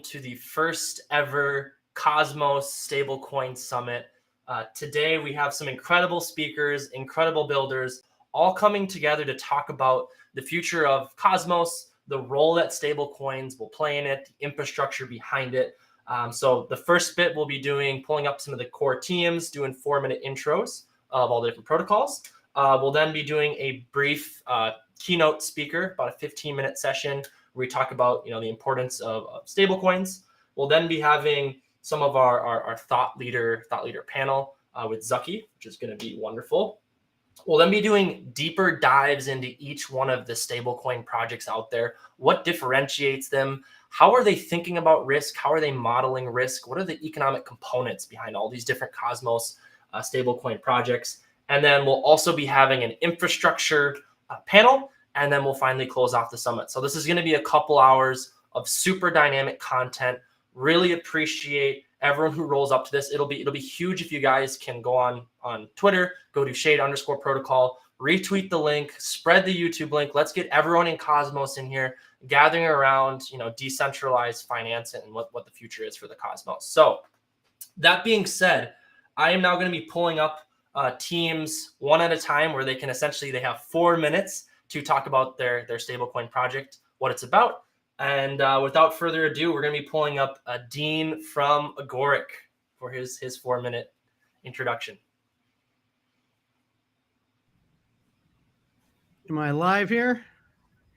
to the first ever Cosmos Stablecoin Summit. Today we have some incredible speakers, incredible builders, all coming together to talk about the future of Cosmos, the role that stablecoins will play in it, the infrastructure behind it. So the first bit we'll be pulling up some of the core teams, doing 4-minute intros of all the different protocols. We'll then be doing a brief keynote speaker, about a 15-minute session where we talk about the importance of stablecoins. We'll then be having some of our thought leader panel with Zaki, which is going to be wonderful. We'll then be doing deeper dives into each one of the stablecoin projects out there. What differentiates them? How are they thinking about risk? How are they modeling risk? What are the economic components behind all these different Cosmos stablecoin projects? And then we'll also be having an infrastructure panel, and then we'll finally close off the summit. So this is going to be a couple hours of super dynamic content. Really appreciate everyone who rolls up to this. It'll be huge if you guys can go on Twitter, go to Shade_protocol, retweet the link, spread the YouTube link. Let's get everyone in Cosmos in here, gathering around decentralized finance and what the future is for the Cosmos. So that being said, I am now going to be pulling up teams one at a time, where they have 4 minutes to talk about their stablecoin project, what it's about. And without further ado, we're going to be pulling up Dean from Agoric for his 4-minute introduction. Am I live here?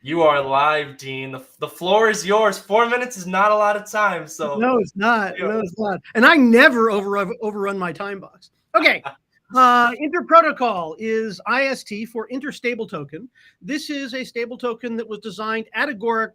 You are live, Dean. The floor is yours. 4 minutes is not a lot of time. So no, it's not. No, it's not. And I never overrun my time box. Okay. Interprotocol is IST for Interstable Token. This is a stable token that was designed at Agoric,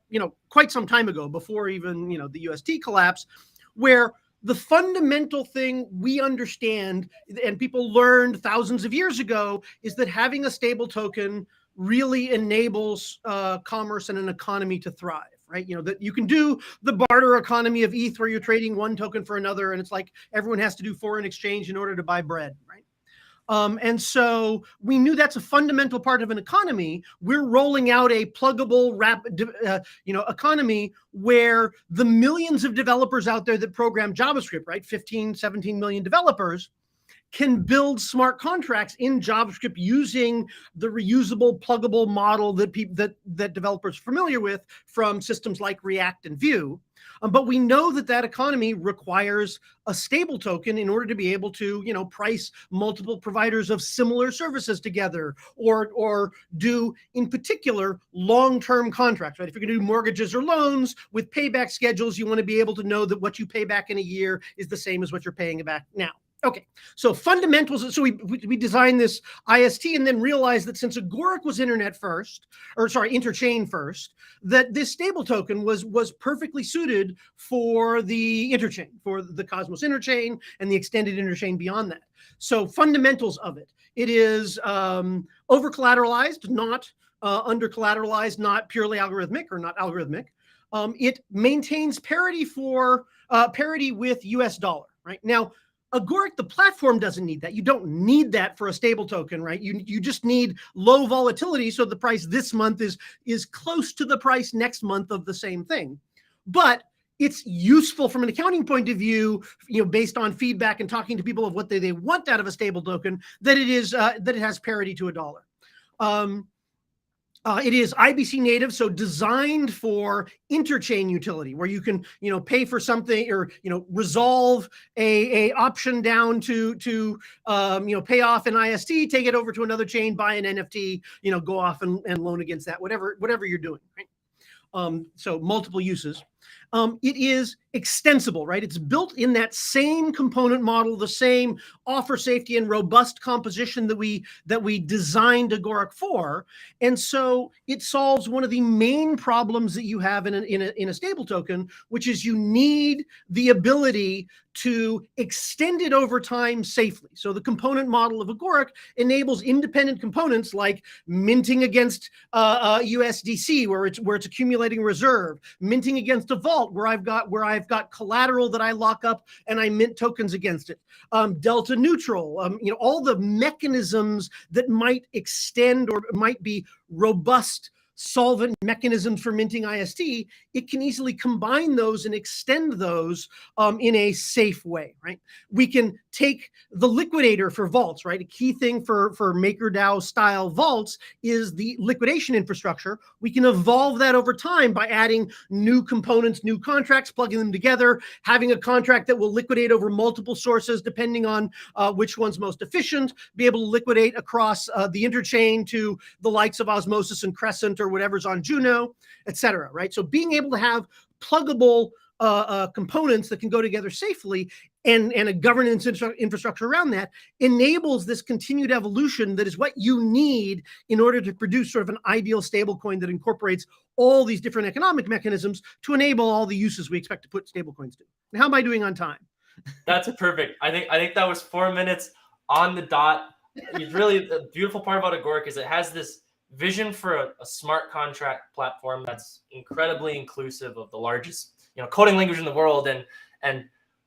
quite some time ago, before even, the UST collapse, where the fundamental thing we understand and people learned thousands of years ago is that having a stable token really enables commerce and an economy to thrive. Right? That you can do the barter economy of ETH, where you're trading one token for another, and it's like everyone has to do foreign exchange in order to buy bread, right? And so we knew that's a fundamental part of an economy. We're rolling out a pluggable, rapid, economy where the millions of developers out there that program JavaScript, right, 15, 17 million developers, can build smart contracts in JavaScript using the reusable, pluggable model that developers are familiar with from systems like React and Vue. But we know that economy requires a stable token in order to be able to, price multiple providers of similar services together, or do, in particular, long-term contracts, right? If you're going to do mortgages or loans with payback schedules, you want to be able to know that what you pay back in a year is the same as what you're paying back now. Okay, so fundamentals. So we designed this IST and then realized that since Agoric was interchain first, that this stable token was perfectly suited for the interchain, for the Cosmos interchain and the extended interchain beyond that. So fundamentals of it: it is over collateralized, not under collateralized, not purely algorithmic or not algorithmic. It maintains parity with US dollar. Right now, Agoric, the platform, doesn't need that. You don't need that for a stable token, right? You just need low volatility, so the price this month is close to the price next month of the same thing. But it's useful from an accounting point of view, based on feedback and talking to people of what they want out of a stable token, that it has parity to a dollar. It is IBC native, so designed for interchain utility, where you can, pay for something or, resolve a option down to pay off an IST, take it over to another chain, buy an NFT, go off and loan against that, whatever you're doing, right? So multiple uses. It is extensible, right? It's built in that same component model, the same offer safety and robust composition that we designed Agoric for, and so it solves one of the main problems that you have in a stable token, which is you need the ability to extend it over time safely. So the component model of Agoric enables independent components like minting against USDC, where it's accumulating reserve, minting against a vault where I've got collateral that I lock up and I mint tokens against it. Delta neutral, all the mechanisms that might extend or might be robust solvent mechanisms for minting IST, it can easily combine those and extend those in a safe way, right? We can take the liquidator for vaults, right? A key thing for MakerDAO style vaults is the liquidation infrastructure. We can evolve that over time by adding new components, new contracts, plugging them together, having a contract that will liquidate over multiple sources depending on which one's most efficient, be able to liquidate across the interchain to the likes of Osmosis and Crescent or whatever's on Juno, etc. Right? So being able to have pluggable components that can go together safely and a governance infrastructure around that enables this continued evolution that is what you need in order to produce sort of an ideal stablecoin that incorporates all these different economic mechanisms to enable all the uses we expect to put stablecoins to. And how am I doing on time? That's perfect. I think that was 4 minutes on the dot. It's really the beautiful part about Agoric is it has this vision for a smart contract platform that's incredibly inclusive of the largest coding language in the world, and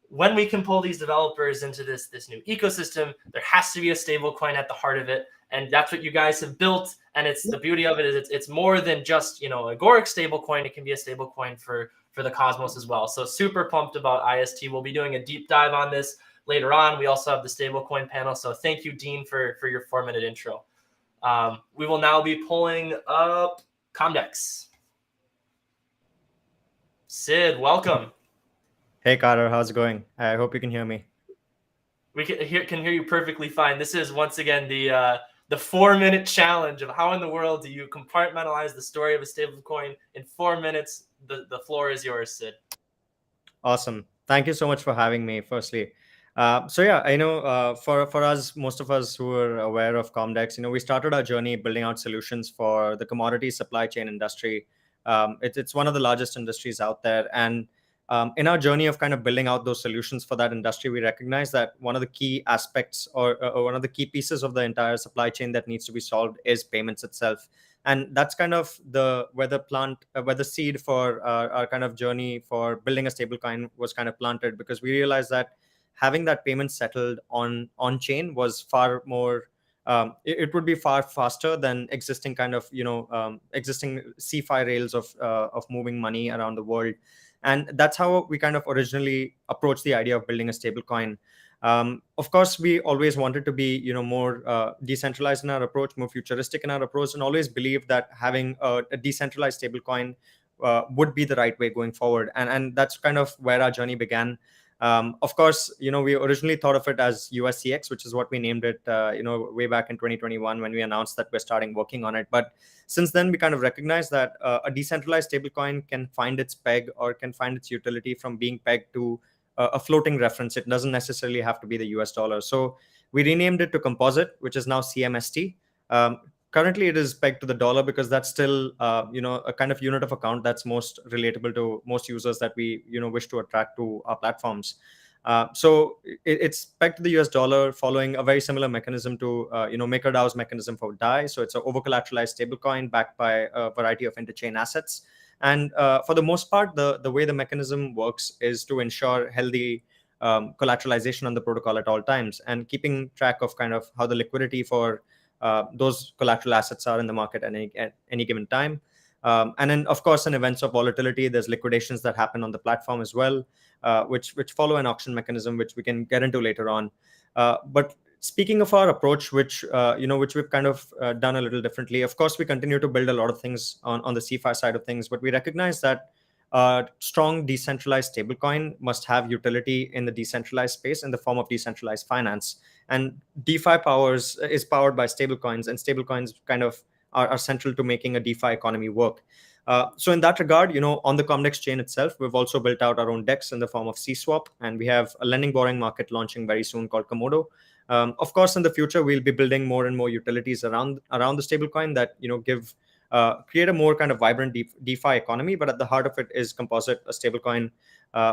when we can pull these developers into this new ecosystem, there has to be a stable coin at the heart of it, and that's what you guys have built. And it's the beauty of it is it's more than just Agoric stable coin. It can be a stable coin for the Cosmos as well. So super pumped about IST. We'll be doing a deep dive on this later on. We also have the Stablecoin panel. So thank you, Dean, for your 4-minute intro. We will now be pulling up Comdex. Sid, welcome. Hey, Carter, how's it going? I hope you can hear me. We can hear you perfectly fine. This is once again the 4-minute challenge of how in the world do you compartmentalize the story of a stablecoin in 4 minutes. The floor is yours, Sid. Awesome. Thank you so much for having me, firstly. So yeah, I know for us, most of us who are aware of Comdex, we started our journey building out solutions for the commodity supply chain industry. It's one of the largest industries out there. And in our journey of kind of building out those solutions for that industry, we recognize that one of the key aspects or one of the key pieces of the entire supply chain that needs to be solved is payments itself. And that's kind of where the seed for our kind of journey for building a stablecoin was kind of planted, because we realized that having that payment settled on chain was far more. It would be far faster than existing kind of existing CeFi rails of moving money around the world. And that's how we kind of originally approached the idea of building a stablecoin. Of course, we always wanted to be, more decentralized in our approach, more futuristic in our approach, and always believed that having a decentralized stablecoin would be the right way going forward. And that's kind of where our journey began. Of course, we originally thought of it as USCX, which is what we named it, way back in 2021 when we announced that we're starting working on it. But since then, we kind of recognized that a decentralized stablecoin can find its peg or can find its utility from being pegged to a floating reference. It doesn't necessarily have to be the US dollar. So we renamed it to Composite, which is now CMST. Currently, it is pegged to the dollar because that's still, a kind of unit of account that's most relatable to most users that we, wish to attract to our platforms. So it's pegged to the US dollar, following a very similar mechanism to, MakerDAO's mechanism for DAI. So it's an over-collateralized stablecoin backed by a variety of interchain assets. And for the most part, the way the mechanism works is to ensure healthy collateralization on the protocol at all times, and keeping track of kind of how the liquidity for those collateral assets are in the market at any given time. And then, of course, in events of volatility, there's liquidations that happen on the platform as well, which follow an auction mechanism, which we can get into later on. But speaking of our approach, which we've kind of done a little differently, of course, we continue to build a lot of things on the CeFi side of things, but we recognize that strong decentralized stablecoin must have utility in the decentralized space in the form of decentralized finance. And DeFi is powered by stablecoins, and stablecoins kind of are central to making a DeFi economy work. So in that regard, on the Comdex chain itself, we've also built out our own DEX in the form of CSwap, and we have a lending borrowing market launching very soon called Komodo. Of course, in the future, we'll be building more and more utilities around the stablecoin that create a more kind of vibrant DeFi economy. But at the heart of it is Composite, a stablecoin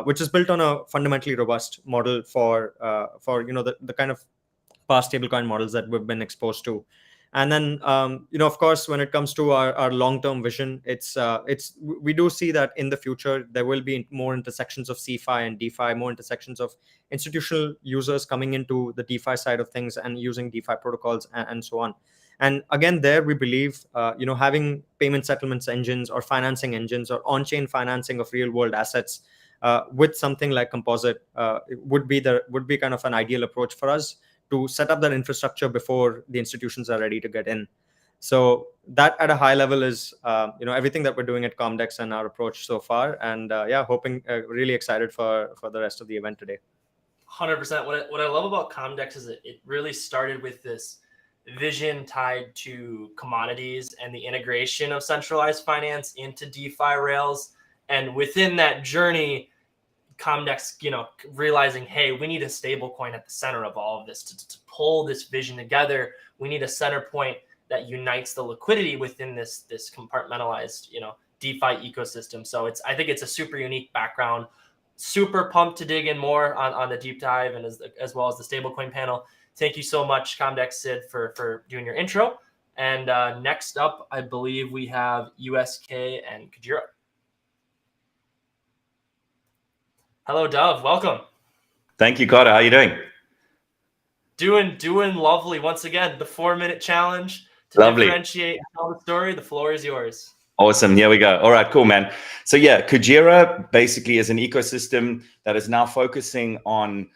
which is built on a fundamentally robust model for the kind of past stablecoin models that we've been exposed to. And then, of course, when it comes to our long-term vision, we do see that in the future, there will be more intersections of CeFi and DeFi, more intersections of institutional users coming into the DeFi side of things and using DeFi protocols and so on. And again, there we believe, having payment settlements engines or financing engines or on-chain financing of real-world assets with something like Composite would be kind of an ideal approach for us to set up that infrastructure before the institutions are ready to get in. So that at a high level is everything that we're doing at Comdex and our approach so far. And really excited for the rest of the event today. 100%. What I love about Comdex is it really started with this vision tied to commodities and the integration of centralized finance into DeFi rails. And within that journey, Comdex, realizing, hey, we need a stable coin at the center of all of this to pull this vision together. We need a center point that unites the liquidity within this compartmentalized, DeFi ecosystem. So I think it's a super unique background. Super pumped to dig in more on the deep dive and as well as the stablecoin panel. Thank you so much, Comdex Sid, for doing your intro. And next up, I believe we have USK and Kujira. Hello, Dove. Welcome. Thank you, Carter. How are you doing? Doing lovely. Once again, the 4-minute challenge to differentiate and tell the story. The floor is yours. Awesome. Here we go. All right, cool, man. So yeah, Kujira basically is an ecosystem that is now focusing on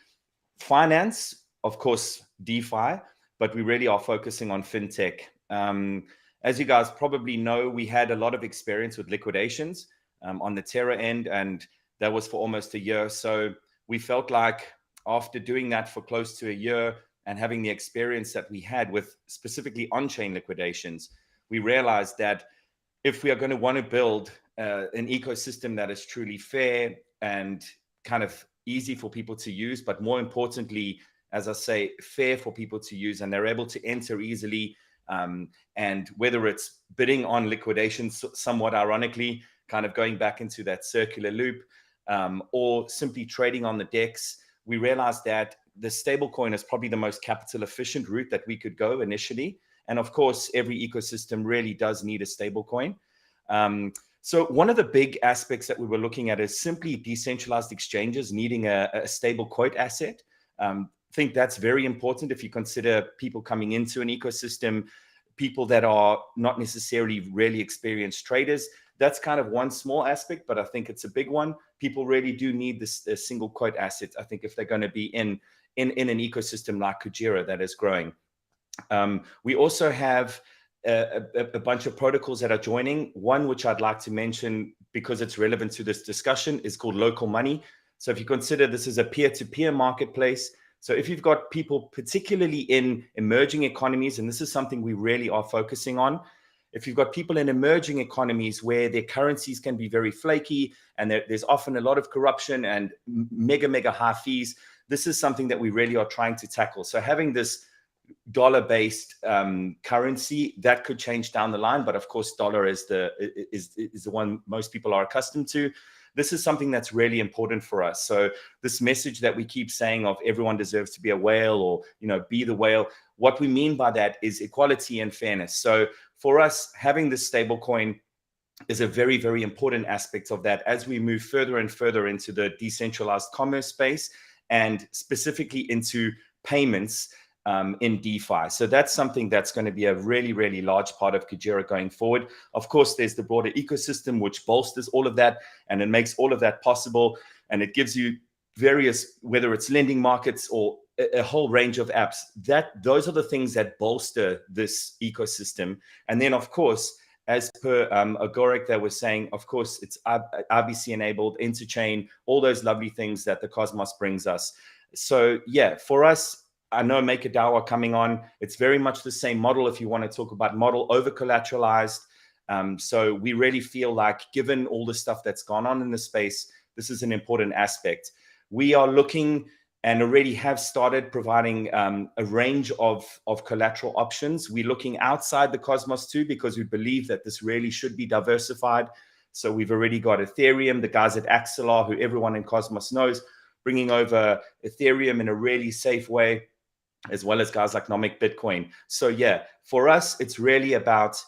finance, of course, DeFi, but we really are focusing on fintech. As you guys probably know, we had a lot of experience with liquidations on the Terra end, and that was for almost a year. So we felt like after doing that for close to a year and having the experience that we had with specifically on-chain liquidations, we realized that if we are going to want to build an ecosystem that is truly fair and kind of easy for people to use, but more importantly, as I say, fair for people to use, and they're able to enter easily, and whether it's bidding on liquidations, somewhat ironically, kind of going back into that circular loop, or simply trading on the DEX, we realized that the stablecoin is probably the most capital efficient route that we could go initially. And of course, every ecosystem really does need a stablecoin. So one of the big aspects that we were looking at is simply decentralized exchanges needing a stable coin asset. I think that's very important if you consider people coming into an ecosystem, people that are not necessarily really experienced traders. That's kind of one small aspect, but I think it's a big one. People really do need this single coin asset, I think, if they're going to be in an ecosystem like Kujira that is growing. We also have a bunch of protocols that are joining. One which I'd like to mention because it's relevant to this discussion is called Local Money. So if you consider this is a peer-to-peer marketplace, so if you've got people particularly in emerging economies, and this is something we really are focusing on, if you've got people in emerging economies where their currencies can be very flaky and there's often a lot of corruption and mega high fees, this is something that we really are trying to tackle. So having this dollar-based currency that could change down the line, but of course, dollar is the one most people are accustomed to. This is something that's really important for us. So this message that we keep saying of everyone deserves to be a whale, or be the whale, what we mean by that is equality and fairness. So for us, having this stable coin is a very, very important aspect of that as we move further and further into the decentralized commerce space and specifically into payments in DeFi. So that's something that's going to be a really, really large part of Kujira going forward. Of course, there's the broader ecosystem, which bolsters all of that, and it makes all of that possible. And it gives you various, whether it's lending markets or a whole range of apps, those are the things that bolster this ecosystem. And then, of course, as per Agoric, they were saying, of course, it's RBC enabled, interchain, all those lovely things that the Cosmos brings us. So yeah, for us, I know MakerDAO are coming on. It's very much the same model if you want to talk about model over collateralized. So we really feel like, given all the stuff that's gone on in the space, this is an important aspect. We are looking and already have started providing a range of collateral options. We're looking outside the Cosmos too, because we believe that this really should be diversified. So we've already got Ethereum, the guys at Axelar, who everyone in Cosmos knows, bringing over Ethereum in a really safe way, as well as guys like Nomic Bitcoin. So yeah, for us, it's really about,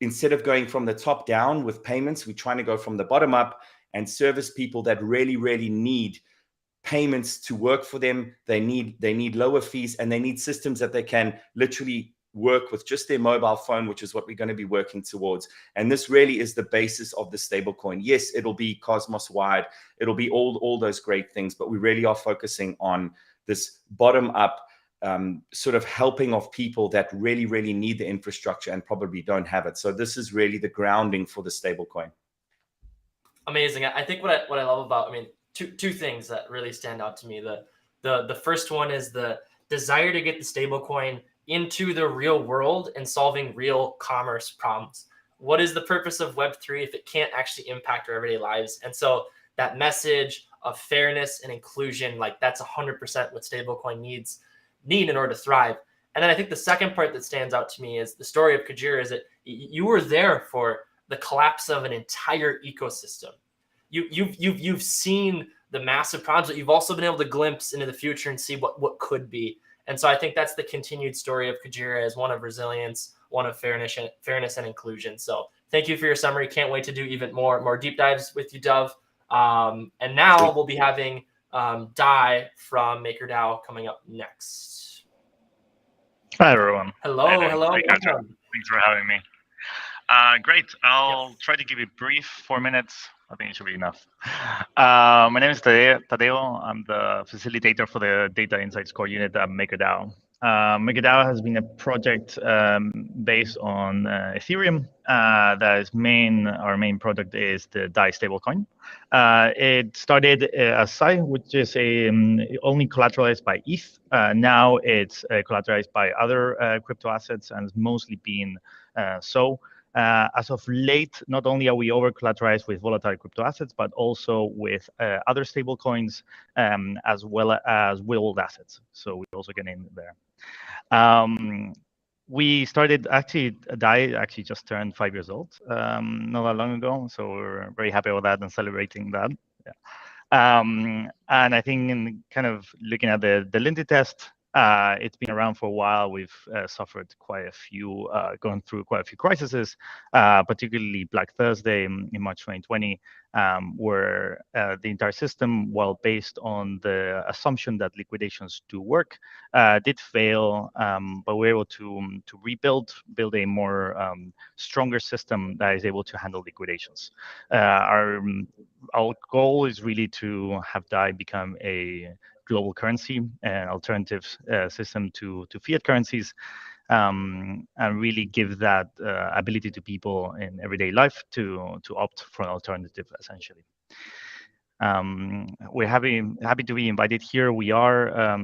instead of going from the top down with payments, we're trying to go from the bottom up and service people that really, really need payments to work for them. They need lower fees, and they need systems that they can literally work with just their mobile phone, which is what we're going to be working towards. And this really is the basis of the stablecoin. Yes, it'll be Cosmos wide. It'll be all those great things, but we really are focusing on this bottom up sort of helping of people that really, really need the infrastructure and probably don't have it. So this is really the grounding for the stablecoin. Amazing. I think what I love about, two things that really stand out to me. The first one is the desire to get the stablecoin into the real world and solving real commerce problems. What is the purpose of Web3 if it can't actually impact our everyday lives? And so that message of fairness and inclusion, like that's 100% what stablecoin need in order to thrive. And then I think the second part that stands out to me is the story of Kujira is that you were there for the collapse of an entire ecosystem. You've seen the massive problems, but you've also been able to glimpse into the future and see what could be. And so I think that's the continued story of Kujira as one of resilience, one of fairness and inclusion. So thank you for your summary. Can't wait to do even more deep dives with you, Dove. And now we'll be having DAI from MakerDAO coming up next. Hi, everyone. Hello. Thanks for having me. Great. I'll try to keep it brief, 4 minutes. I think it should be enough. My name is Tadeo. I'm the facilitator for the Data Insights Core Unit at MakerDAO. MakerDAO has been a project based on Ethereum. Our main product is the DAI stablecoin. It started as SAI, which is only collateralized by ETH. Now it's collateralized by other crypto assets and it's mostly been so. As of late, not only are we over-collateralized with volatile crypto assets, but also with other stable coins, as well as willed assets. So we also get in there. We started, DAI actually just turned 5 years old not that long ago. So we're very happy with that and celebrating that. Yeah. And I think in kind of looking at the Lindy test, it's been around for a while. We've suffered quite a few, gone through quite a few crises, particularly Black Thursday in March 2020, where the entire system, while based on the assumption that liquidations do work, did fail, but we were able to build a more stronger system that is able to handle liquidations. Our goal is really to have DAI become a global currency and alternative system to fiat currencies, and really give that ability to people in everyday life to opt for an alternative, essentially. We're happy to be invited here. We are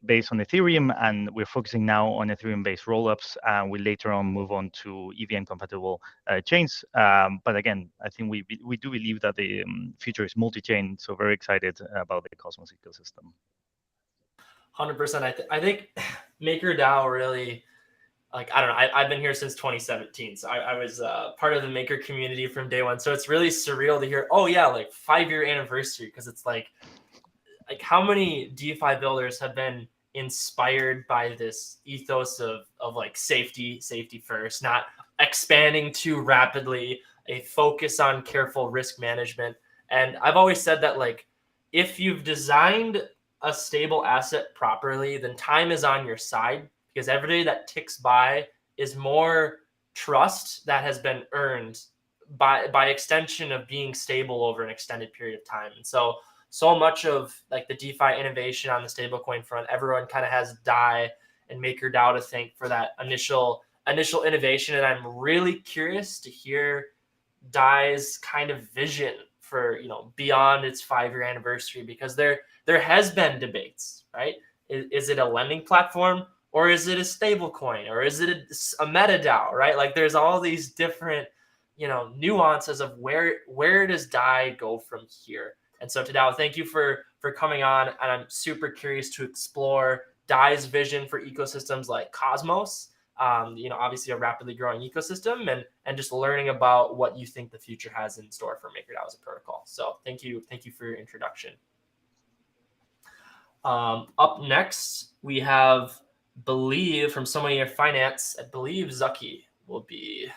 based on Ethereum, and we're focusing now on Ethereum-based rollups. We later on move on to EVM-compatible chains. But again, I think we do believe that the future is multi-chain, so very excited about the Cosmos ecosystem. 100%. I think MakerDAO really, like, I don't know, I've been here since 2017. So I was part of the Maker community from day one. So it's really surreal to hear, oh yeah, like 5-year anniversary. Because it's like how many DeFi builders have been inspired by this ethos of like safety first, not expanding too rapidly, a focus on careful risk management. And I've always said that, like, if you've designed a stable asset properly, then time is on your side, because every day that ticks by is more trust that has been earned by extension of being stable over an extended period of time. And so much of like the DeFi innovation on the stablecoin front, everyone kind of has DAI and MakerDAO to thank for that initial innovation. And I'm really curious to hear DAI's kind of vision for, beyond its 5-year anniversary, because there has been debates, right? Is it a lending platform, or is it a stable coin, or is it a MetaDAO, right? Like there's all these different, nuances of where does DAI go from here? And so Tadao, thank you for coming on. And I'm super curious to explore DAI's vision for ecosystems like Cosmos, obviously a rapidly growing ecosystem, and just learning about what you think the future has in store for MakerDAO as a protocol. So thank you for your introduction. Up next, we have Believe from Sommelier Finance. I believe Zaki will be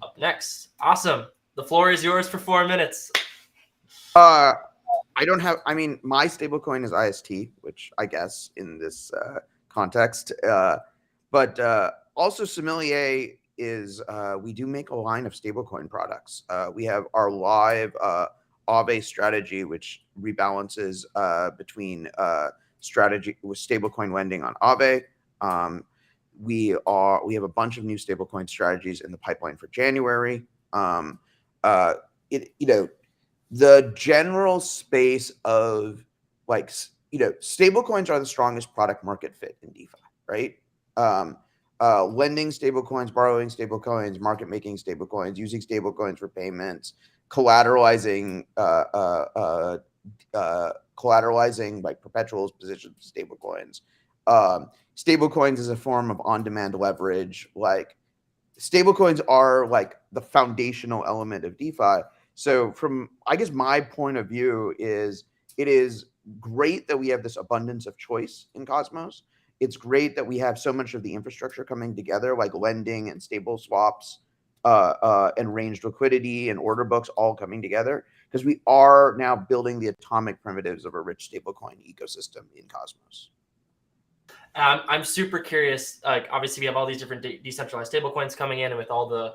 up next. Awesome. The floor is yours for 4 minutes. My stablecoin is IST, which I guess in this context But also Sommelier is, we do make a line of stablecoin products. We have our live Aave strategy, which rebalances between strategy with stablecoin lending on Aave. We have a bunch of new stablecoin strategies in the pipeline for January. The general space of like, stablecoins are the strongest product market fit in DeFi, right? Lending stablecoins, borrowing stablecoins, market making stablecoins, using stablecoins for payments, collateralizing like perpetuals, positions, stablecoins. Stablecoins is a form of on-demand leverage. Like, stablecoins are like the foundational element of DeFi. So from, I guess, my point of view is, it is great that we have this abundance of choice in Cosmos. It's great that we have so much of the infrastructure coming together, like lending and stable swaps, and ranged liquidity and order books all coming together, because we are now building the atomic primitives of a rich stablecoin ecosystem in Cosmos. I'm super curious. Like, obviously, we have all these different decentralized stablecoins coming in, and with all the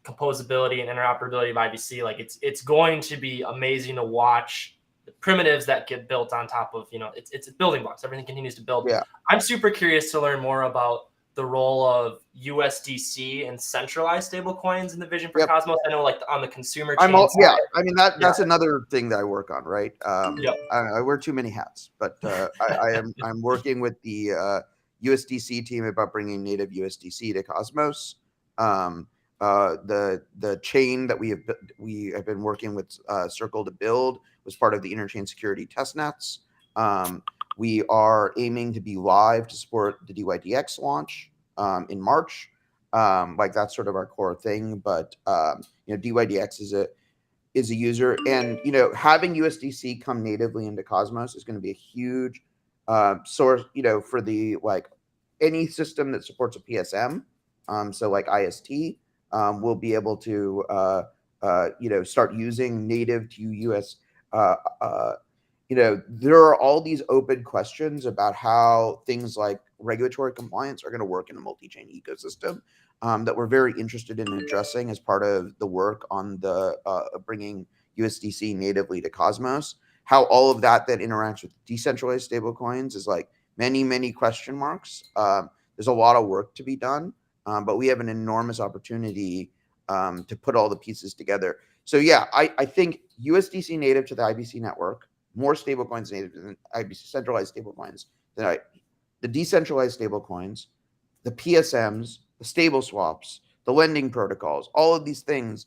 composability and interoperability of IBC, like it's going to be amazing to watch the primitives that get built on top of, it's building blocks. Everything continues to build. Yeah. I'm super curious to learn more about the role of USDC and centralized stablecoins in the vision for Cosmos. I know, like, on the consumer chain side, I mean, that's another thing that I work on, right? I wear too many hats, but I'm working with the USDC team about bringing native USDC to Cosmos. The chain that we have been working with Circle to build was part of the interchain security testnets. We are aiming to be live to support the DYDX launch in March. Like, that's sort of our core thing. But DYDX is a user, and having USDC come natively into Cosmos is going to be a huge source. For the, like, any system that supports a PSM. So like IST. We'll be able to, start using native to US. There are all these open questions about how things like regulatory compliance are going to work in a multi-chain ecosystem that we're very interested in addressing as part of the work on the bringing USDC natively to Cosmos. How all of that interacts with decentralized stablecoins is like many, many question marks. There's a lot of work to be done. But we have an enormous opportunity to put all the pieces together. So yeah, I think USDC native to the IBC network, more stablecoins native to the IBC, centralized stablecoins, the decentralized stablecoins, the PSMs, the stable swaps, the lending protocols, all of these things,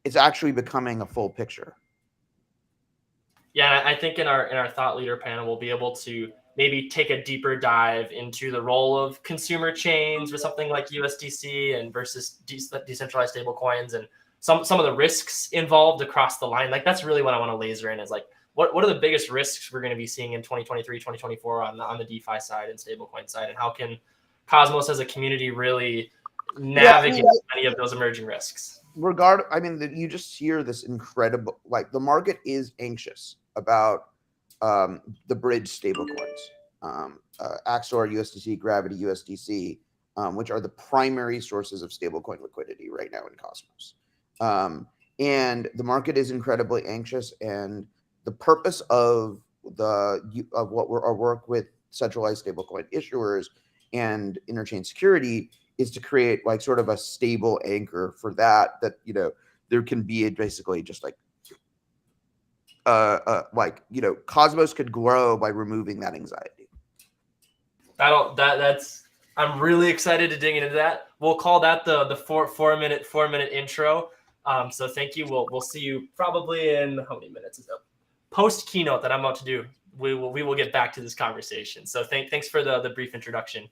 it's actually becoming a full picture. Yeah, I think in our thought leader panel, we'll be able to maybe take a deeper dive into the role of consumer chains with something like USDC and versus decentralized stablecoins, and some of the risks involved across the line. Like, that's really what I want to laser in, is like, what are the biggest risks we're going to be seeing in 2023, 2024 on the DeFi side and stablecoin side, and how can Cosmos as a community really navigate any of those emerging risks? You just hear this incredible, like, the market is anxious about the bridge stablecoins, Axor, USDC, Gravity, USDC, which are the primary sources of stablecoin liquidity right now in Cosmos. And the market is incredibly anxious, and the purpose of our work with centralized stablecoin issuers and interchain security is to create, like, sort of a stable anchor for that there can be basically just like Cosmos could grow by removing that anxiety. I'm really excited to dig into that. We'll call that the four minute intro. So thank you. We'll see you probably in, how many minutes is up? Post keynote that I'm about to do. We will get back to this conversation. So thanks for the brief introduction.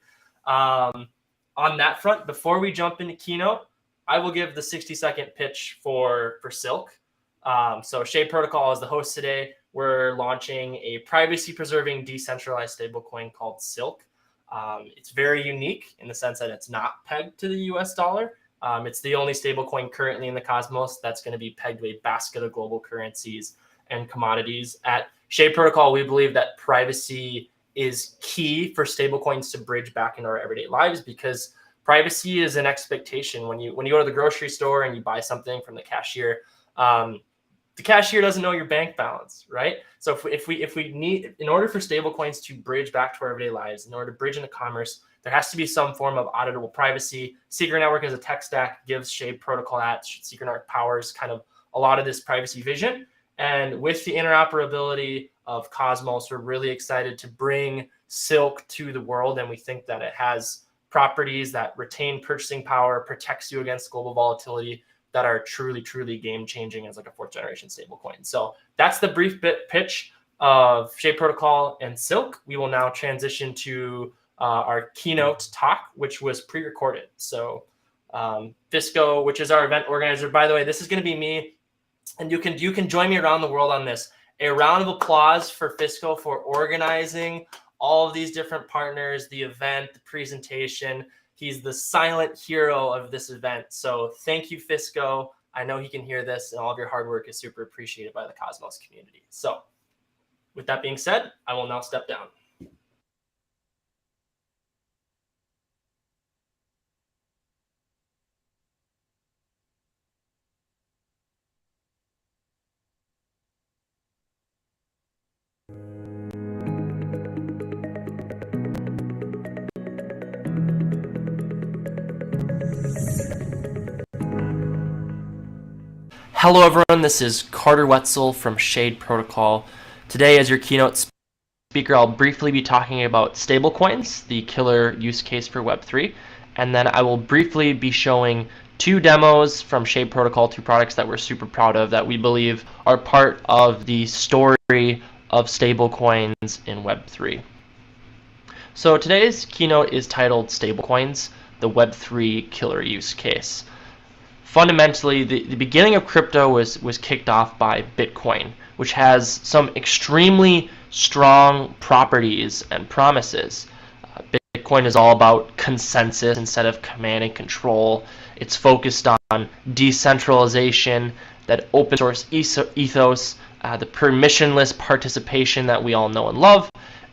On that front, before we jump into keynote, I will give the 60-second pitch for Silk. So Shade Protocol is the host today. We're launching a privacy-preserving decentralized stablecoin called Silk. It's very unique in the sense that it's not pegged to the US dollar. It's the only stablecoin currently in the Cosmos that's going to be pegged to a basket of global currencies and commodities. At Shade Protocol, we believe that privacy is key for stablecoins to bridge back into our everyday lives, because privacy is an expectation. When you go to the grocery store and you buy something from the cashier doesn't know your bank balance, right? So if we need, in order for stablecoins to bridge back to our everyday lives, in order to bridge into commerce, there has to be some form of auditable privacy. Secret Network as a tech stack gives Shade Protocol that. Secret Network powers kind of a lot of this privacy vision. And with the interoperability of Cosmos, we're really excited to bring Silk to the world. And we think that it has properties that retain purchasing power, protects you against global volatility, that are truly, truly game-changing as like a fourth generation stablecoin. So that's the brief pitch of Shade Protocol and Silk. We will now transition to our keynote talk, which was pre-recorded. So Fisco, which is our event organizer, by the way, this is going to be me, and you can join me around the world on this. A round of applause for Fisco for organizing all of these different partners, the event, the presentation. He's the silent hero of this event. So thank you, Fisco. I know he can hear this, and all of your hard work is super appreciated by the Cosmos community. So with that being said, I will now step down. Hello everyone, this is Carter Wetzel from Shade Protocol. Today as your keynote speaker, I'll briefly be talking about stablecoins, the killer use case for Web3, and then I will briefly be showing two demos from Shade Protocol, two products that we're super proud of that we believe are part of the story of stablecoins in Web3. So today's keynote is titled Stablecoins, the Web3 killer use case. Fundamentally, the beginning of crypto was kicked off by Bitcoin, which has some extremely strong properties and promises. Bitcoin is all about consensus instead of command and control. It's focused on decentralization, that open source ethos, the permissionless participation that we all know and love.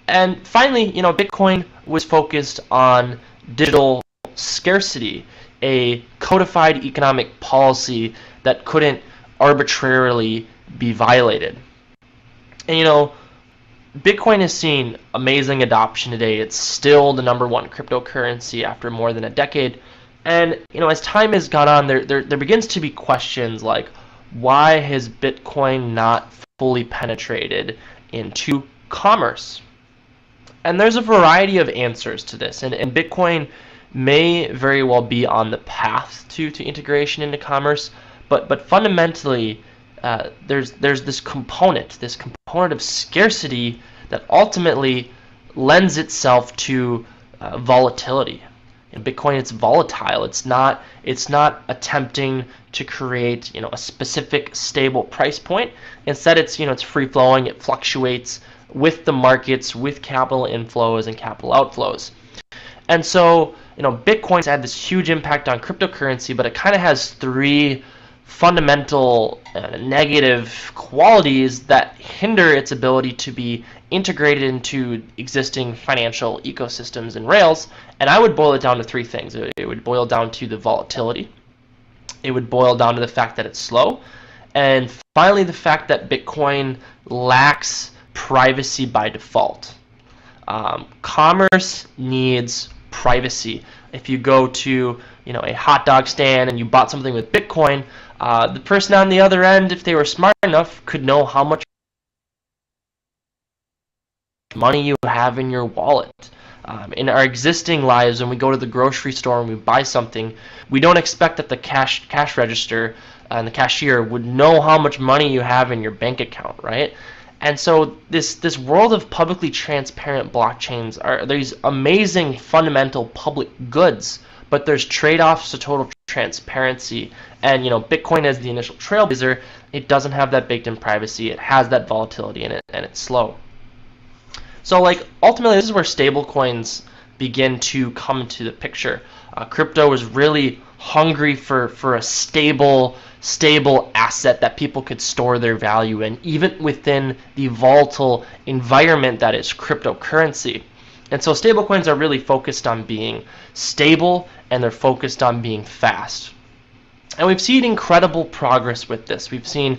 And finally, Bitcoin was focused on digital scarcity, a codified economic policy that couldn't arbitrarily be violated. And Bitcoin has seen amazing adoption today. It's still the #1 cryptocurrency after more than a decade. And as time has gone on, there begins to be questions like, why has Bitcoin not fully penetrated into commerce? And there's a variety of answers to this, and Bitcoin may very well be on the path to integration into commerce, but fundamentally there's this component of scarcity that ultimately lends itself to volatility. In Bitcoin, it's volatile. It's not attempting to create a specific stable price point. Instead, it's free flowing. It fluctuates with the markets, with capital inflows and capital outflows. And so Bitcoin's had this huge impact on cryptocurrency, but it kind of has three fundamental negative qualities that hinder its ability to be integrated into existing financial ecosystems and rails. And I would boil it down to three things. It would boil down to the volatility. It would boil down to the fact that it's slow. And finally, the fact that Bitcoin lacks privacy by default. Commerce needs privacy. If you go to a hot dog stand and you bought something with Bitcoin, the person on the other end, if they were smart enough, could know how much money you have in your wallet. In our existing lives, when we go to the grocery store and we buy something, we don't expect that the cash register and the cashier would know how much money you have in your bank account, right? And so this world of publicly transparent blockchains are these amazing fundamental public goods, but there's trade-offs to total transparency. And Bitcoin as the initial trailblazer, it doesn't have that baked-in privacy. It has that volatility in it, and it's slow. So ultimately, this is where stablecoins begin to come into the picture. Crypto was really hungry for a stable asset that people could store their value in, even within the volatile environment that is cryptocurrency. And so stablecoins are really focused on being stable, and they're focused on being fast. And we've seen incredible progress with this. We've seen,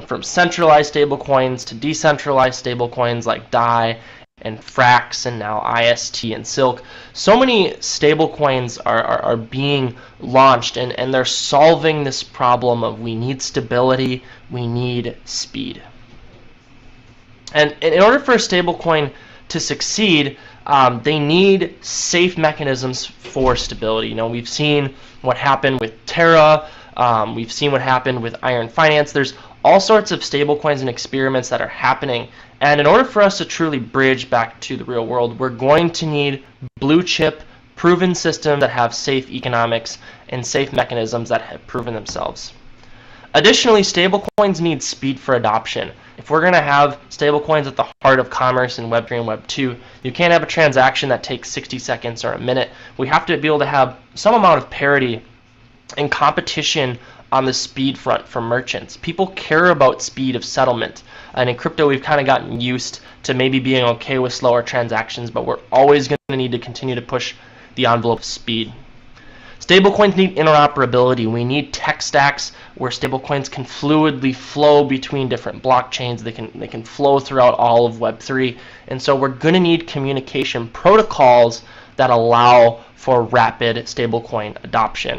from centralized stablecoins to decentralized stablecoins like DAI and Frax and now IST and Silk. So many stablecoins are being launched, and they're solving this problem of we need stability, we need speed. And in order for a stablecoin to succeed, they need safe mechanisms for stability. We've seen what happened with Terra. We've seen what happened with Iron Finance. There's all sorts of stablecoins and experiments that are happening. And in order for us to truly bridge back to the real world, we're going to need blue chip, proven systems that have safe economics and safe mechanisms that have proven themselves. Additionally, stablecoins need speed for adoption. If we're going to have stablecoins at the heart of commerce in Web3 and Web2, you can't have a transaction that takes 60 seconds or a minute. We have to be able to have some amount of parity and competition on the speed front for merchants. People care about speed of settlement. And in crypto, we've kind of gotten used to maybe being okay with slower transactions, but we're always going to need to continue to push the envelope of speed. Stablecoins need interoperability. We need tech stacks where stablecoins can fluidly flow between different blockchains. They can flow throughout all of Web3. And so we're going to need communication protocols that allow for rapid stablecoin adoption.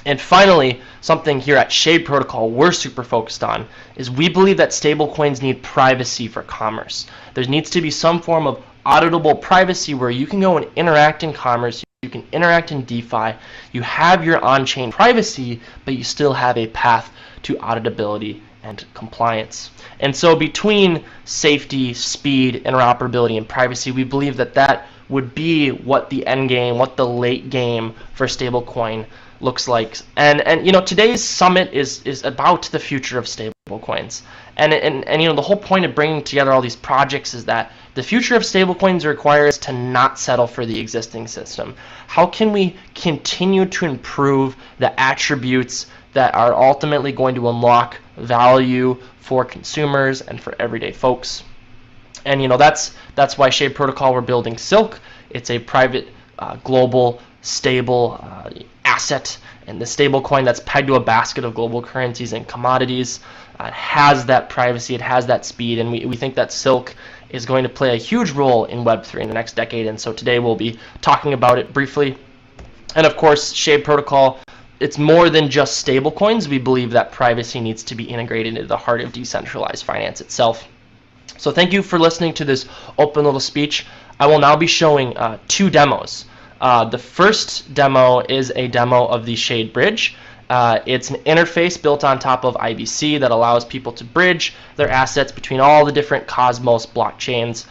And finally, something here at Shade Protocol we're super focused on is we believe that stablecoins need privacy for commerce. There needs to be some form of auditable privacy where you can go and interact in commerce, you can interact in DeFi, you have your on-chain privacy, but you still have a path to auditability and compliance. And so between safety, speed, interoperability, and privacy, we believe that that would be what the end game, what the late game for stablecoin looks like. And today's summit is about the future of stablecoins. And the whole point of bringing together all these projects is that the future of stablecoins requires to not settle for the existing system. How can we continue to improve the attributes that are ultimately going to unlock value for consumers and for everyday folks? And that's why Shade Protocol, we're building Silk. It's a private global stable asset, and the stable coin that's pegged to a basket of global currencies and commodities. It has that privacy, it has that speed, and we think that Silk is going to play a huge role in Web3 in the next decade. And so today we'll be talking about it briefly. And of course, Shade Protocol, it's more than just stablecoins. We believe that privacy needs to be integrated into the heart of decentralized finance itself. So thank you for listening to this open little speech. I will now be showing 2 demos. The first demo is a demo of the Shade Bridge. It's an interface built on top of IBC that allows people to bridge their assets between all the different Cosmos blockchains.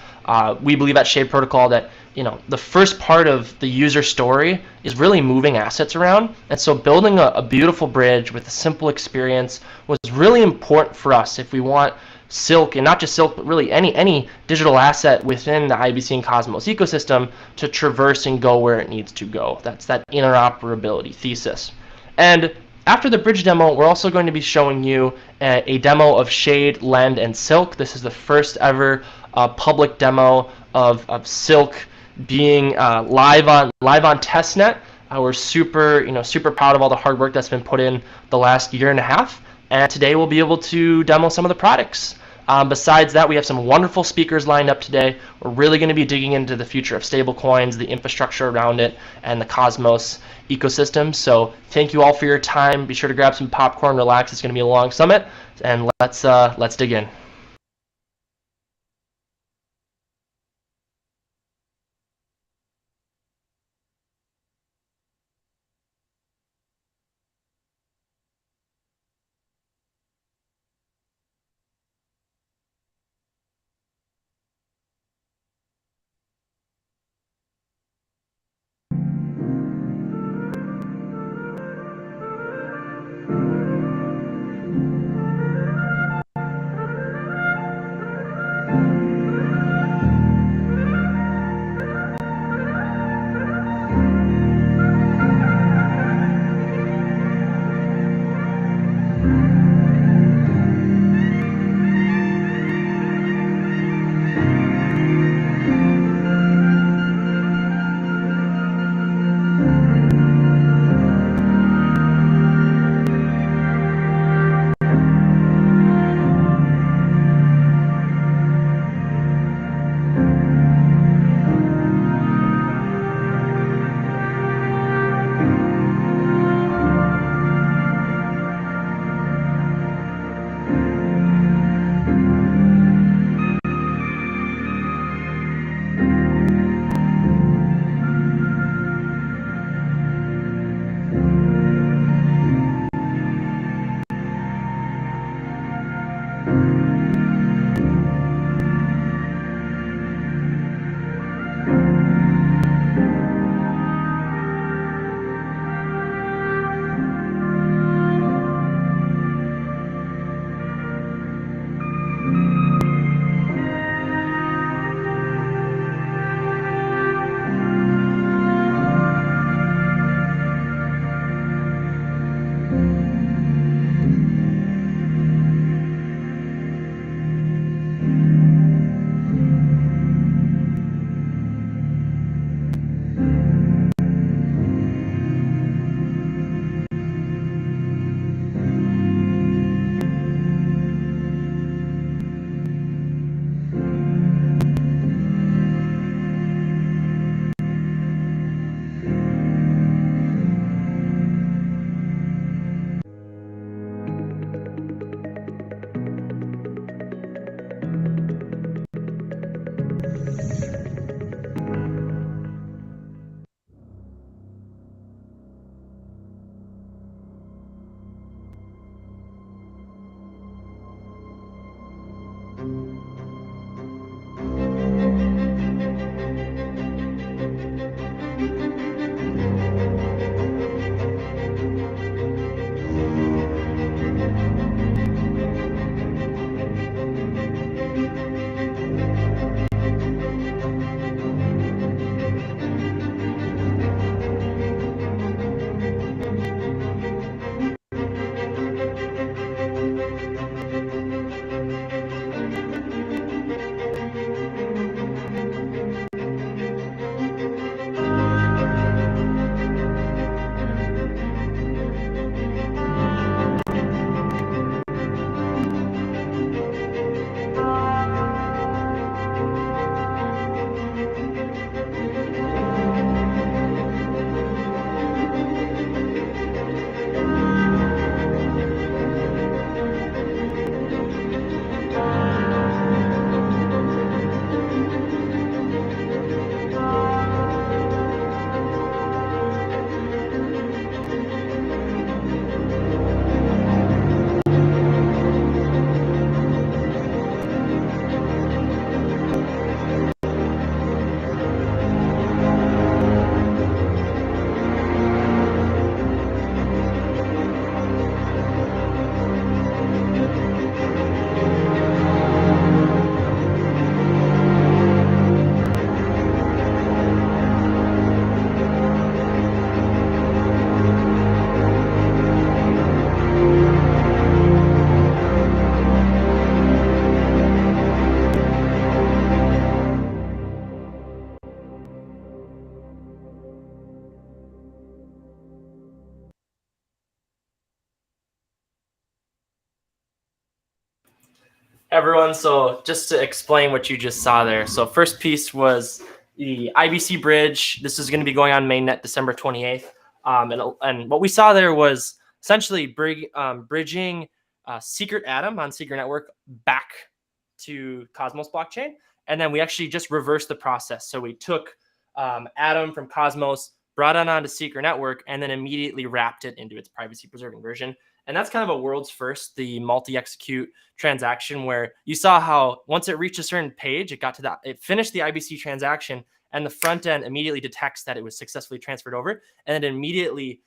We believe at Shade Protocol that the first part of the user story is really moving assets around, and so building a beautiful bridge with a simple experience was really important for us if we want Silk, and not just Silk, but really any digital asset within the IBC and Cosmos ecosystem to traverse and go where it needs to go. That's that interoperability thesis. And after the bridge demo, we're also going to be showing you a demo of ShadeLend and Silk. This is the first ever public demo of Silk being live on testnet. We're super proud of all the hard work that's been put in the last year and a half. And today we'll be able to demo some of the products. Besides that, we have some wonderful speakers lined up today. We're really going to be digging into the future of stablecoins, the infrastructure around it, and the Cosmos ecosystem. So thank you all for your time. Be sure to grab some popcorn, relax. It's going to be a long summit, and let's dig in. Everyone, so just to explain what you just saw there. So first piece was the IBC bridge. This is going to be going on mainnet December 28th. And what we saw there was essentially bridging Secret Atom on Secret Network back to Cosmos blockchain. And then we actually just reversed the process. So we took Atom from Cosmos, brought it onto Secret Network, and then immediately wrapped it into its privacy preserving version. And that's kind of a world's first, the multi-execute transaction, where you saw how once it reached a certain page, it finished the IBC transaction, and the front end immediately detects that it was successfully transferred over, and it immediately,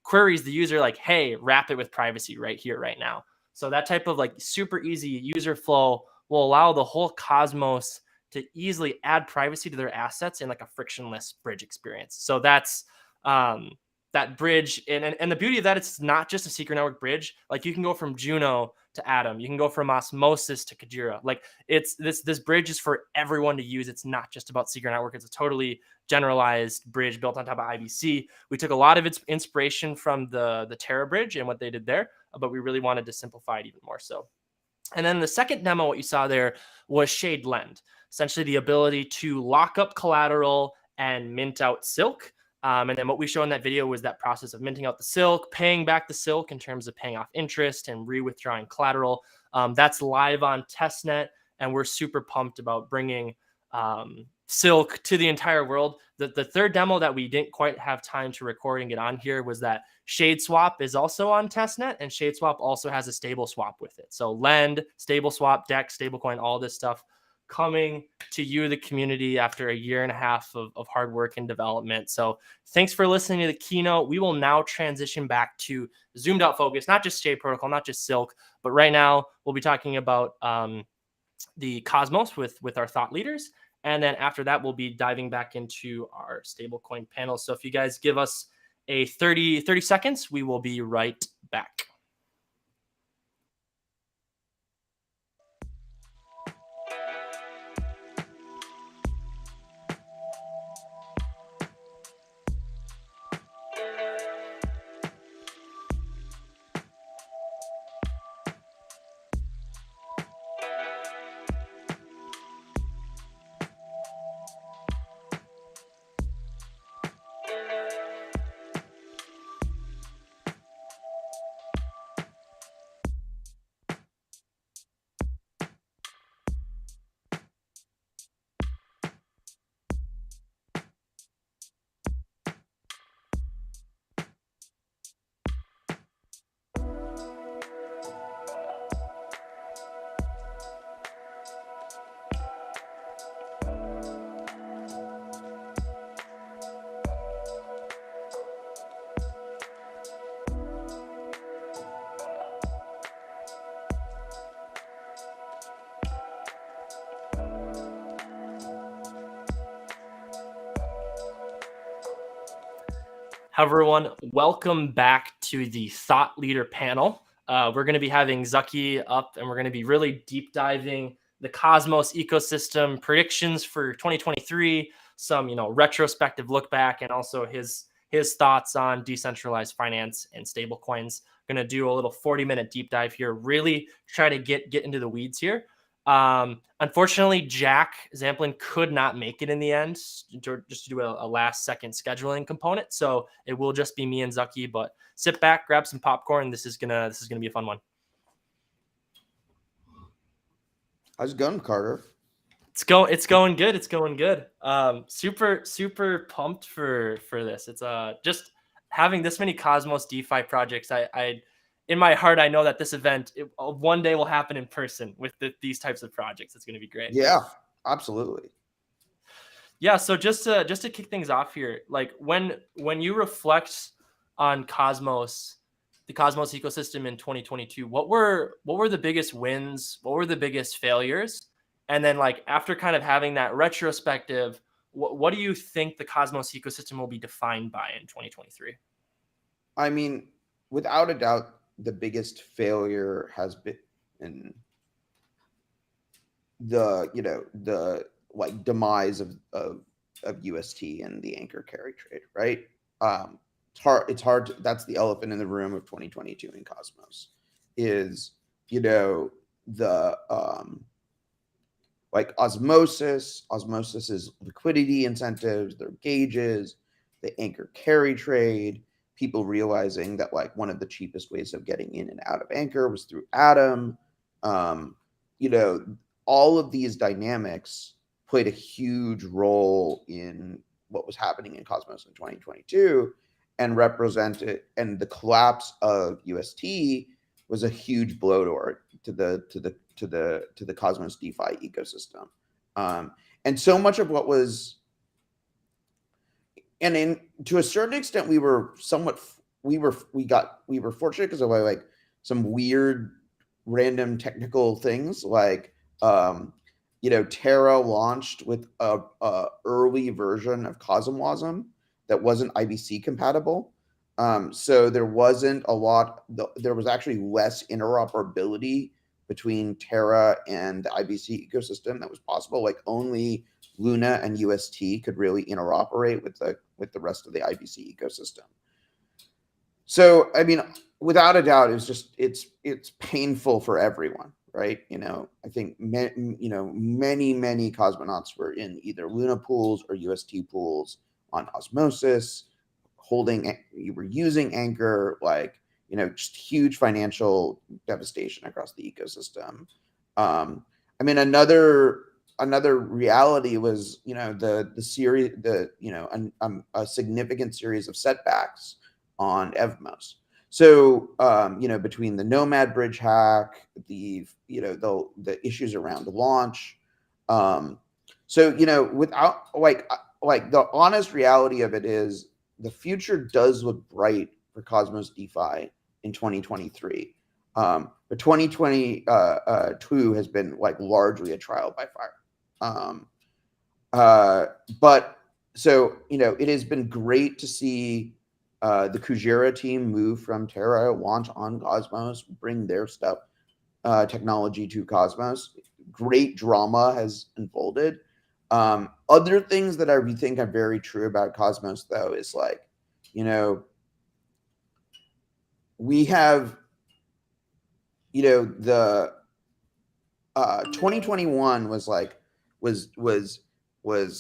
queries the user like, hey, wrap it with privacy right here, right now. So that type of like super easy user flow will allow the whole Cosmos to easily add privacy to their assets in like a frictionless bridge experience. So that's that bridge, and the beauty of that, it's not just a Secret Network bridge. Like you can go from Juno to Atom, you can go from Osmosis to Kujira. Like it's this bridge is for everyone to use. It's not just about Secret Network. It's a totally generalized bridge built on top of IBC. We took a lot of its inspiration from the Terra bridge and what they did there, but we really wanted to simplify it even more so. And then the second demo, what you saw there was ShadeLend, essentially the ability to lock up collateral and mint out silk. And then what we showed in that video was that process of minting out the silk, paying back the silk in terms of paying off interest and re-withdrawing collateral. That's live on testnet, and we're super pumped about bringing silk to the entire world. The third demo that we didn't quite have time to record and get on here was that ShadeSwap is also on testnet, and ShadeSwap also has a stable swap with it. So Lend, stable swap, DEX, stablecoin, all this stuff coming to you, the community, after a year and a half of hard work and development. So thanks for listening to the keynote. We will now transition back to zoomed out focus, not just Shade Protocol, not just Silk, but right now we'll be talking about the Cosmos with our thought leaders. And then after that, we'll be diving back into our stablecoin panel. So if you guys give us a 30 seconds, we will be right back. Hi, everyone. Welcome back to the Thought Leader panel. We're going to be having Zaki up, and we're going to be really deep diving the Cosmos ecosystem, predictions for 2023, some retrospective look back, and also his thoughts on decentralized finance and stablecoins. Going to do a little 40-minute deep dive here, really try to get into the weeds here. Unfortunately, Jack Zamplin could not make it in the end, just to do a last second scheduling component. So it will just be me and Zaki, but sit back, grab some popcorn. This is gonna be a fun one. How's it going, Carter? It's going good. It's going good. Super pumped for this. It's just having this many Cosmos DeFi projects. I in my heart, I know that this event one day will happen in person with these types of projects. It's going to be great. Yeah, absolutely. Yeah. So just to kick things off here, like when you reflect on Cosmos, the Cosmos ecosystem in 2022, what were the biggest wins? What were the biggest failures? And then like after kind of having that retrospective, what do you think the Cosmos ecosystem will be defined by in 2023? I mean, without a doubt, the biggest failure has been in the like demise of UST and the anchor carry trade, right? It's hard. That's the elephant in the room of 2022 in Cosmos is, like osmosis. Osmosis is liquidity incentives, their gauges, the anchor carry trade, people realizing that like one of the cheapest ways of getting in and out of anchor was through Atom. You know, all of these dynamics played a huge role in what was happening in Cosmos in 2022 and represented, and the collapse of UST was a huge blow to the Cosmos DeFi ecosystem. And so much of what was, and to a certain extent, we were fortunate because of like some weird random technical things, like you know, Terra launched with a early version of CosmWasm that wasn't IBC compatible. So there wasn't a lot, there was actually less interoperability between Terra and the IBC ecosystem that was possible. Like only Luna and UST could really interoperate with the rest of the IBC ecosystem. So, I mean, without a doubt, it's painful for everyone, right? You know, I think many cosmonauts were in either Luna pools or UST pools on Osmosis, you were using Anchor, like, you know, just huge financial devastation across the ecosystem. I mean, another reality was, you know, a significant series of setbacks on Evmos. So, you know, between the Nomad bridge hack, the issues around the launch. So, you know, without like the honest reality of it is the future does look bright for Cosmos DeFi in 2023. But 2022 has been like largely a trial by fire. But so, you know, it has been great to see the Kujira team move from Terra, launch on Cosmos, bring their stuff, technology to Cosmos. Great drama has unfolded. Other things that I think are very true about Cosmos, though, is like, you know, we have, you know, the 2021 was like was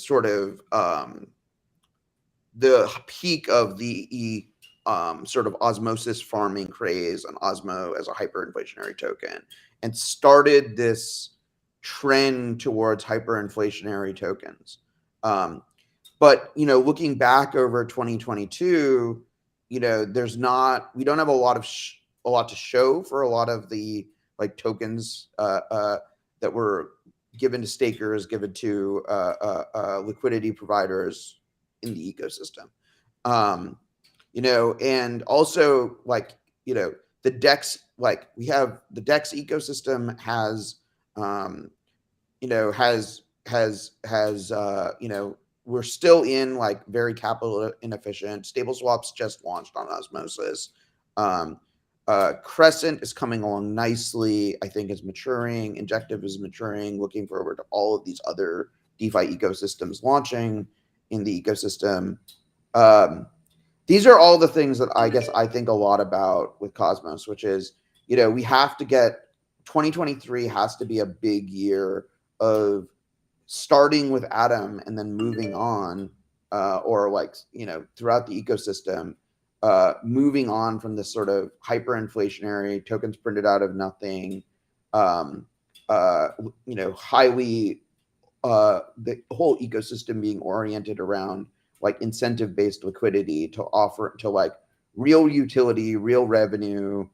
sort of the peak of the sort of osmosis farming craze on Osmo as a hyperinflationary token, and started this trend towards hyperinflationary tokens. But, you know, looking back over 2022, you know, we don't have a lot to show for a lot of the like tokens that were given to stakers, given to liquidity providers in the ecosystem. You know, and also like, you know, the DEX, like we have the DEX ecosystem has, you know, you know, we're still in like very capital inefficient. Stable swaps just launched on Osmosis. Crescent is coming along nicely. I think is maturing. Injective is maturing. Looking forward to all of these other DeFi ecosystems launching in the ecosystem. These are all the things that I guess I think a lot about with Cosmos, which is, you know, we have to get 2023 has to be a big year of starting with Atom and then moving on, or like, you know, throughout the ecosystem, moving on from this sort of hyperinflationary tokens printed out of nothing, you know, highly, the whole ecosystem being oriented around like incentive-based liquidity to offer to like real utility, real revenue,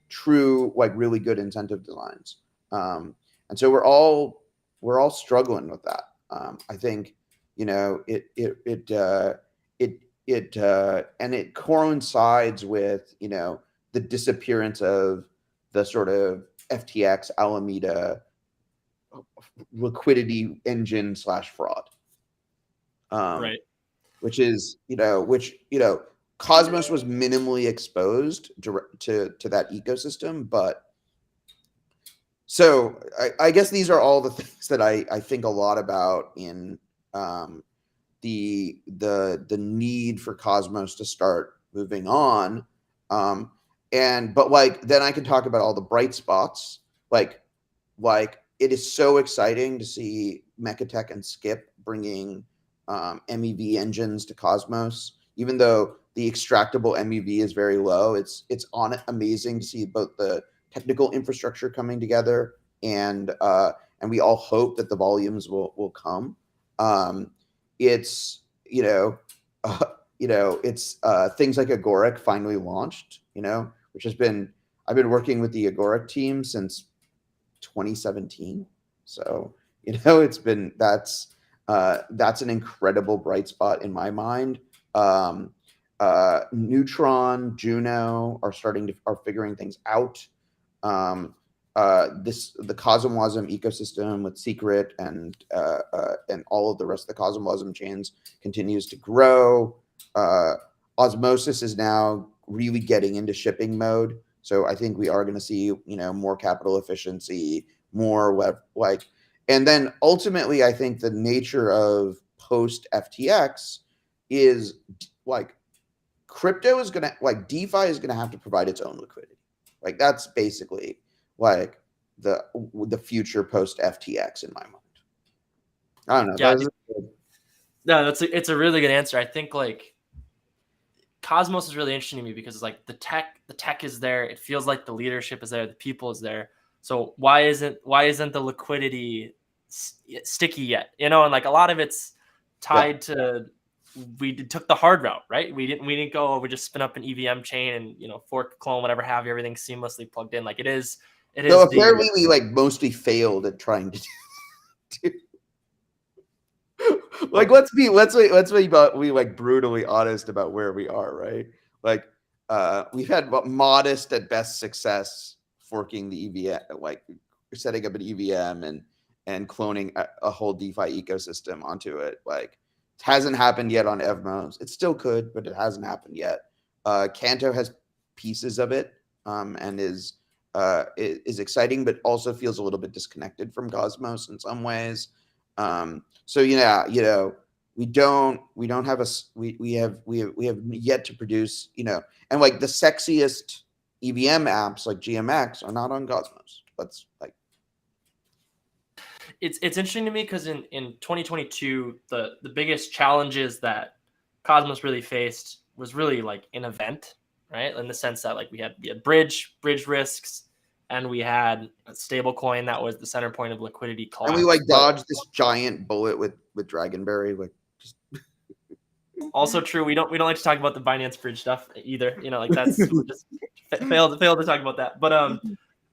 true like really good incentive designs. And so we're all struggling with that. I think, you know, and it coincides with, you know, the disappearance of the sort of FTX Alameda liquidity engine / fraud. Right. Which is, you know, Cosmos was minimally exposed to that ecosystem, but so I guess these are all the things that I think a lot about in the need for Cosmos to start moving on. But like then I can talk about all the bright spots. like it is so exciting to see Mechatech and Skip bringing MEV engines to Cosmos, even though the extractable MEV is very low. It's amazing to see both the technical infrastructure coming together, and we all hope that the volumes will come. It's it's things like Agoric finally launched, which has been, I've been working with the Agoric team since 2017. So, it's been, that's an incredible bright spot in my mind. Neutron, Juno are figuring things out. The CosmWasm ecosystem with Secret and all of the rest of the CosmWasm chains continues to grow. Osmosis is now really getting into shipping mode. So I think we are going to see, more capital efficiency, more web, and then ultimately, I think the nature of post FTX is crypto is going to, DeFi is going to have to provide its own liquidity. That's basically the future post FTX in my mind. I don't know. Yeah, no, it's a really good answer. I think Cosmos is really interesting to me because it's the tech is there. It feels like the leadership is there. The people is there. So why isn't the liquidity sticky yet? And a lot of it's tied to, we took the hard route, right? We didn't go, we just spin up an EVM chain and, fork, clone, whatever have you, everything seamlessly plugged in. It is. No, apparently we mostly failed at trying to do. Let's be brutally honest about where we are, right? We've had modest at best success forking the EVM, setting up an EVM and cloning a whole DeFi ecosystem onto it. It hasn't happened yet on Evmos. It still could, but it hasn't happened yet. Canto has pieces of it, and is exciting, but also feels a little bit disconnected from Cosmos in some ways. So we have yet to produce, and the sexiest EVM apps like GMX are not on Cosmos. That's it's interesting to me because in 2022 the biggest challenges that Cosmos really faced was really an event, right? In the sense that we had bridge risks, and we had a stablecoin that was the center point of liquidity collapse. And we dodged this giant bullet with Dragonberry. Also true. We don't like to talk about the Binance bridge stuff either. That's just failed to talk about that. But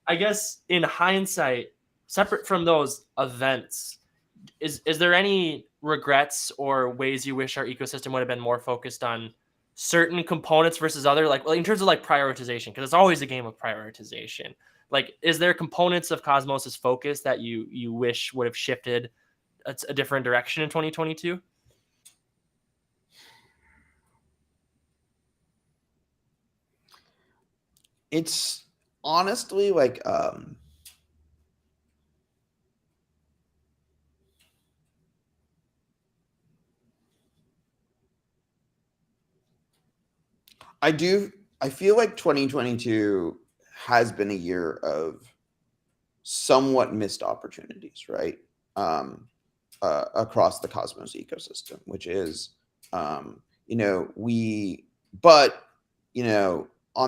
I guess in hindsight, separate from those events, is there any regrets or ways you wish our ecosystem would have been more focused on certain components versus other, in terms of prioritization? Because it's always a game of prioritization. Is there components of Cosmos's focus that you wish would have shifted a different direction in 2022? It's honestly I feel like 2022 has been a year of somewhat missed opportunities, right? Across the Cosmos ecosystem, which is, on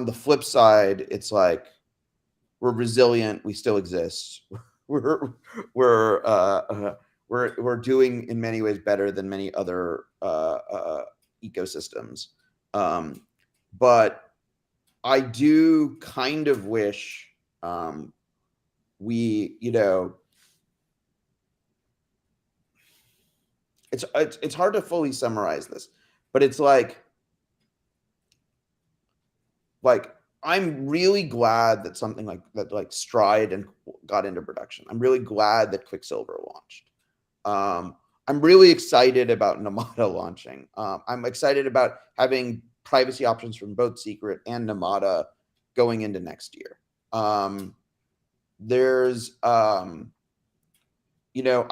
the flip side, it's we're resilient. We still exist. We're doing in many ways better than many other ecosystems. But I do kind of wish it's hard to fully summarize this, but it's I'm really glad that something like Stride and got into production. I'm really glad that Quicksilver launched. I'm really excited about Namada launching. I'm excited about having privacy options from both Secret and Namada going into next year. There's, I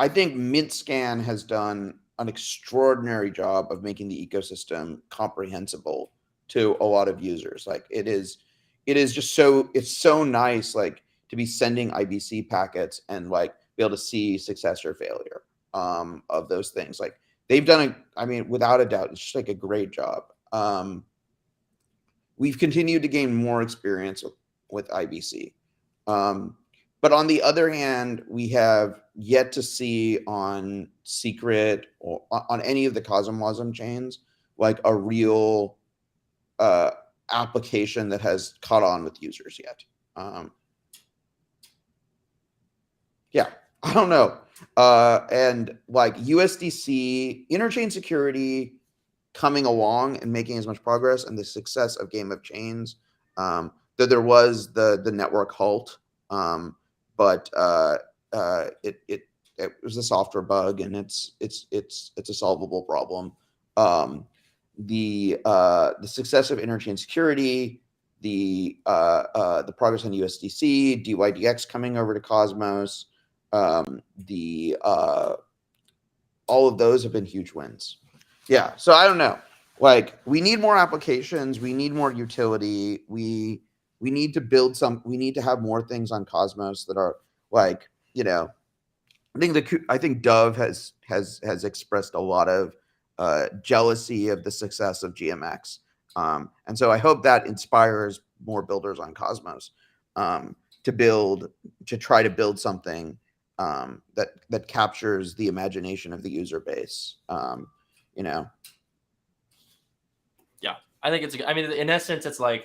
think MintScan has done an extraordinary job of making the ecosystem comprehensible to a lot of users. It is just so, it's so nice, to to be sending IBC packets and like be able to see success or failure of those things. Like they've done I mean, without a doubt, it's just like a great job. We've continued to gain more experience with IBC. But on the other hand, we have yet to see on Secret or on any of the CosmWasm chains, like a real application that has caught on with users yet. Yeah, I don't know. And like USDC, interchain security coming along and making as much progress, and the success of Game of Chains, though there was the network halt, but it was a software bug, and it's a solvable problem. The success of interchain security, the progress on USDC, DYDX coming over to Cosmos, all of those have been huge wins. Yeah, so I don't know. Like, we need more applications, we need more utility, we need to build we need to have more things on Cosmos that are like, you know, I think Dove has expressed a lot of jealousy of the success of GMX, and so I hope that inspires more builders on Cosmos to try to build something that captures the imagination of the user base. You know. Yeah, I think I mean, in essence, it's like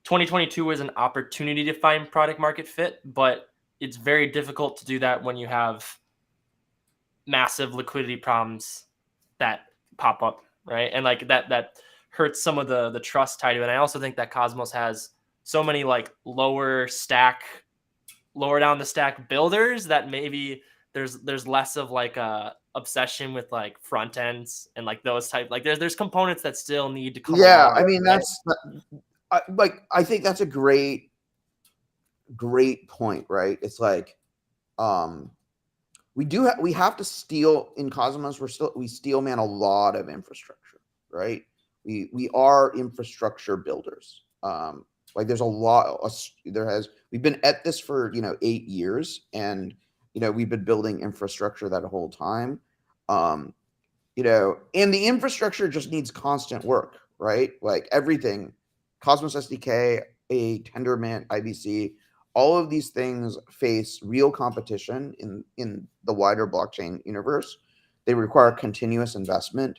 2022 was an opportunity to find product market fit, but it's very difficult to do that when you have massive liquidity problems that pop up, right? And like that hurts some of the trust tied to it. And I also think that Cosmos has so many like lower down the stack builders that maybe there's less of like a obsession with like front ends and like those type, like there's components that still need to come along, I mean, right? I think that's a great point, right? It's like we have to steal in Cosmos. We steel man a lot of infrastructure, right? We are infrastructure builders. Like there's a lot. We've been at this for 8 years, and we've been building infrastructure that whole time. And the infrastructure just needs constant work, right? Like everything, Cosmos SDK, Tendermint, IBC, all of these things face real competition in the wider blockchain universe. They require continuous investment.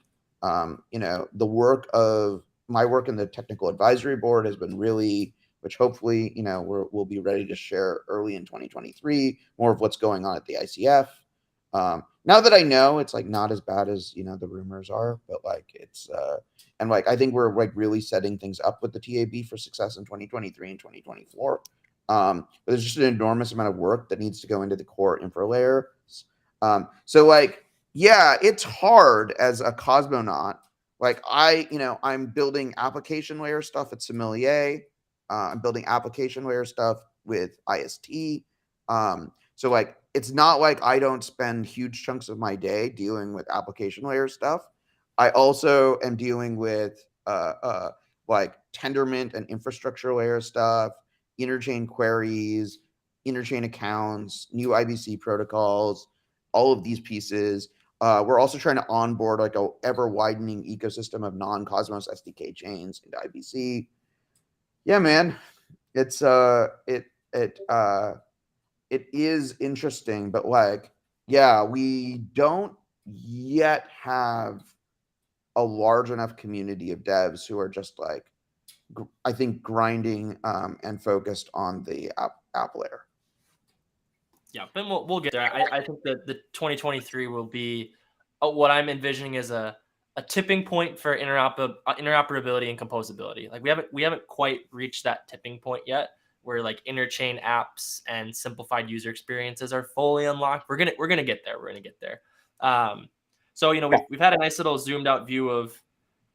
My work in the technical advisory board has been really, which hopefully, we'll be ready to share early in 2023, more of what's going on at the ICF. Now that I know it's like not as bad as, the rumors are, but like it's, and like, I think we're like really setting things up with the TAB for success in 2023 and 2024. But there's just an enormous amount of work that needs to go into the core infra layer. So like, yeah, it's hard as a cosmonaut. Like I'm building application layer stuff at Sommelier. I'm building application layer stuff with IST. So like, it's not like I don't spend huge chunks of my day dealing with application layer stuff. I also am dealing with like Tendermint and infrastructure layer stuff, interchain queries, interchain accounts, new IBC protocols, all of these pieces. We're also trying to onboard like a ever widening ecosystem of non-Cosmos SDK chains into IBC. Yeah, man, it's it is interesting, but like, yeah, we don't yet have a large enough community of devs who are just like, I think, grinding and focused on the app layer. Yeah, but we'll get there. I think that the 2023 will be what I'm envisioning as a tipping point for interoperability and composability. Like we haven't quite reached that tipping point yet, where like interchain apps and simplified user experiences are fully unlocked. We're gonna get there. We're gonna get there. So we've had a nice little zoomed out view of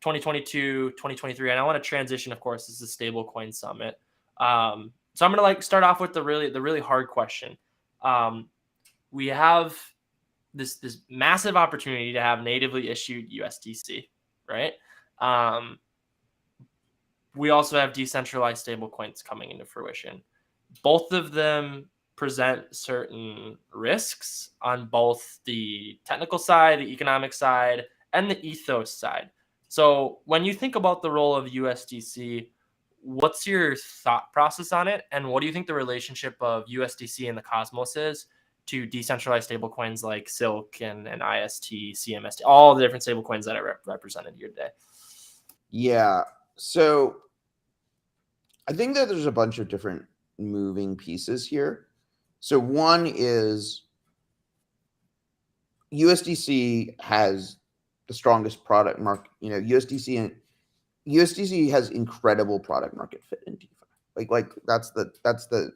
2022, 2023, and I want to transition. Of course, this is the Stablecoin Summit. So I'm gonna like start off with the really hard question. We have this massive opportunity to have natively issued USDC, right? We also have decentralized stablecoins coming into fruition. both of them present certain risks on both the technical side, the economic side, and the ethos side. So when you think about the role of USDC, what's your thought process on it? And what do you think the relationship of USDC and the Cosmos is to decentralized stablecoins like Silk and IST, CMST, all the different stablecoins that are represented here today? Yeah. So I think that there's a bunch of different moving pieces here. So one is USDC has the strongest product market. USDC has incredible product market fit in DeFi. Like that's the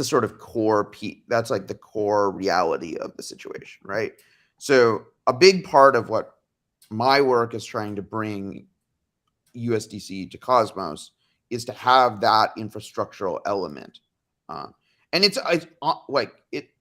sort of core that's like the core reality of the situation, right? So a big part of what my work is trying to bring USDC to Cosmos is to have that infrastructural element, and it's like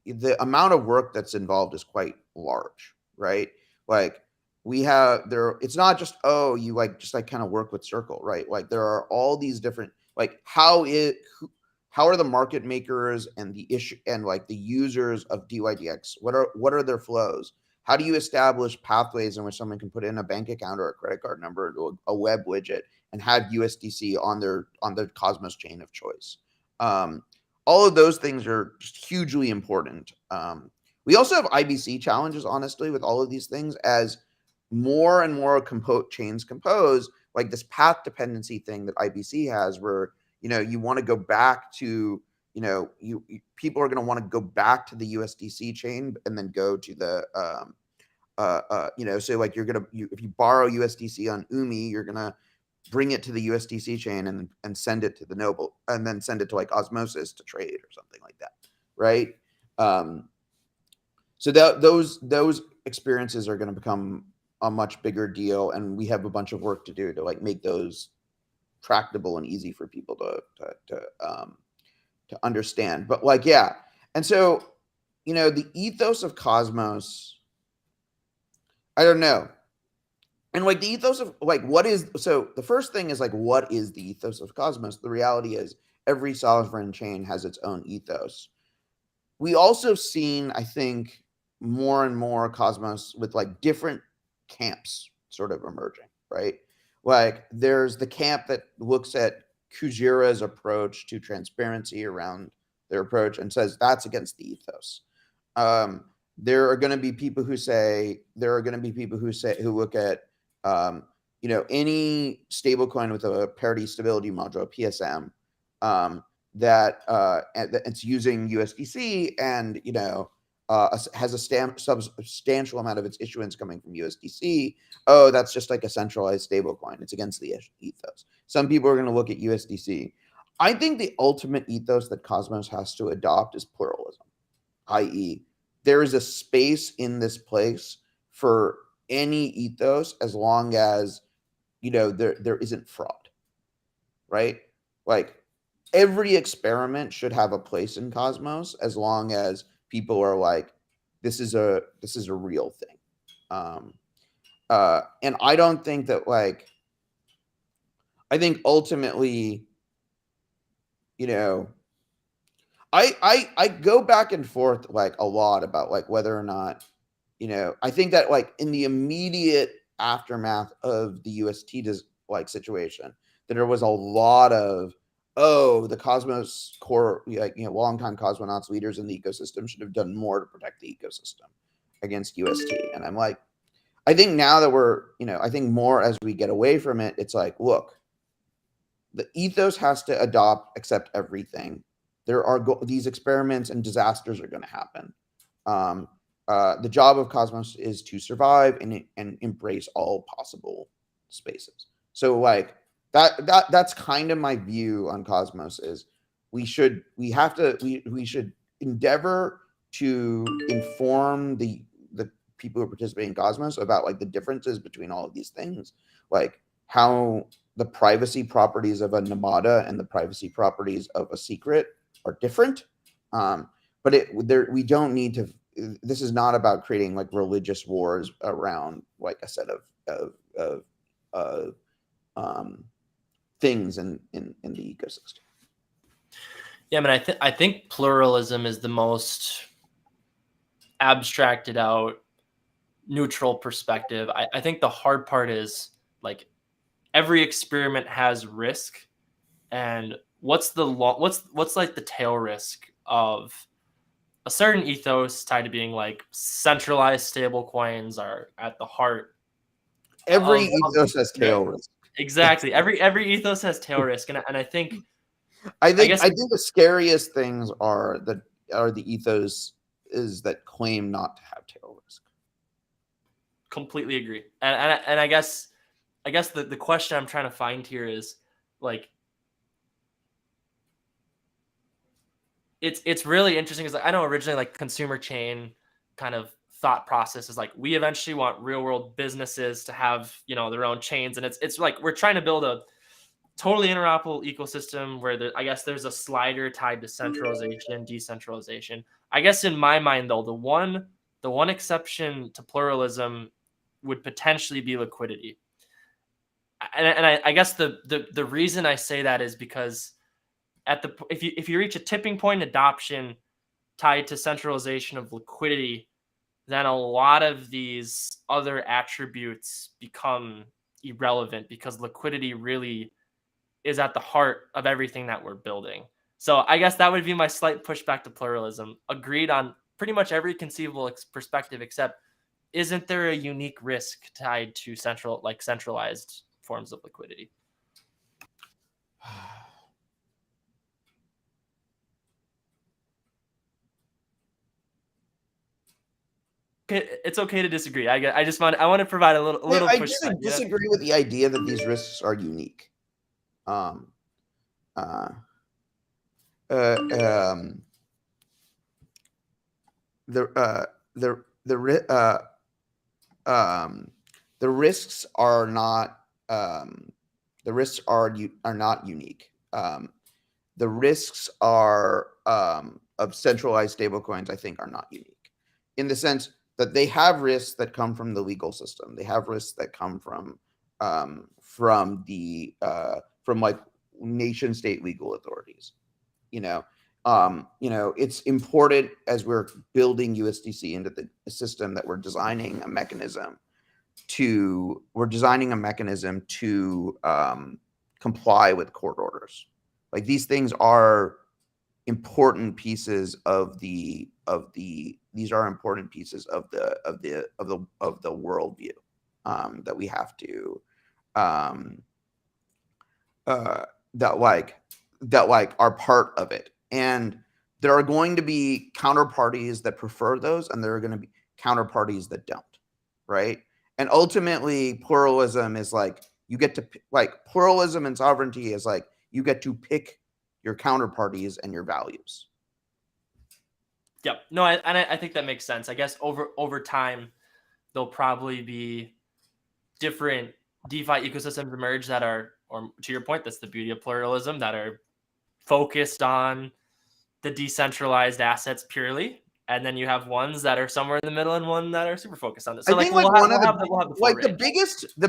the amount of work that's involved is quite large, right? Like we have there, it's not just you kind of work with Circle, right? Like there are all these different, like how are the market makers and the issue and like the users of DYDX? What are their flows? How do you establish pathways in which someone can put in a bank account or a credit card number or a web widget and have USDC on their Cosmos chain of choice? All of those things are just hugely important. We also have IBC challenges, honestly, with all of these things as more and more chains compose, like this path dependency thing that IBC has, where you want to go back to people are going to want to go back to the USDC chain and then go to the so like if you borrow USDC on Umi, you're gonna bring it to the USDC chain and send it to the Noble, and then send it to like Osmosis to trade or something like that, right? So those experiences are going to become a much bigger deal, and we have a bunch of work to do to like make those tractable and easy for people to understand. But like, yeah. And so, the ethos of Cosmos, I don't know. And like the ethos of like, so the first thing is like, what is the ethos of Cosmos? The reality is every sovereign chain has its own ethos. We also seen, I think, more and more Cosmos with like different camps sort of emerging, right? Like there's the camp that looks at Kujira's approach to transparency around their approach and says that's against the ethos. There are going to be people who look at any stablecoin with a parity stability module, PSM, that it's using USDC and has a substantial amount of its issuance coming from USDC. Oh, that's just like a centralized stablecoin. It's against the ethos. Some people are going to look at USDC. I think the ultimate ethos that Cosmos has to adopt is pluralism, i.e., there is a space in this place for any ethos as long as there isn't fraud, right? Like every experiment should have a place in Cosmos as long as people are like, this is a real thing. And I don't think that I think ultimately, I go back and forth like a lot about like whether or not, I think that like in the immediate aftermath of the UST situation, that there was a lot of, the Cosmos core, longtime cosmonauts leaders in the ecosystem should have done more to protect the ecosystem against UST. And I'm like, I think now that I think more as we get away from it, it's like, look, the ethos has to accept everything. There are these experiments and disasters are going to happen. The job of Cosmos is to survive and embrace all possible spaces. So like that's kind of my view on Cosmos is we should endeavor to inform the people who participate in Cosmos about like the differences between all of these things, like how the privacy properties of a Namada and the privacy properties of a secret are different. But we don't need to. This is not about creating like religious wars around like a set of things in the ecosystem. Yeah, I mean, I think pluralism is the most abstracted out, neutral perspective. I think the hard part is like every experiment has risk, and what's like the tail risk of a certain ethos tied to being like centralized stable coins are at the heart. Every ethos has tail risk. Exactly. Every ethos has tail risk, and I think I think the scariest things are the ethos is that claim not to have tail risk. Completely agree. And I guess the question I'm trying to find here is like it's really interesting because I know originally like consumer chain kind of thought process is like we eventually want real world businesses to have, you know, their own chains, and it's like we're trying to build a totally interoperable ecosystem where I guess there's a slider tied to centralization, decentralization. I guess in my mind though, the one exception to pluralism would potentially be liquidity. And I guess the reason I say that is because if you reach a tipping point in adoption tied to centralization of liquidity, then a lot of these other attributes become irrelevant because liquidity really is at the heart of everything that we're building. So I guess that would be my slight pushback to pluralism. Agreed on pretty much every conceivable perspective, except isn't there a unique risk tied to centralized forms of liquidity? It's okay to disagree. I want to provide a little pushback. I disagree with the idea that these risks are unique. The risks are not unique. The risks are of centralized stablecoins, I think, are not unique in the sense that they have risks that come from the legal system. They have risks that come from like nation state legal authorities. It's important as we're building USDC into the system that we're designing a mechanism to comply with court orders. Like these things are important pieces of the worldview that we have to that are part of it. And there are going to be counterparties that prefer those, and there are going to be counterparties that don't, right? And ultimately, pluralism is like you get to pluralism and sovereignty is like you get to pick your counterparties and your values. Yep. No, I think that makes sense. I guess over time, there'll probably be different DeFi ecosystems emerge that are, or to your point, that's the beauty of pluralism, that are focused on the decentralized assets purely. And then you have ones that are somewhere in the middle and one that are super focused on it. So the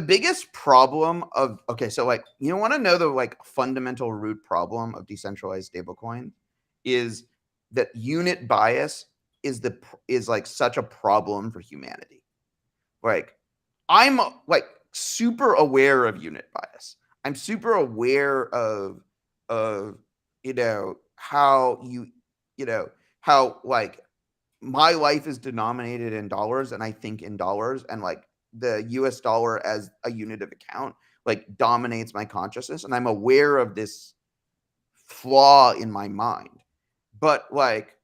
biggest problem of, so like, you want to know the like fundamental root problem of decentralized stablecoin is that unit bias is like such a problem for humanity. Like I'm like super aware of unit bias. I'm super aware of how like my life is denominated in dollars and I think in dollars, and like the US dollar as a unit of account like dominates my consciousness, and I'm aware of this flaw in my mind. But like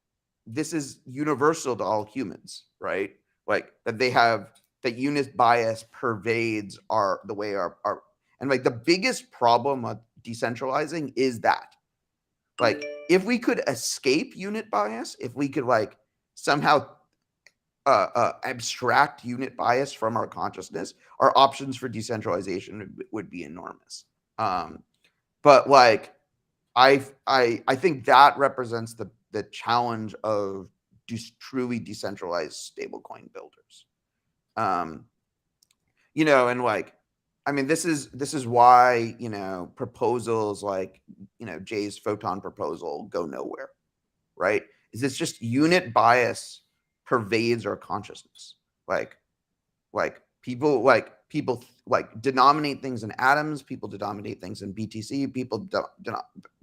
this is universal to all humans, right? Like that unit bias pervades the way our and like the biggest problem of decentralizing is that like if we could escape unit bias, if we could like somehow abstract unit bias from our consciousness, our options for decentralization would be enormous. But like I think that represents the challenge of truly decentralized stablecoin builders. And like I mean, this is why, you know, proposals like, you know, Jay's photon proposal go nowhere, right? Is it's just unit bias pervades our consciousness. Like people denominate things in atoms, people denominate things in BTC, people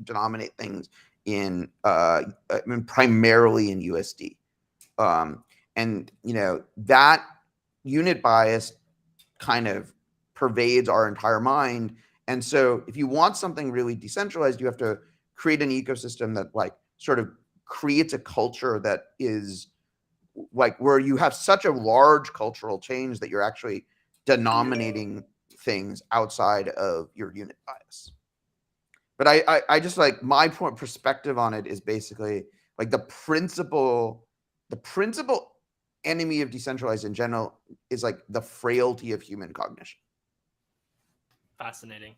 denominate things in I mean, primarily in USD. And you know, that unit bias kind of pervades our entire mind. And so if you want something really decentralized, you have to create an ecosystem that like sort of creates a culture that is like where you have such a large cultural change that you're actually denominating things outside of your unit bias. But I just like my perspective on it is basically like the principal enemy of decentralized in general is like the frailty of human cognition. Fascinating.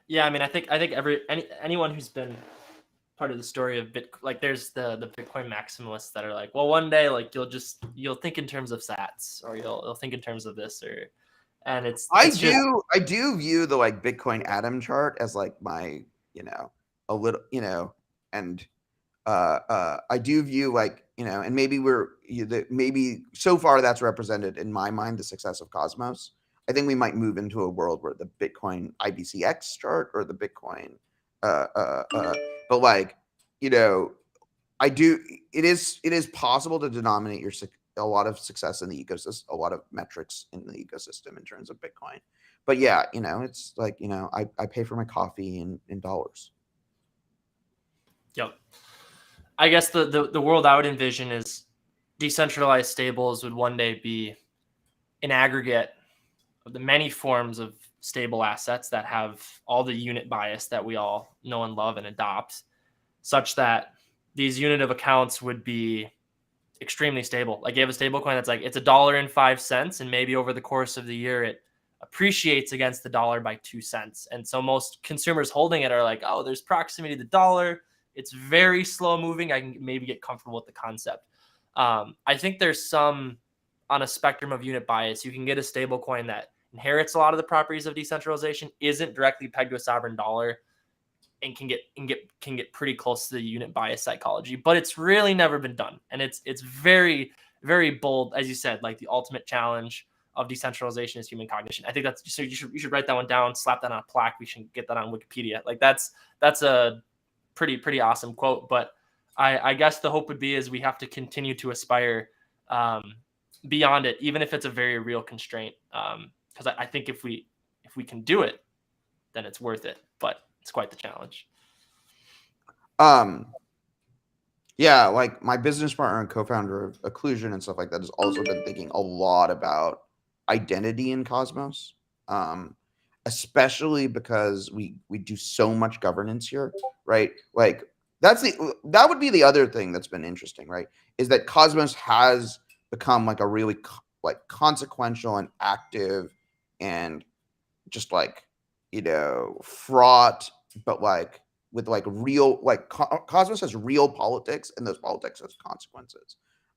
Yeah, I mean, I think anyone who's been part of the story of Bitcoin, like there's the Bitcoin maximalists that are like, well, one day like you'll think in terms of sats, or you'll think in terms of this, or and it's I do view the like Bitcoin atom chart as like my, you know, a little, you know, and I do view like, you know, and maybe maybe so far that's represented in my mind the success of Cosmos. I think we might move into a world where the Bitcoin IBCX chart or the Bitcoin, but like, you know, it is possible to denominate a lot of success in the ecosystem, a lot of metrics in the ecosystem in terms of Bitcoin. But yeah, you know, it's like, you know, I pay for my coffee in dollars. Yep. I guess the world I would envision is decentralized stables would one day be an aggregate of the many forms of stable assets that have all the unit bias that we all know and love and adopt, such that these unit of accounts would be extremely stable. Like you have a stable coin that's like it's $1.05, and maybe over the course of the year it appreciates against the dollar by 2 cents. And so most consumers holding it are like, oh, there's proximity to the dollar. It's very slow moving. I can maybe get comfortable with the concept. I think there's some on a spectrum of unit bias. You can get a stable coin that inherits a lot of the properties of decentralization, isn't directly pegged to a sovereign dollar, and can get pretty close to the unit bias psychology. But it's really never been done, and it's very, very bold, as you said. Like the ultimate challenge of decentralization is human cognition. I think that's so. You should write that one down, slap that on a plaque. We should get that on Wikipedia. Like that's a pretty awesome quote. But I guess the hope would be is we have to continue to aspire beyond it, even if it's a very real constraint. Because I think if we can do it, then it's worth it. But it's quite the challenge. Yeah, like my business partner and co-founder of Occlusion and stuff like that has also been thinking a lot about identity in Cosmos, especially because we do so much governance here, right? Like that would be the other thing that's been interesting, right? Is that Cosmos has become like a really like consequential and active and just like, you know, fraught, but like with like real, like Cosmos has real politics, and those politics has consequences.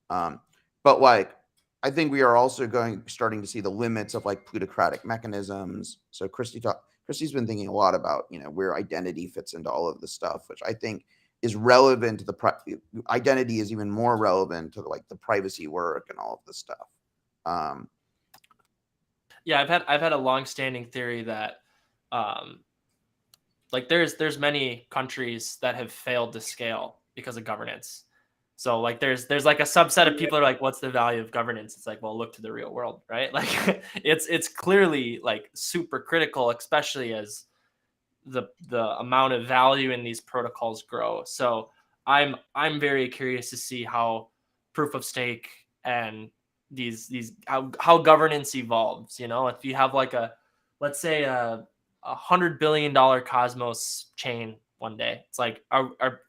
But like, I think we are also starting to see the limits of like plutocratic mechanisms. So Christy's been thinking a lot about, you know, where identity fits into all of this stuff, which I think is relevant to the identity is even more relevant to like the privacy work and all of this stuff. Yeah, I've had a long-standing theory that like there's many countries that have failed to scale because of governance. So like there's like a subset of people are like, what's the value of governance? It's like, well, look to the real world, right? Like it's clearly like super critical, especially as the amount of value in these protocols grow. So I'm very curious to see how proof of stake and these how governance evolves. You know, if you have like let's say a $100 billion Cosmos chain one day, it's like,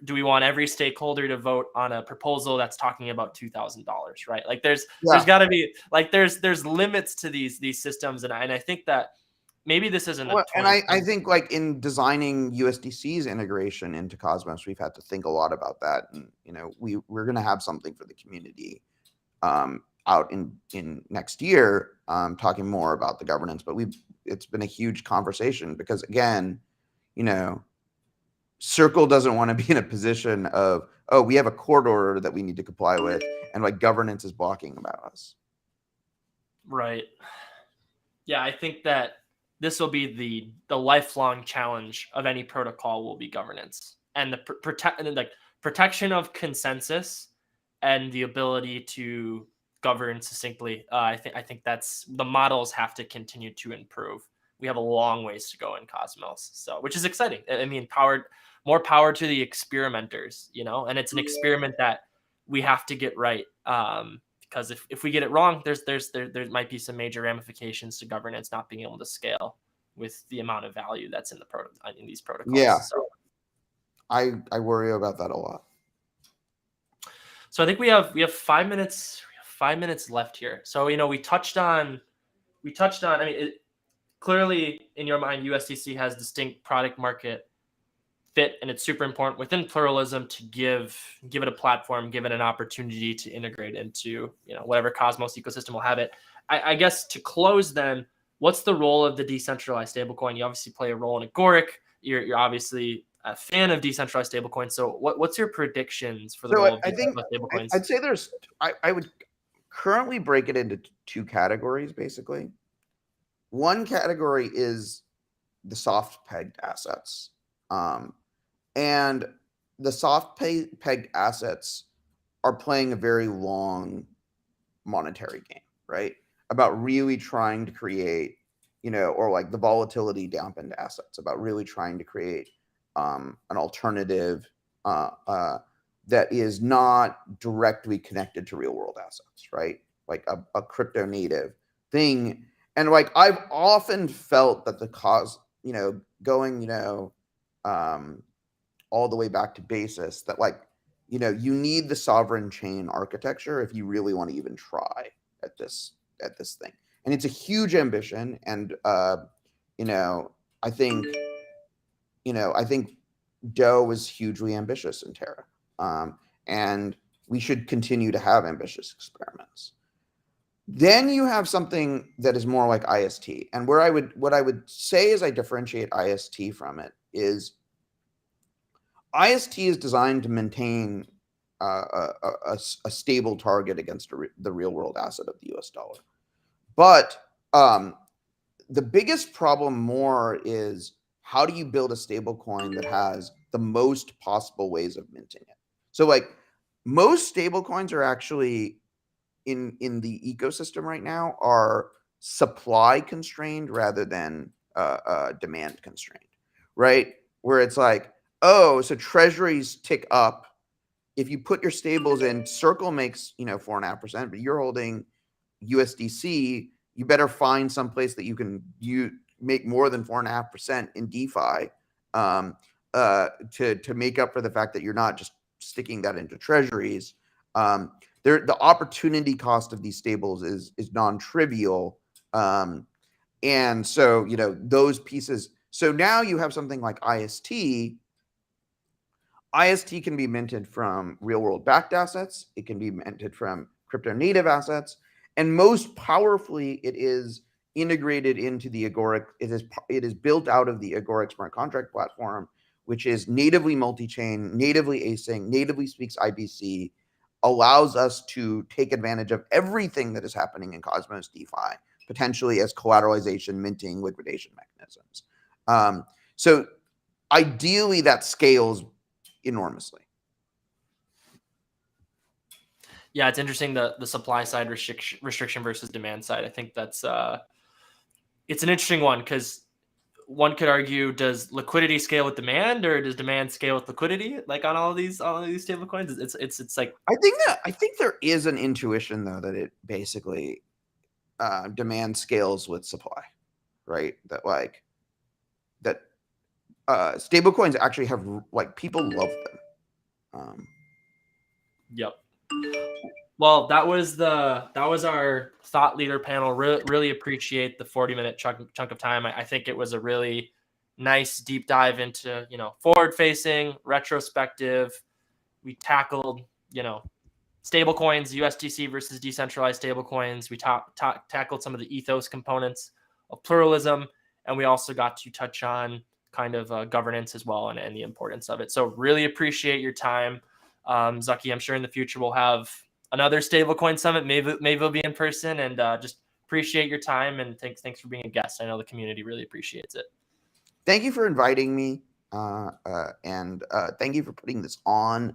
do we want every stakeholder to vote on a proposal that's talking about $2,000, right? Like there's got to be like there's limits to these systems, and I think that maybe this isn't. Well, and I think like in designing USDC's integration into Cosmos, we've had to think a lot about that, and you know we're going to have something for the community out in next year, talking more about the governance. But it's been a huge conversation because, again, you know, Circle doesn't want to be in a position of, oh, we have a court order that we need to comply with, and like governance is blocking about us. Right. Yeah, I think that this will be the lifelong challenge of any protocol will be governance and the protection of consensus and the ability to govern succinctly. I think that's the models have to continue to improve. We have a long ways to go in Cosmos, so which is exciting. I mean, more power to the experimenters, you know, and it's an experiment that we have to get right. Because if we get it wrong, there might be some major ramifications to governance not being able to scale with the amount of value that's in these protocols. Yeah, so I worry about that a lot. So I think we have 5 minutes. 5 minutes left here. So you know we touched on. I mean, clearly in your mind, USDC has distinct product market fit, and it's super important within pluralism to give it a platform, give it an opportunity to integrate into, you know, whatever Cosmos ecosystem will have it. I guess to close then, what's the role of the decentralized stablecoin? You obviously play a role in Agoric. You're obviously a fan of decentralized stablecoins. So what's your predictions for the role of decentralized stablecoins? I'd say I would currently break it into two categories, basically. One category is the soft pegged assets. And the soft pegged assets are playing a very long monetary game, right? About really trying to create, you know, or like the volatility dampened assets, about really trying to create an alternative that is not directly connected to real world assets, right? Like a crypto native thing. And like I've often felt that the cause, you know, going, you know, all the way back to basis, that like, you know, you need the sovereign chain architecture if you really want to even try at this thing. And it's a huge ambition. And you know, I think DAO was hugely ambitious in Terra. And we should continue to have ambitious experiments. Then you have something that is more like IST. And what I would say is I differentiate IST from it is IST is designed to maintain a stable target against the real world asset of the US dollar. But the biggest problem more is how do you build a stable coin that has the most possible ways of minting it? So like most stable coins are actually in the ecosystem right now are supply constrained rather than demand constrained, right? Where it's like, oh, so treasuries tick up. If you put your stables in, Circle makes, you know, 4.5%, but you're holding USDC, you better find some place that you make more than 4.5% in DeFi to make up for the fact that you're not just sticking that into treasuries. The opportunity cost of these stables is non-trivial. And so, you know, those pieces. So now you have something like IST. IST can be minted from real world backed assets. It can be minted from crypto native assets. And most powerfully, it is integrated into the Agoric. It is built out of the Agoric smart contract platform, which is natively multi-chain, natively async, natively speaks IBC, allows us to take advantage of everything that is happening in Cosmos DeFi, potentially as collateralization, minting, liquidation mechanisms. So ideally that scales enormously. Yeah, it's interesting the supply side restriction versus demand side. I think that's it's an interesting one because one could argue, does liquidity scale with demand or does demand scale with liquidity? Like on all of these stable coins, it's like I think there is an intuition though that it basically demand scales with supply, right? That stable coins actually have like people love them. Yep. Well, that was our thought leader panel. Really appreciate the 40-minute chunk of time. I think it was a really nice deep dive into, you know, forward facing, retrospective. We tackled, you know, stablecoins, USDC versus decentralized stablecoins. We tackled some of the ethos components of pluralism, and we also got to touch on kind of governance as well and the importance of it. So really appreciate your time. Zaki, I'm sure in the future we'll have another Stablecoin Summit. Maybe it'll be in person, and just appreciate your time, and thanks for being a guest. I know the community really appreciates it. Thank you for inviting me, and thank you for putting this on.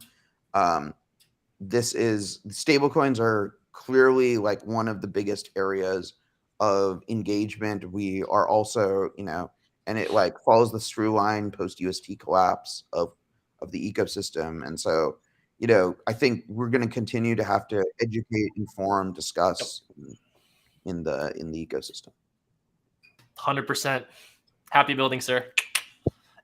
Stablecoins are clearly like one of the biggest areas of engagement. We are also, and it like follows the through line post UST collapse of the ecosystem. And so, I think we're going to continue to have to educate, inform, discuss in the ecosystem. 100%. Happy building, sir.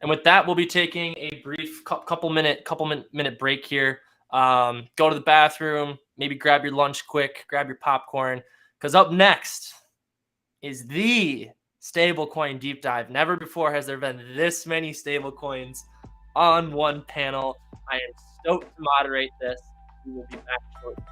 And with that, we'll be taking a brief couple minute break here. Go to the bathroom, maybe grab your lunch quick, grab your popcorn, because up next is the stablecoin deep dive. Never before has there been this many stablecoins on one panel. I am stoked to moderate this. We will be back shortly.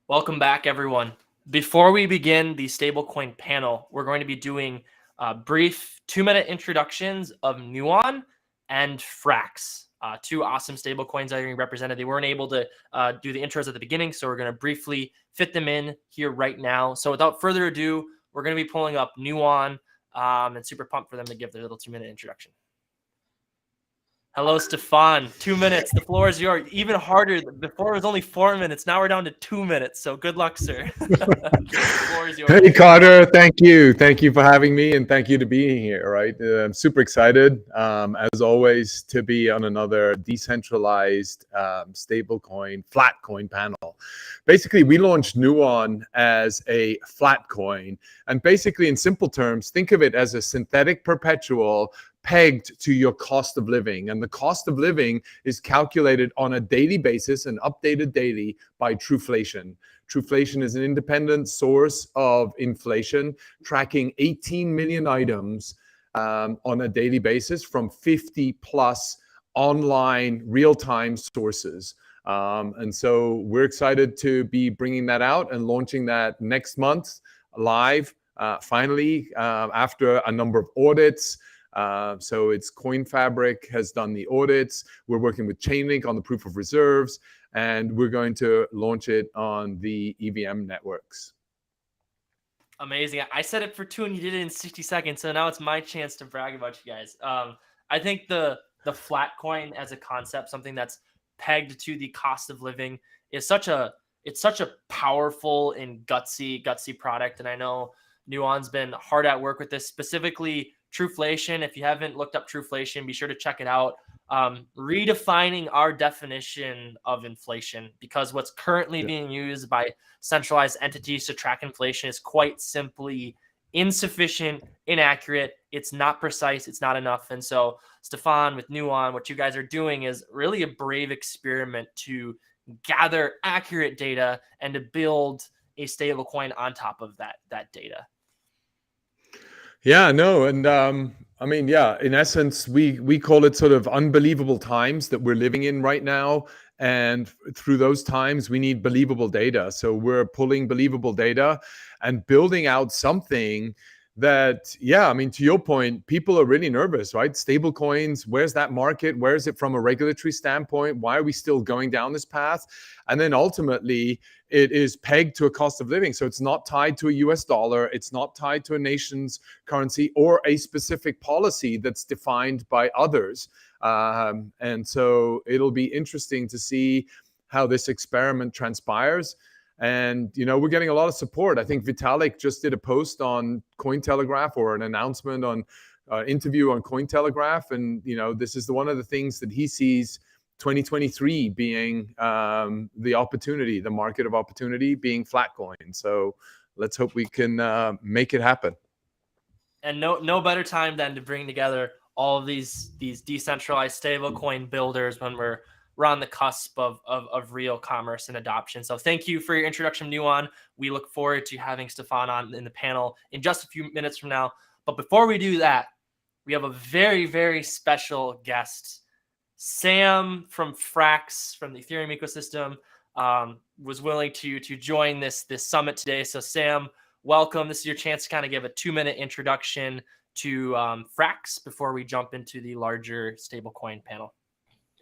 Welcome back, everyone. Before we begin the stablecoin panel, we're going to be doing brief 2-minute introductions of Nuon and Frax, two awesome stablecoins that are being represented. They weren't able to do the intros at the beginning, so we're going to briefly fit them in here right now. So without further ado, we're going to be pulling up Nuon and super pumped for them to give their little 2-minute introduction. Hello, Stefan. 2 minutes. The floor is yours. Even harder. Before it was only 4 minutes. Now we're down to 2 minutes. So good luck, sir. The floor is yours. Hey, Carter. Thank you. Thank you for having me, and thank you to being here. Right, I'm super excited, as always, to be on another decentralized stablecoin flat coin panel. Basically, we launched Nuon as a flat coin, and basically, in simple terms, think of it as a synthetic perpetual pegged to your cost of living. And the cost of living is calculated on a daily basis and updated daily by Truflation. Truflation is an independent source of inflation, tracking 18 million items on a daily basis from 50 plus online real-time sources. And so we're excited to be bringing that out and launching that next month live, finally, after a number of audits. So it's CoinFabric has done the audits. We're working with Chainlink on the proof of reserves, and we're going to launch it on the EVM networks. Amazing. I said it for 2 and you did it in 60 seconds. So now it's my chance to brag about you guys. I think the flat coin as a concept, something that's pegged to the cost of living, is such a powerful and gutsy product. And I know Nuon's been hard at work with this, specifically Truflation. If you haven't looked up Truflation, be sure to check it out. Redefining our definition of inflation, because what's currently being used by centralized entities to track inflation is quite simply insufficient, inaccurate. It's not precise. It's not enough. And so, Stefan, with Nuon, what you guys are doing is really a brave experiment to gather accurate data and to build a stablecoin on top of that data. Yeah, no, and I mean, yeah, in essence, we call it sort of unbelievable times that we're living in right now. And through those times, we need believable data. So we're pulling believable data and building out something that, yeah, I mean, to your point, people are really nervous, right? Stable coins, where's that market? Where is it from a regulatory standpoint? Why are we still going down this path? And then ultimately, it is pegged to a cost of living. So it's not tied to a US dollar. It's not tied to a nation's currency or a specific policy that's defined by others. And so it'll be interesting to see how this experiment transpires. And, you know, we're getting a lot of support. I think Vitalik just did a post on Cointelegraph, or an announcement on interview on Cointelegraph. And, you know, this is one of the things that he sees 2023 being the opportunity, the market of opportunity being Flatcoin. So let's hope we can make it happen. And no better time than to bring together all of these decentralized stablecoin builders when we're on the cusp of real commerce and adoption. So thank you for your introduction, Nuon. We look forward to having Stefan on in the panel in just a few minutes from now. But before we do that, we have a very, very special guest. Sam from Frax, from the Ethereum ecosystem, was willing to join this summit today. So Sam, welcome. This is your chance to kind of give a 2-minute introduction to Frax before we jump into the larger stablecoin panel.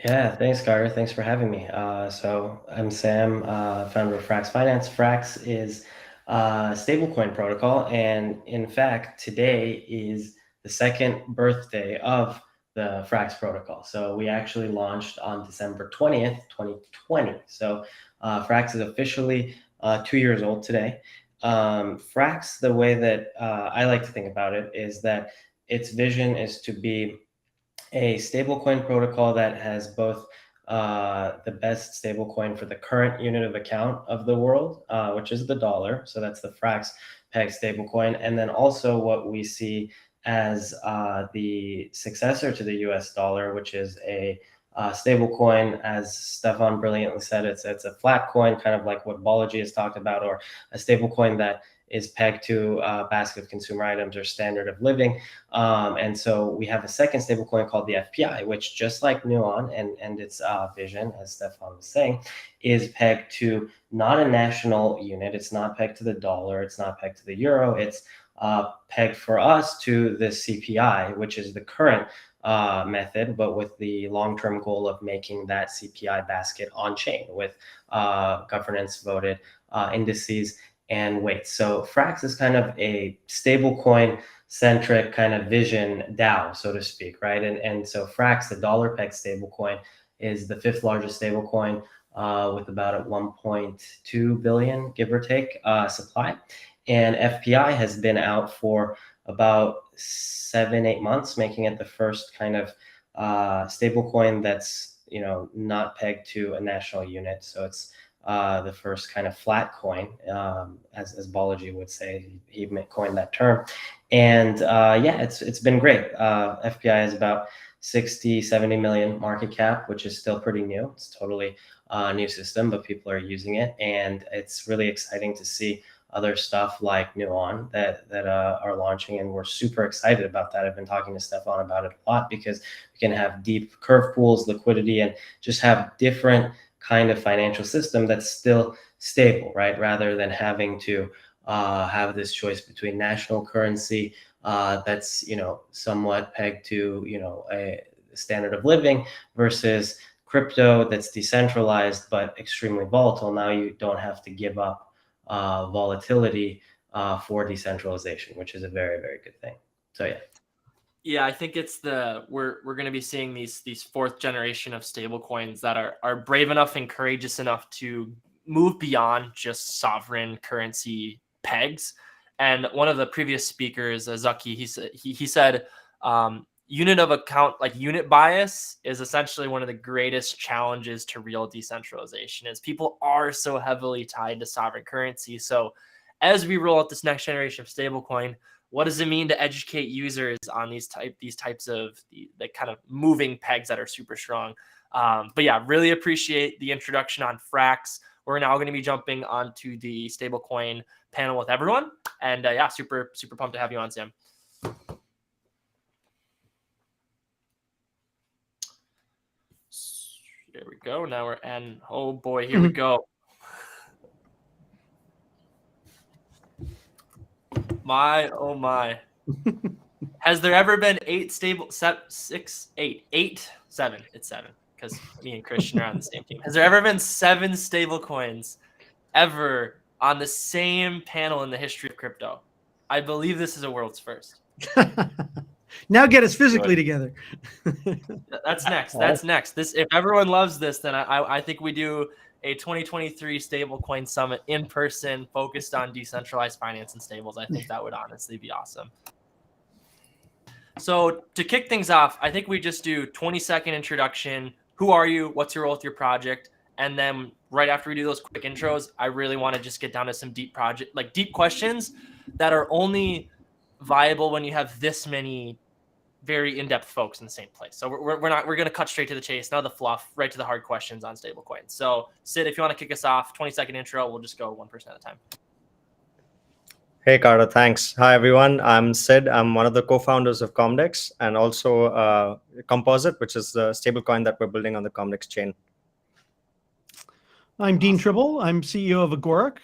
Yeah, thanks, Carter. Thanks for having me. So I'm Sam, founder of Frax Finance. Frax is a stablecoin protocol, and in fact, today is the second birthday of the Frax protocol. So we actually launched on December 20th, 2020. So Frax is officially 2 years old today. Frax, the way that I like to think about it is that its vision is to be a stablecoin protocol that has both the best stablecoin for the current unit of account of the world, which is the dollar. So that's the Frax peg stablecoin. And then also what we see as the successor to the US dollar, which is a stablecoin, as Stefan brilliantly said, it's a flat coin, kind of like what Balaji has talked about, or a stablecoin that is pegged to a basket of consumer items or standard of living. And so we have a second stablecoin called the FPI, which, just like Nuon and its vision, as Stefan was saying, is pegged to not a national unit. It's not pegged to the dollar. It's not pegged to the euro. It's pegged for us to the CPI, which is the current method, but with the long-term goal of making that CPI basket on-chain with governance voted indices and weights. So Frax is kind of a stablecoin centric kind of vision DAO, so to speak, right? And so Frax, the dollar peg stablecoin, is the 5th largest stablecoin with about a 1.2 billion, give or take, supply. And FPI has been out for about 7-8 months, making it the first kind of stablecoin that's not pegged to a national unit. So it's the first kind of flat coin, as Balaji would say. He coined that term. And yeah, it's been great. FPI is about 60-70 million market cap, which is still pretty new. It's totally a new system, but people are using it. And it's really exciting to see other stuff like Nuon that are launching, and we're super excited about that. I've been talking to Stefan about it a lot because we can have deep curve pools, liquidity, and just have different kind of financial system that's still stable, right? Rather than having to have this choice between national currency that's somewhat pegged to a standard of living versus crypto that's decentralized but extremely volatile. Now you don't have to give up volatility for decentralization, which is a very, very good thing. So yeah, I think it's we're going to be seeing these 4th generation of stablecoins that are brave enough and courageous enough to move beyond just sovereign currency pegs. And one of the previous speakers, Zaki, he said unit of account, like unit bias, is essentially one of the greatest challenges to real decentralization, as people are so heavily tied to sovereign currency. So as we roll out this next generation of stablecoin, what does it mean to educate users on these types of the kind of moving pegs that are super strong? But yeah, really appreciate the introduction on Frax. We're now going to be jumping onto the stablecoin panel with everyone. And yeah, super pumped to have you on, Sam. There we go. Now we're in. Oh boy, here we go. My, oh my. Has there ever been 8 stable, 7, 6, 8, 8, 7? It's 7 because me and Christian are on the same team. Has there ever been 7 stable coins ever on the same panel in the history of crypto? I believe this is a world's first. Now get us physically together. That's next. That's next. If everyone loves this, then I think we do a 2023 Stablecoin Summit in person, focused on decentralized finance and stables. I think that would honestly be awesome. So to kick things off, I think we just do 20-second introduction. who are you? What's your role with your project? And then right after we do those quick intros, I really want to just get down to some deep questions that are only viable when you have this many very in-depth folks in the same place. So we're going to cut straight to the chase. Now the fluff, right to the hard questions on stablecoins. So Sid, if you want to kick us off, 20-second intro, we'll just go one person at a time. Hey, Carter, thanks. Hi, everyone. I'm Sid. I'm one of the co-founders of Comdex and also Composite, which is the stablecoin that we're building on the Comdex chain. I'm Dean Tribble. I'm CEO of Agoric,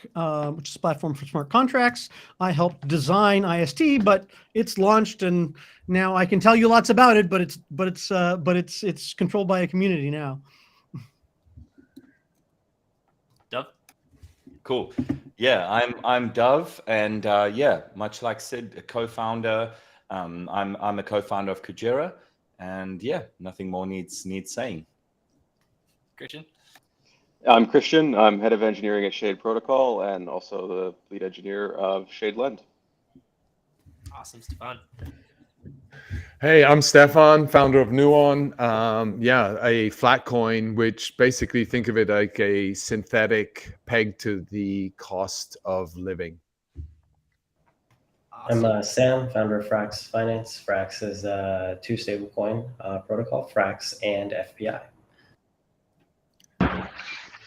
which is a platform for smart contracts. I helped design IST, but it's launched, and now I can tell you lots about it. But it's controlled by a community now. Dove? Cool. Yeah, I'm Dove, and yeah, much like Sid, a co-founder. I'm a co-founder of Kujira, and yeah, nothing more needs saying. Christian? I'm Christian. I'm head of engineering at Shade Protocol and also the lead engineer of ShadeLend. Awesome, Stefan. Hey, I'm Stefan, founder of Nuon. Yeah, a flat coin, which basically think of it like a synthetic peg to the cost of living. Awesome. I'm Sam, founder of Frax Finance. Frax is a two stablecoin protocol, Frax and FPI.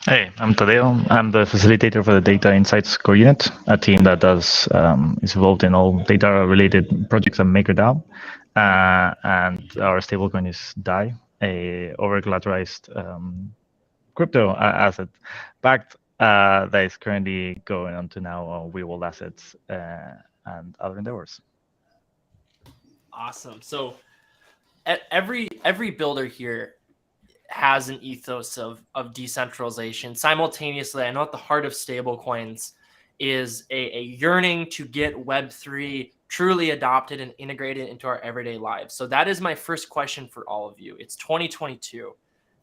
Hey, I'm Tadeo. I'm the facilitator for the Data Insights Core Unit, a team that is involved in all data-related projects at MakerDAO. And our stablecoin is DAI, a over-collateralized crypto asset backed that is currently going on to now real-world assets and other endeavors. Awesome. So every builder here has an ethos of decentralization. Simultaneously, I know at the heart of stablecoins is a yearning to get Web3 truly adopted and integrated into our everyday lives. So that is my first question for all of you. It's 2022.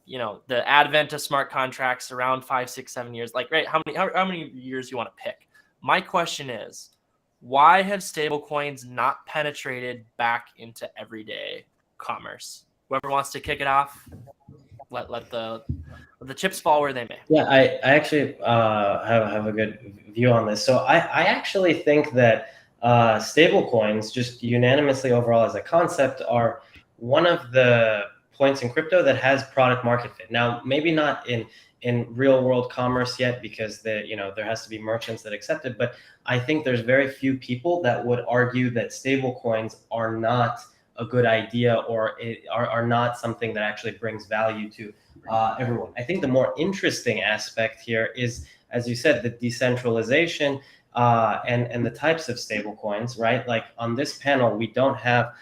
You know, the advent of smart contracts around 5, 6, 7 years. Like, right? How many years you want to pick? My question is, why have stablecoins not penetrated back into everyday commerce? Whoever wants to kick it off. Let the chips fall where they may. Yeah, I actually have a good view on this. So I actually think that stable coins, just unanimously overall as a concept, are one of the points in crypto that has product market fit. Now, maybe not in real world commerce yet, because there has to be merchants that accept it. But I think there's very few people that would argue that stable coins are not a good idea or are not something that actually brings value to everyone. I think the more interesting aspect here is, as you said, the decentralization and the types of stable coins, right? Like on this panel, we don't have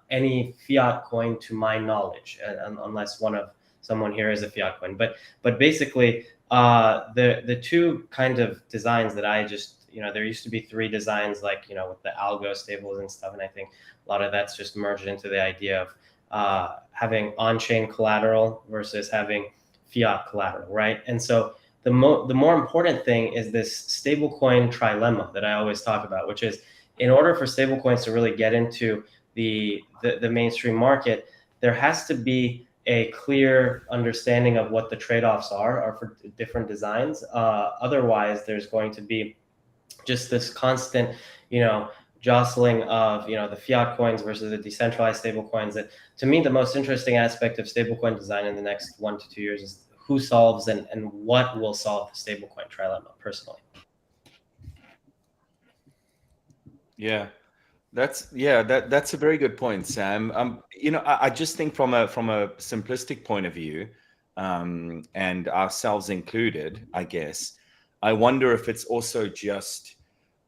any fiat coin to my knowledge, unless someone here is a fiat coin. But basically, the two kind of designs that I just, there used to be 3 designs, like, with the algo stables and stuff. And I think a lot of that's just merged into the idea of having on-chain collateral versus having fiat collateral, right? And so the more important thing is this stablecoin trilemma that I always talk about, which is, in order for stablecoins to really get into the mainstream market, there has to be a clear understanding of what the trade-offs are for different designs. Otherwise, there's going to be just this constant, jostling of, the fiat coins versus the decentralized stable coins. That, to me, the most interesting aspect of stablecoin design in the next 1 to 2 years is who solves and what will solve the stablecoin trilemma, personally. Yeah, that's a very good point, Sam. I just think from a simplistic point of view, and ourselves included, I guess, I wonder if it's also just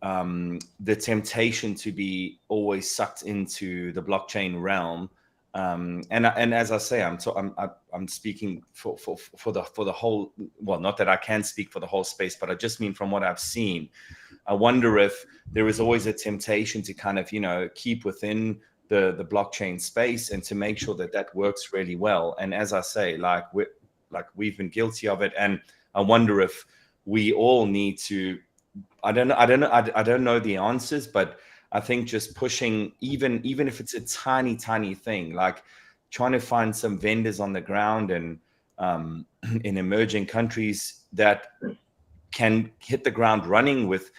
the temptation to be always sucked into the blockchain realm. And as I say, I'm speaking for the whole. Well, not that I can speak for the whole space, but I just mean from what I've seen. I wonder if there is always a temptation to kind of keep within the blockchain space and to make sure that works really well. And as I say, we've been guilty of it, and I wonder if we all need to. I don't know the answers, but I think just pushing, even if it's a tiny thing, like trying to find some vendors on the ground and in emerging countries that can hit the ground running with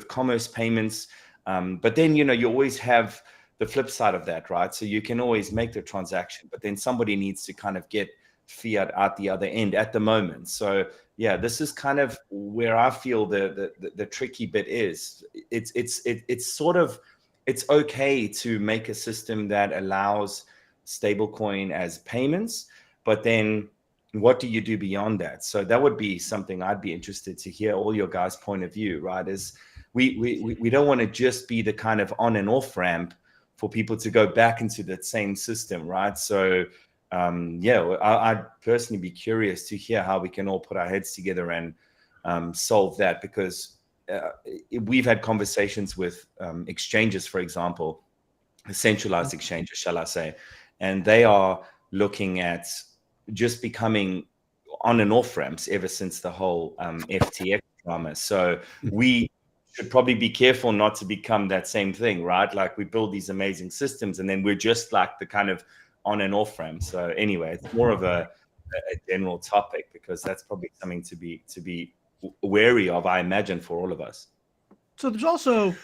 commerce payments. But then, you always have the flip side of that, right? So you can always make the transaction, but then somebody needs to kind of get fiat out the other end at the moment. So yeah, this is kind of where I feel the tricky bit is. It's okay to make a system that allows stablecoin as payments, but then what do you do beyond that? So that would be something I'd be interested to hear all your guys' point of view, right? Is we don't want to just be the kind of on and off ramp for people to go back into that same system, right? So yeah, I'd personally be curious to hear how we can all put our heads together and solve that, because we've had conversations with exchanges, for example, centralized exchanges, shall I say, and they are looking at just becoming on and off ramps ever since the whole FTX drama. So we should probably be careful not to become that same thing, right? Like we build these amazing systems and then we're just like the kind of on and off ramp. So anyway, it's more of a general topic, because that's probably something to be wary of, I imagine, for all of us. So there's also,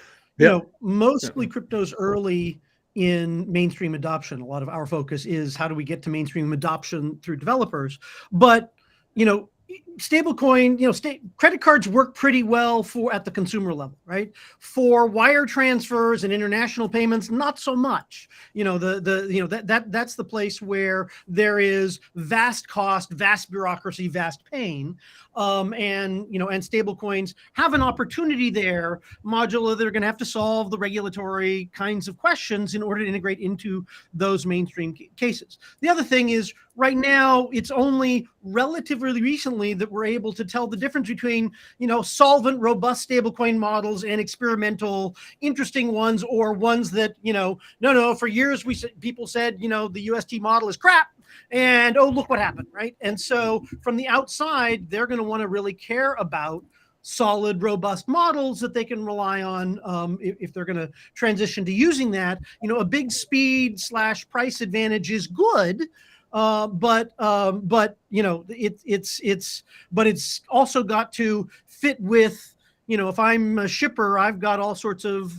mostly crypto's early in mainstream adoption. A lot of our focus is how do we get to mainstream adoption through developers, but stablecoin, credit cards work pretty well at the consumer level, right? For wire transfers and international payments, not so much. That's the place where there is vast cost, vast bureaucracy, vast pain, and stablecoins have an opportunity there. Modular, they're going to have to solve the regulatory kinds of questions in order to integrate into those mainstream cases. The other thing is, right now, it's only relatively recently that we're able to tell the difference between, solvent, robust stablecoin models and experimental, interesting ones, or ones that, no, for years people said, the UST model is crap, and oh, look what happened, right? And so from the outside, they're going to want to really care about solid, robust models that they can rely on if they're going to transition to using that. A big speed / price advantage is good. But it's also got to fit with, if I'm a shipper, I've got all sorts of,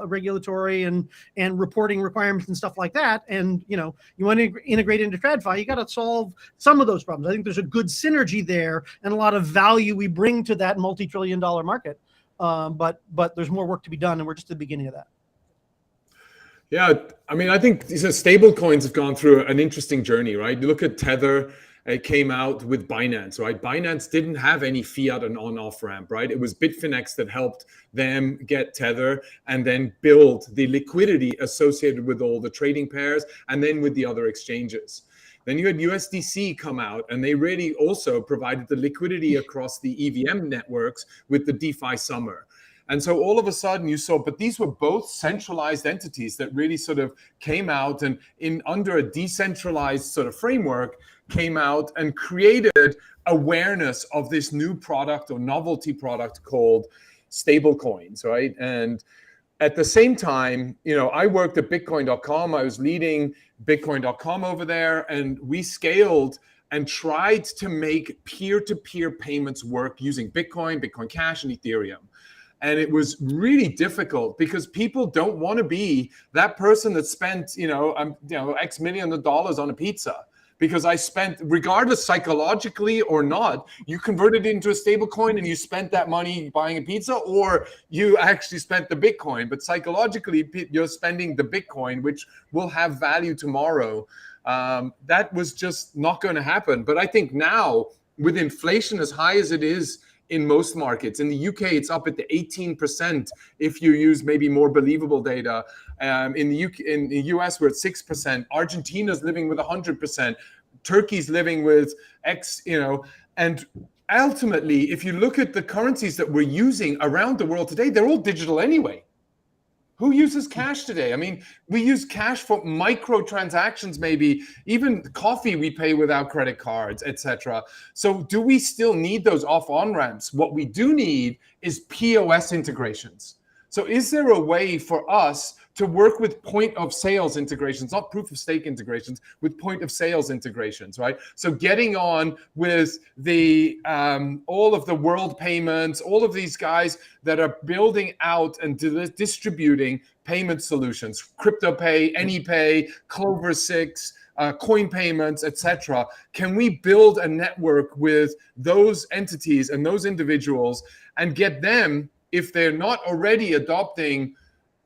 regulatory and reporting requirements and stuff like that. And, you want to integrate into TradFi, you got to solve some of those problems. I think there's a good synergy there and a lot of value we bring to that multi-trillion-dollar market. But there's more work to be done, and we're just at the beginning of that. Yeah, I mean, I think these stable coins have gone through an interesting journey, right? You look at Tether, it came out with Binance, right? Binance didn't have any fiat and on-off ramp, right? It was Bitfinex that helped them get Tether and then build the liquidity associated with all the trading pairs and then with the other exchanges. Then you had USDC come out, and they really also provided the liquidity across the EVM networks with the DeFi Summer. And so all of a sudden you saw, but these were both centralized entities that really sort of came out and under a decentralized sort of framework came out and created awareness of this new product or novelty product called stablecoins, right? And at the same time, I worked at Bitcoin.com. I was leading Bitcoin.com over there, and we scaled and tried to make peer-to-peer payments work using Bitcoin, Bitcoin Cash, and Ethereum. And it was really difficult because people don't want to be that person that spent, X million of dollars on a pizza. Because I spent, regardless psychologically or not, you converted it into a stable coin and you spent that money buying a pizza, or you actually spent the Bitcoin. But psychologically, you're spending the Bitcoin, which will have value tomorrow. That was just not going to happen. But I think now, with inflation as high as it is in most markets. In the UK, it's up at the 18% if you use maybe more believable data. In the US, we're at 6%. Argentina's living with 100%. Turkey's living with X, and ultimately, if you look at the currencies that we're using around the world today, they're all digital anyway. Who uses cash today? I mean, we use cash for micro transactions, maybe even coffee we pay without credit cards, etc. So do we still need those off-on ramps? What we do need is POS integrations. So is there a way for us to work with point of sales integrations, not proof of stake integrations, with point of sales integrations, right? So getting on with the all of the world payments, all of these guys that are building out and distributing payment solutions, CryptoPay, AnyPay, Clover6, coin payments, etc. Can we build a network with those entities and those individuals and get them, if they're not already adopting,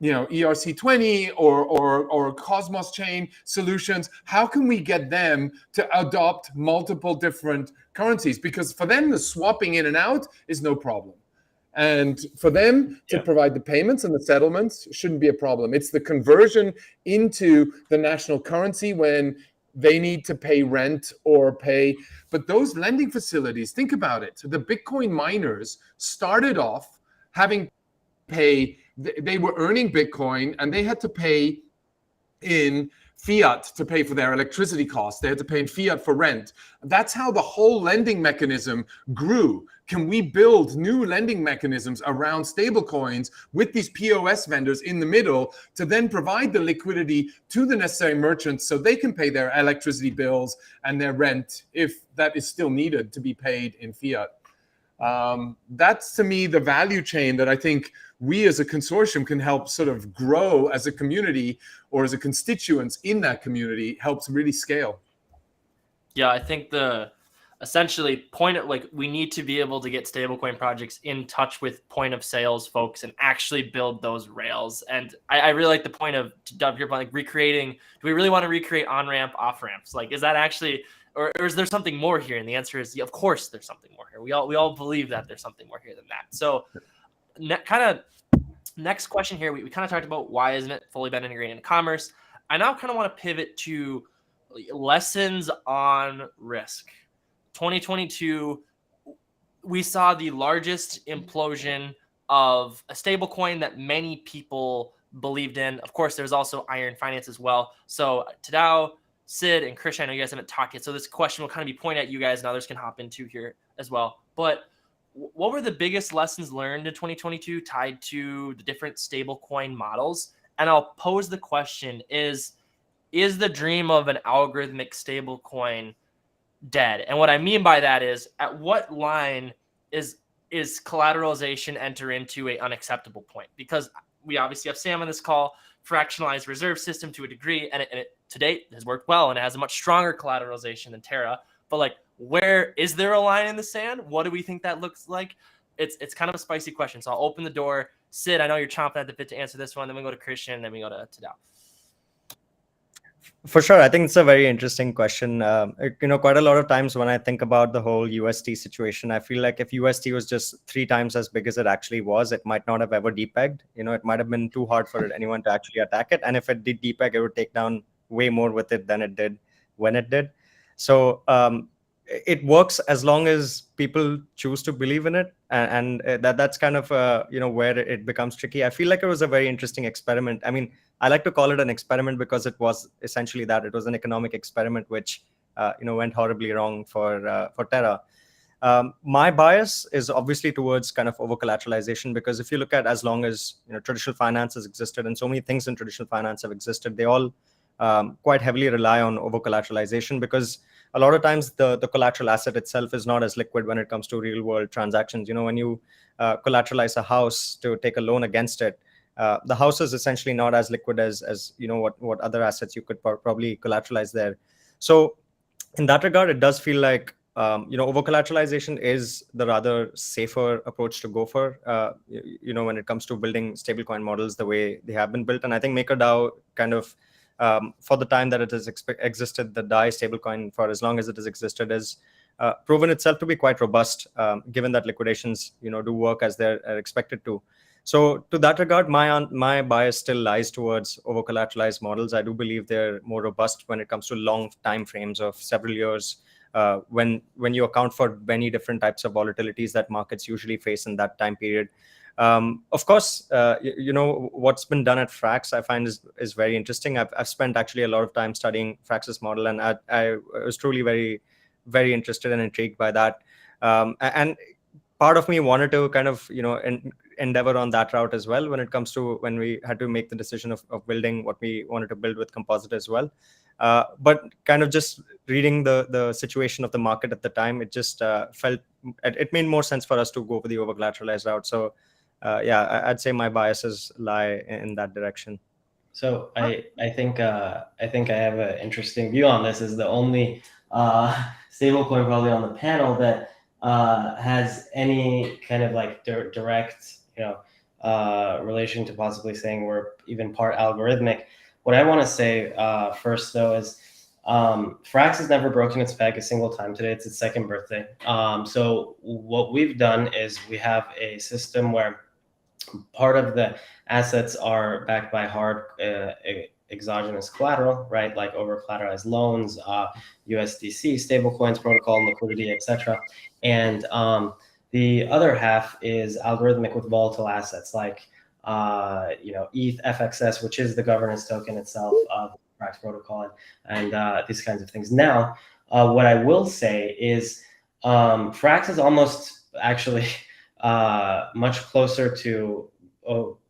ERC20 or Cosmos chain solutions, how can we get them to adopt multiple different currencies? Because for them, the swapping in and out is no problem. And for them to provide the payments and the settlements shouldn't be a problem. It's the conversion into the national currency when they need to pay rent or pay. But those lending facilities, think about it. So the Bitcoin miners started off having pay, they were earning Bitcoin and they had to pay in fiat to pay for their electricity costs. They had to pay in fiat for rent. That's how the whole lending mechanism grew. Can we build new lending mechanisms around stablecoins with these POS vendors in the middle to then provide the liquidity to the necessary merchants so they can pay their electricity bills and their rent if that is still needed to be paid in fiat? That's, to me, the value chain that I think we as a consortium can help sort of grow as a community, or as a constituents in that community, helps really scale. Yeah, I think essentially we need to be able to get stablecoin projects in touch with point of sales folks and actually build those rails. And I really like the point of, to Dove, your point, like recreating. Do we really want to recreate on-ramp, off-ramps? Like, is that actually, or is there something more here? And the answer is, of course, there's something more here. We all believe that there's something more here than that. So next question here, we kind of talked about why isn't it fully been integrated into commerce. I now kind of want to pivot to lessons on risk. 2022, we saw the largest implosion of a stablecoin that many people believed in. Of course, there's also iron finance as well. So Tadao, Sid, and Christian, I know you guys haven't talked yet, so this question will kind of be pointed at you guys and others can hop into here as well. But what were the biggest lessons learned in 2022 tied to the different stablecoin models? And I'll pose the question, is the dream of an algorithmic stablecoin dead? And what I mean by that is, at what line is collateralization enter into an unacceptable point? Because we obviously have Sam on this call, fractionalized reserve system to a degree, and it to date has worked well, and it has a much stronger collateralization than Terra. But like, where is there a line in the sand? What do we think that looks like? It's kind of a spicy question. So I'll open the door. Sid, I know you're chomping at the bit to answer this one. Then we go to Christian, and then we go to Tadao. For sure. I think it's a very interesting question. Quite a lot of times when I think about the whole UST situation, I feel like if UST was just 3 times as big as it actually was, it might not have ever depegged. It might have been too hard for anyone to actually attack it. And if it did depeg, it would take down way more with it than it did when it did. So it works as long as people choose to believe in it. And that's kind of, where it becomes tricky. I feel like it was a very interesting experiment. I mean, I like to call it an experiment because it was essentially that. It was an economic experiment which went horribly wrong for Terra. My bias is obviously towards kind of over collateralization, because if you look at, as long as traditional finance has existed, and so many things in traditional finance have existed, they all quite heavily rely on over collateralization, because a lot of times the collateral asset itself is not as liquid when it comes to real world transactions. When you collateralize a house to take a loan against it, the house is essentially not as liquid as what other assets you could probably collateralize there. So in that regard, it does feel like over collateralization is the rather safer approach to go for when it comes to building stablecoin models the way they have been built. And I think MakerDAO kind of for the time that it has existed, the DAI stablecoin, for as long as it has existed, has proven itself to be quite robust, given that liquidations do work as they're expected to. So to that regard, my bias still lies towards over collateralized models. I do believe they're more robust when it comes to long time frames of several years, when you account for many different types of volatilities that markets usually face in that time period. Of course, what's been done at Frax, I find is very interesting. I've spent actually a lot of time studying Frax's model, and I was truly very, very interested and intrigued by that. And part of me wanted to kind of, endeavor on that route as well when it comes to when we had to make the decision of building what we wanted to build with Composite as well. But kind of just reading the situation of the market at the time, it just it made more sense for us to go for the over collateralized route. So I'd say my biases lie in that direction. So I think I have an interesting view on this. Is the only stablecoin probably on the panel that has any kind of like direct relation to possibly saying we're even part algorithmic. What I want to say first though is Frax has never broken its peg a single time. Today it's its second birthday. So what we've done is we have a system where part of the assets are backed by hard exogenous collateral, right? Like over collateralized loans, USDC, stablecoins, protocol, liquidity, etc. And the other half is algorithmic with volatile assets like ETH, FXS, which is the governance token itself of the Frax protocol, and these kinds of things. Now, what I will say is Frax is almost actually much closer to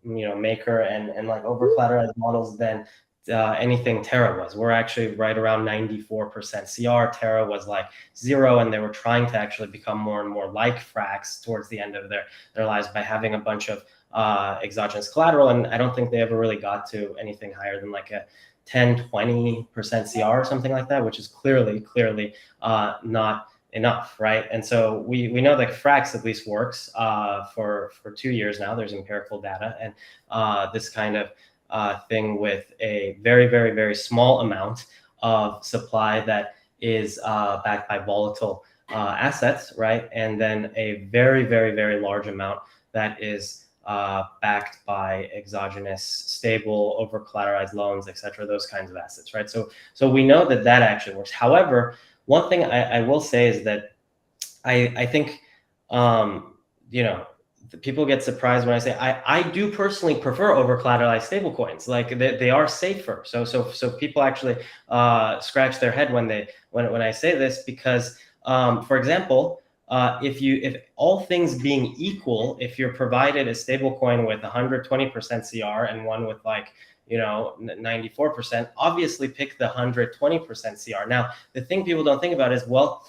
Maker and like over collateralized models than anything Terra was. We're actually right around 94% CR. Terra was like 0, and they were trying to actually become more and more like Frax towards the end of their lives by having a bunch of exogenous collateral, and I don't think they ever really got to anything higher than like a 10-20% CR or something like that, which is clearly not enough, right? And so we know that Frax at least works for 2 years now. There's empirical data, and this kind of thing with a very, very, very small amount of supply that is backed by volatile assets, right? And then a very, very, very large amount that is backed by exogenous, stable, over collateralized loans, etc. Those kinds of assets, right? So we know that actually works. However, one thing I will say is that I think people get surprised when I say I do personally prefer over collateralized stablecoins. Like they are safer. So people actually scratch their head when I say this, because for example, if all things being equal, if you're provided a stablecoin with 120% CR and one with like 94%, obviously pick the 120% CR. Now, the thing people don't think about is, well,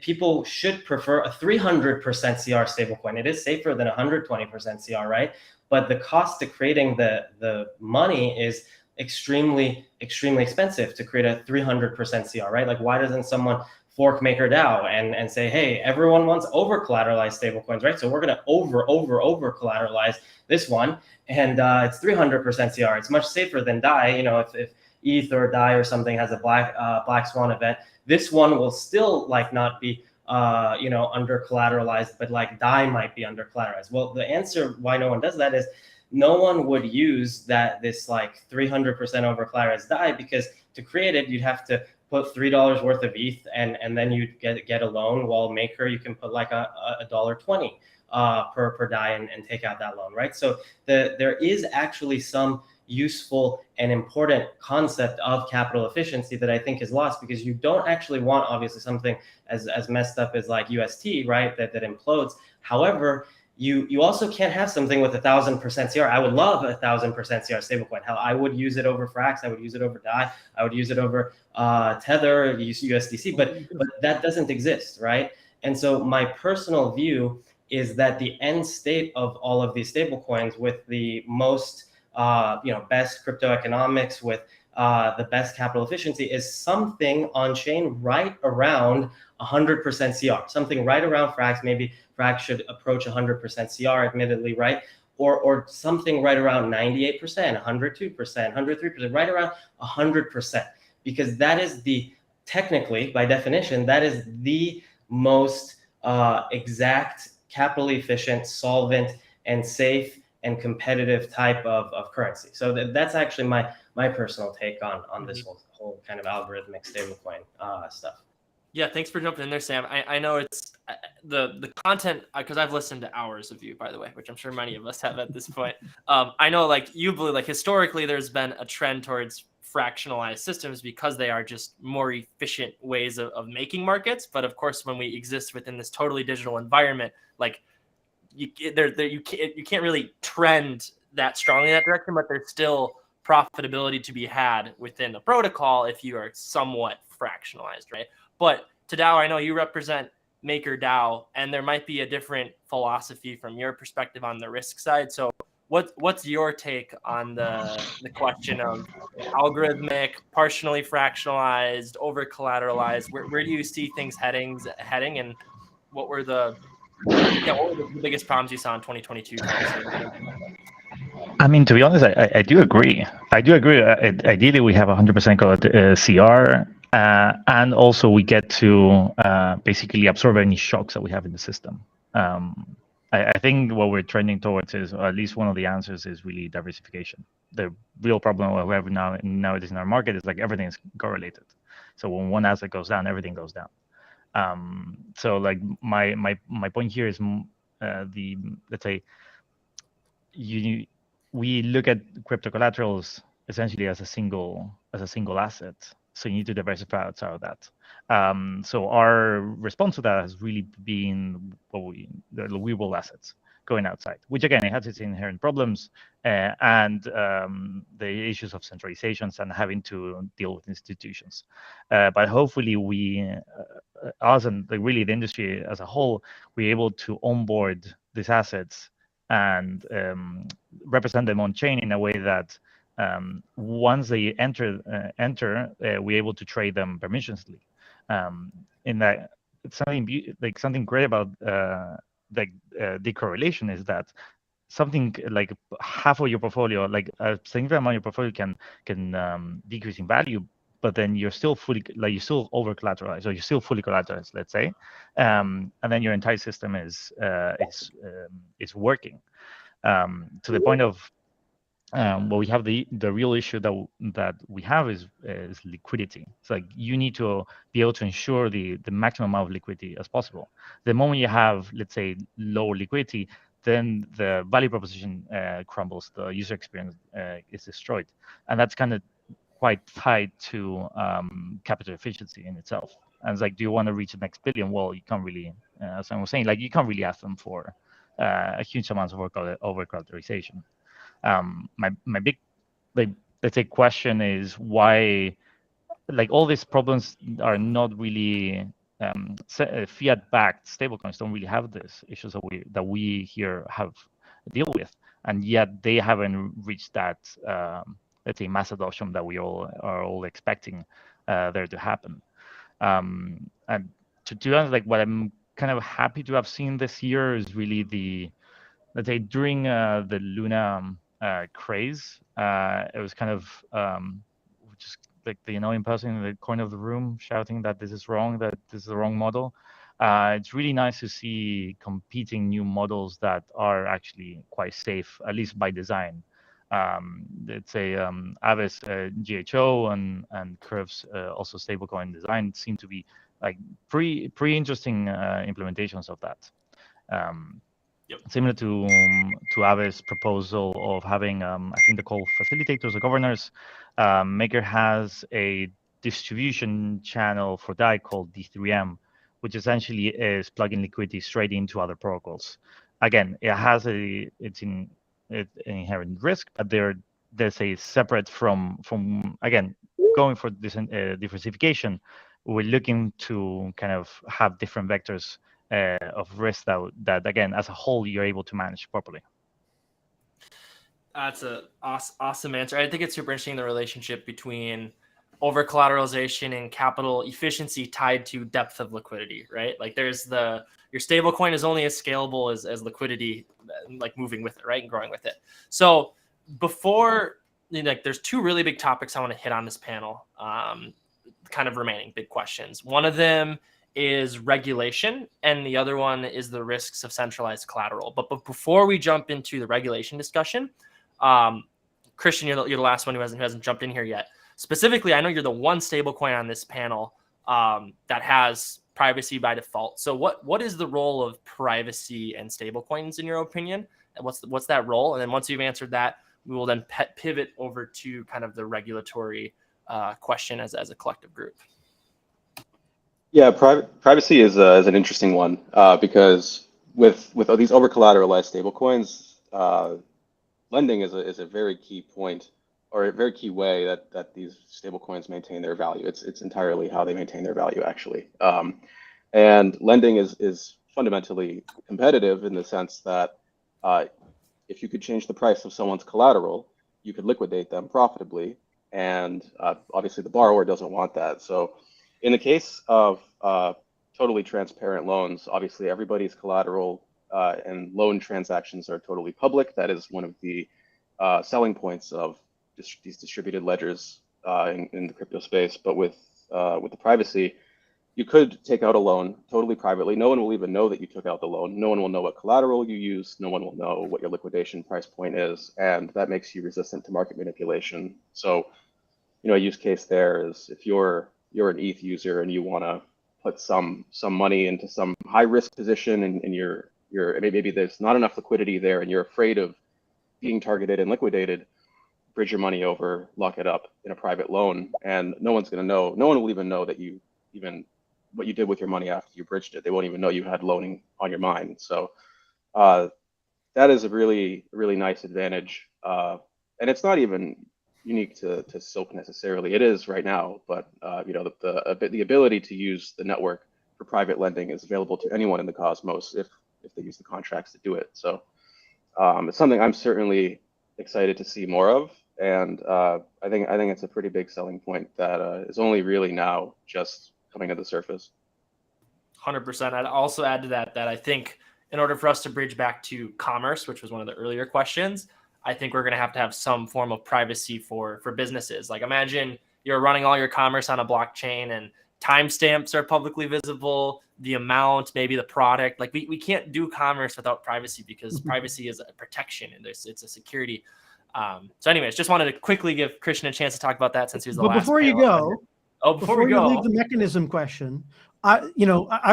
people should prefer a 300% CR stablecoin. It is safer than 120% CR, right? But the cost to creating the money is extremely, extremely expensive to create a 300% CR, right? Like, why doesn't someone fork MakerDAO and say, hey, everyone wants over collateralized stablecoins, right? So we're going to over collateralize this one, and it's 300% CR. It's much safer than DAI. If ETH or DAI or something has a black swan event, this one will still like not be under collateralized, but like DAI might be under collateralized. Well, the answer why no one does that is no one would use this like 300% over collateralized DAI, because to create it, you'd have to put $3 worth of ETH and then you'd get a loan. While Maker, you can put like a $1.20 per DAI and take out that loan, right? So there is actually some useful and important concept of capital efficiency that I think is lost, because you don't actually want obviously something as messed up as like UST, right? That implodes. However, you also can't have something with 1,000% CR. I would love 1,000% CR stablecoin. Hell, I would use it over Frax. I would use it over DAI. I would use it over Tether, USDC, but that doesn't exist, right? And so my personal view is that the end state of all of these stablecoins with the most best crypto economics, with the best capital efficiency, is something on chain right around 100% CR, something right around Frax. Maybe Frax should approach 100% CR, admittedly, right? Or something right around 98%, 102%, 103%, right around 100%, because that is technically, by definition, that is the most exact, capital efficient, solvent, and safe and competitive type of currency. So that's actually my personal take on this whole kind of algorithmic stablecoin stuff. Yeah, thanks for jumping in there, Sam. I know it's the content, because I've listened to hours of you, by the way, which I'm sure many of us have at this point. I know, like, you believe, like, historically there's been a trend towards fractionalized systems because they are just more efficient ways of making markets. But of course, when we exist within this totally digital environment, like you can't really trend that strongly in that direction, but there's still profitability to be had within the protocol if you are somewhat fractionalized, right? But Tadao, I know you represent MakerDAO, and there might be a different philosophy from your perspective on the risk side. So what's your take on the question of algorithmic, partially fractionalized, over collateralized? Where do you see things heading, and what were the biggest problems you saw in 2022, 2023? I mean, to be honest, I do agree. I do agree. Ideally, we have 100% CR, and also we get to basically absorb any shocks that we have in the system. I think what we're trending towards is, or at least one of the answers is really diversification. The real problem we have nowadays in our market is like everything is correlated. So when one asset goes down, everything goes down. So like my point here is let's say we look at crypto collaterals essentially as a single asset. So you need to diversify outside of that. So our response to that has really been the real assets going outside, which again, it has its inherent problems and the issues of centralizations and having to deal with institutions. But hopefully us and really the industry as a whole, we're able to onboard these assets and represent them on chain in a way that once they enter, we're able to trade them permissionlessly. In that, it's something great about decorrelation is that something like half of your portfolio, like a significant amount of your portfolio can decrease in value, but then you're still over collateralized, or you're still fully collateralized, let's say, and then your entire system is working to the point of well, we have the real issue that we have is liquidity. It's like you need to be able to ensure the maximum amount of liquidity as possible. The moment you have, let's say, low liquidity, then the value proposition crumbles, the user experience is destroyed, and that's kind of quite tied to capital efficiency in itself. And it's like, do you want to reach the next billion? Well, you can't really, as I was saying, like you can't really ask them for a huge amount of over collateralization. My big, let's say, question is why, like, all these problems are not really fiat-backed stablecoins don't really have these issues that we here have deal with, and yet they haven't reached that let's say mass adoption that we are all expecting there to happen. And to be honest, like what I'm kind of happy to have seen this year is really let's say during the Luna craze, it was kind of just like the annoying person in the corner of the room shouting that this is wrong, that this is the wrong model. It's really nice to see competing new models that are actually quite safe, at least by design. Let's say Aves GHO and Curve's also stablecoin design seem to be like pretty interesting implementations of that. Yep. Similar to Aves' proposal of having, I think they're called facilitators or governors. Maker has a distribution channel for DAI called D3M, which essentially is plugging liquidity straight into other protocols. Again, it has its inherent risk, but they're say separate from again going for this diversification. We're looking to kind of have different vectors of risk that again, as a whole, you're able to manage properly. That's a awesome answer. I think it's super interesting, the relationship between over collateralization and capital efficiency tied to depth of liquidity, right? Like there's your stable coin is only as scalable as liquidity, like moving with it, right? And growing with it. So before, like there's two really big topics I want to hit on this panel, kind of remaining big questions. One of them is regulation, and the other one is the risks of centralized collateral. But before we jump into the regulation discussion, Christian, you're the last one who hasn't jumped in here yet. Specifically, I know you're the one stablecoin on this panel that has privacy by default. So what is the role of privacy and stablecoins in your opinion? And what's that role? And then once you've answered that, we will then pivot over to kind of the regulatory question as a collective group. Yeah, privacy is an interesting one because with these over collateralized stablecoins, lending is a very key point, or a very key way that these stablecoins maintain their value. It's entirely how they maintain their value, actually. And lending is fundamentally competitive in the sense that if you could change the price of someone's collateral, you could liquidate them profitably. And obviously the borrower doesn't want that. So in the case of totally transparent loans, obviously everybody's collateral and loan transactions are totally public. That is one of the selling points of these distributed ledgers in the crypto space. But with the privacy, you could take out a loan totally privately. No one will even know that you took out the loan. No one will know what collateral you used. No one will know what your liquidation price point is, and that makes you resistant to market manipulation. So, a use case there is if you're an ETH user and you want to put some money into some high risk position, and you're maybe there's not enough liquidity there, and you're afraid of being targeted and liquidated, bridge your money over, lock it up in a private loan, and no one's going to know. No one will even know that you even what you did with your money after you bridged it. They won't even know you had loaning on your mind. So that is a really, really nice advantage. And it's not even unique to Silk necessarily. It is right now, but the ability to use the network for private lending is available to anyone in the Cosmos if they use the contracts to do it. So it's something I'm certainly excited to see more of. And I think it's a pretty big selling point that is only really now just coming to the surface. 100%. I'd also add to that I think in order for us to bridge back to commerce, which was one of the earlier questions, I think we're going to have some form of privacy for businesses. Like imagine you're running all your commerce on a blockchain and timestamps are publicly visible, the amount, maybe the product. Like we can't do commerce without privacy because privacy is a protection and it's a security. So anyways, just wanted to quickly give Christian a chance to talk about that since he was the last. Before you go, before we go, you leave the mechanism question, I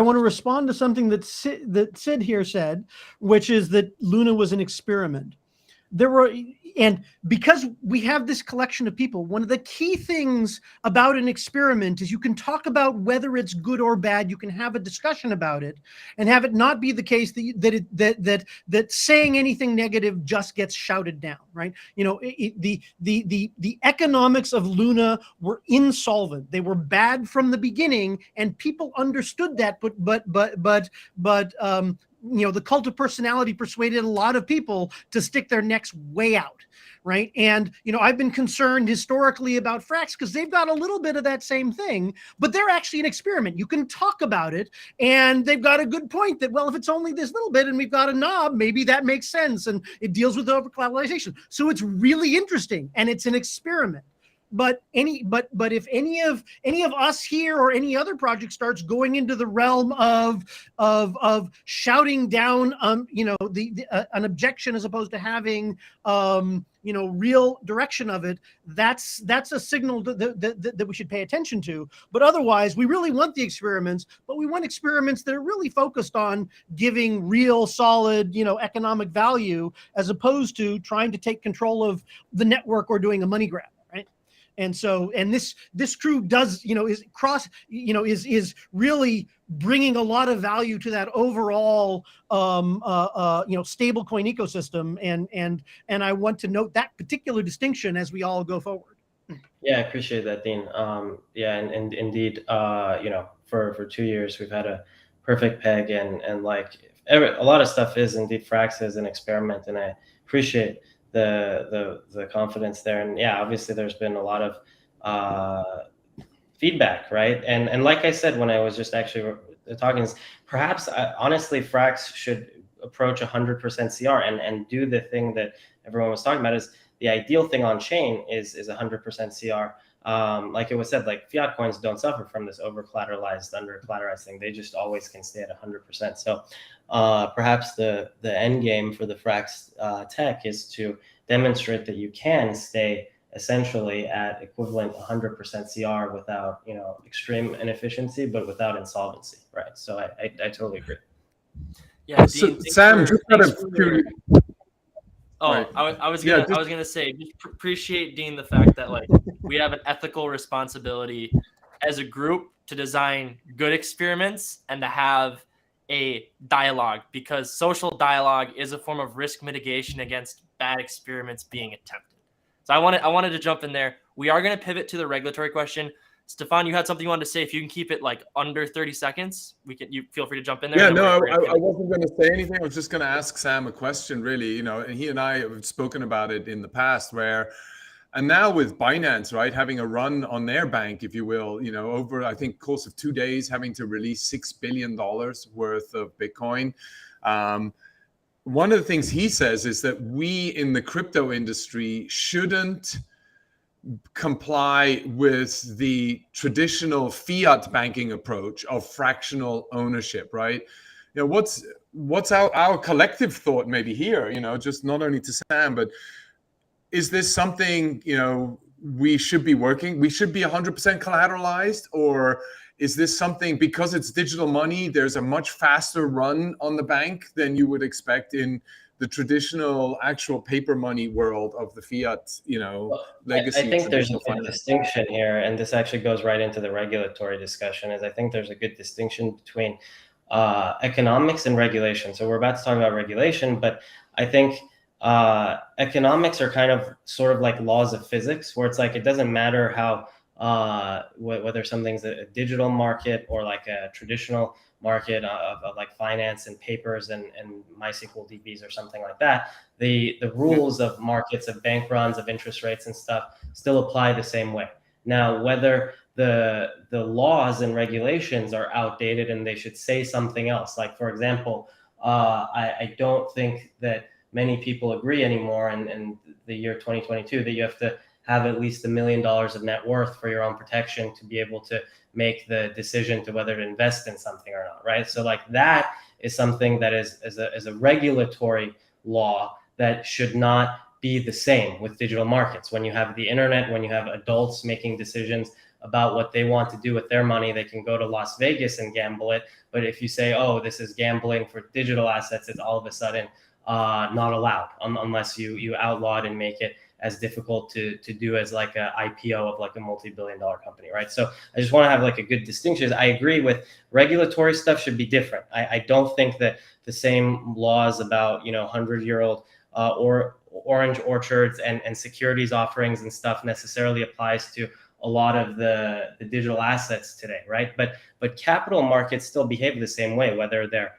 want to respond to something that Sid here said, which is that Luna was an experiment. And because we have this collection of people, one of the key things about an experiment is you can talk about whether it's good or bad. You can have a discussion about it, and have it not be the case that saying anything negative just gets shouted down, right? The economics of Luna were insolvent. They were bad from the beginning, and people understood that. But the cult of personality persuaded a lot of people to stick their necks way out, right? And, I've been concerned historically about Frax because they've got a little bit of that same thing, but they're actually an experiment. You can talk about it, and they've got a good point that, well, if it's only this little bit and we've got a knob, maybe that makes sense, and it deals with over-collateralization. So it's really interesting, and it's an experiment. But if any of us here or any other project starts going into the realm of shouting down an objection as opposed to having real direction of it, that's a signal that we should pay attention to. But otherwise, we really want the experiments, but we want experiments that are really focused on giving real solid economic value as opposed to trying to take control of the network or doing a money grab. And so, this crew does, is really bringing a lot of value to that overall, stablecoin ecosystem. And I want to note that particular distinction as we all go forward. Yeah, I appreciate that, Dean. And indeed, for 2 years we've had a perfect peg, and a lot of stuff is indeed Frax as an experiment, and I appreciate the confidence there. And yeah, obviously there's been a lot of feedback, right? And like I said when I was just actually talking, perhaps honestly Frax should approach 100% CR and do the thing that everyone was talking about. Is the ideal thing on chain is 100% CR. Like it was said, like fiat coins don't suffer from this over collateralized, under collateralized thing. They just always can stay at 100%. So perhaps the end game for the Frax tech is to demonstrate that you can stay essentially at equivalent 100% CR without extreme inefficiency, but without insolvency, right? So I totally agree. Yeah, so, Dean, Sam, just out of curiosity. Oh, Right. I was Yeah, gonna say, just appreciate, Dean, the fact that like we have an ethical responsibility as a group to design good experiments and to have a dialogue, because social dialogue is a form of risk mitigation against bad experiments being attempted. So I wanted to jump in there. We are going to pivot to the regulatory question. Stefan, you had something you wanted to say. If you can keep it like under 30 seconds, you feel free to jump in there. Yeah, no, I wasn't going to say anything. I was just going to ask Sam a question, really. You know, and he and I have spoken about it in the past, and now with Binance, right, having a run on their bank, if you will, you know, over, I think, course of 2 days, having to release $6 billion worth of Bitcoin. One of the things he says is that we in the crypto industry shouldn't comply with the traditional fiat banking approach of fractional ownership, right? You know, what's our collective thought maybe here, you know, just not only to Sam, but is this something, you know, we should be 100% collateralized, or is this something, because it's digital money, there's a much faster run on the bank than you would expect in the traditional actual paper money world of the fiat, you know, legacy? I think there's a good distinction here, and this actually goes right into the regulatory discussion, is I think there's a good distinction between economics and regulation. So we're about to talk about regulation, but I think economics are kind of sort of like laws of physics, where it's like, it doesn't matter how whether something's a digital market or like a traditional market of like finance and papers and MySQL DBs or something like that. The rules of markets, of bank runs, of interest rates and stuff still apply the same way. Now, whether the laws and regulations are outdated and they should say something else, like, for example, I don't think that many people agree anymore in the year 2022 that you have to have at least $1 million of net worth for your own protection to be able to make the decision to whether to invest in something or not, right? So like that is something that is a regulatory law that should not be the same with digital markets. When you have the internet, when you have adults making decisions about what they want to do with their money, they can go to Las Vegas and gamble it. But if you say, oh, this is gambling for digital assets, it's all of a sudden not allowed unless you outlaw it and make it as difficult to do as like a IPO of like a multi-billion-dollar company, right? So I just want to have like a good distinction. I agree with regulatory stuff should be different. I don't think that the same laws about, you know, 100-year-old or orange orchards and securities offerings and stuff necessarily applies to a lot of the digital assets today, right? But capital markets still behave the same way, whether they're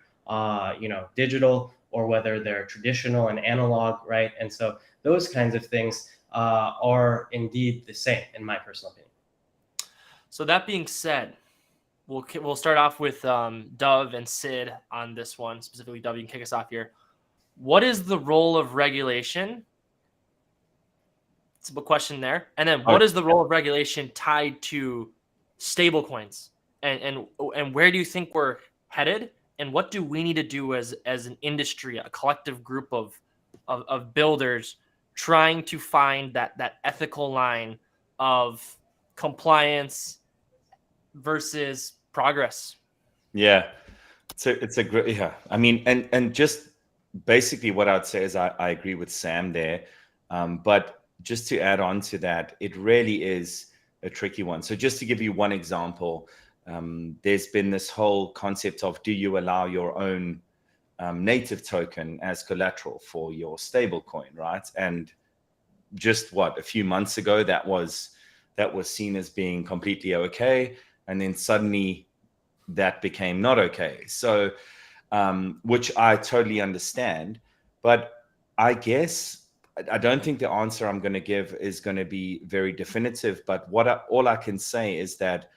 you know, digital or whether they're traditional and analog, right? And so those kinds of things are indeed the same, in my personal opinion. So that being said, we'll start off with Dov and Sid on this one. Specifically, Dov, you can kick us off here. What is the role of regulation? It's a question there. And then what is the role of regulation tied to stablecoins? And where do you think we're headed? And what do we need to do as an industry, a collective group of builders trying to find that ethical line of compliance versus progress? Yeah, it's a great, yeah. I mean, and just basically what I'd say is I agree with Sam there, but just to add on to that, it really is a tricky one. So just to give you one example, there's been this whole concept of, do you allow your own native token as collateral for your stablecoin, right? And just a few months ago, that was seen as being completely okay, and then suddenly that became not okay. So, which I totally understand, but I guess I don't think the answer I'm going to give is going to be very definitive. But all I can say is that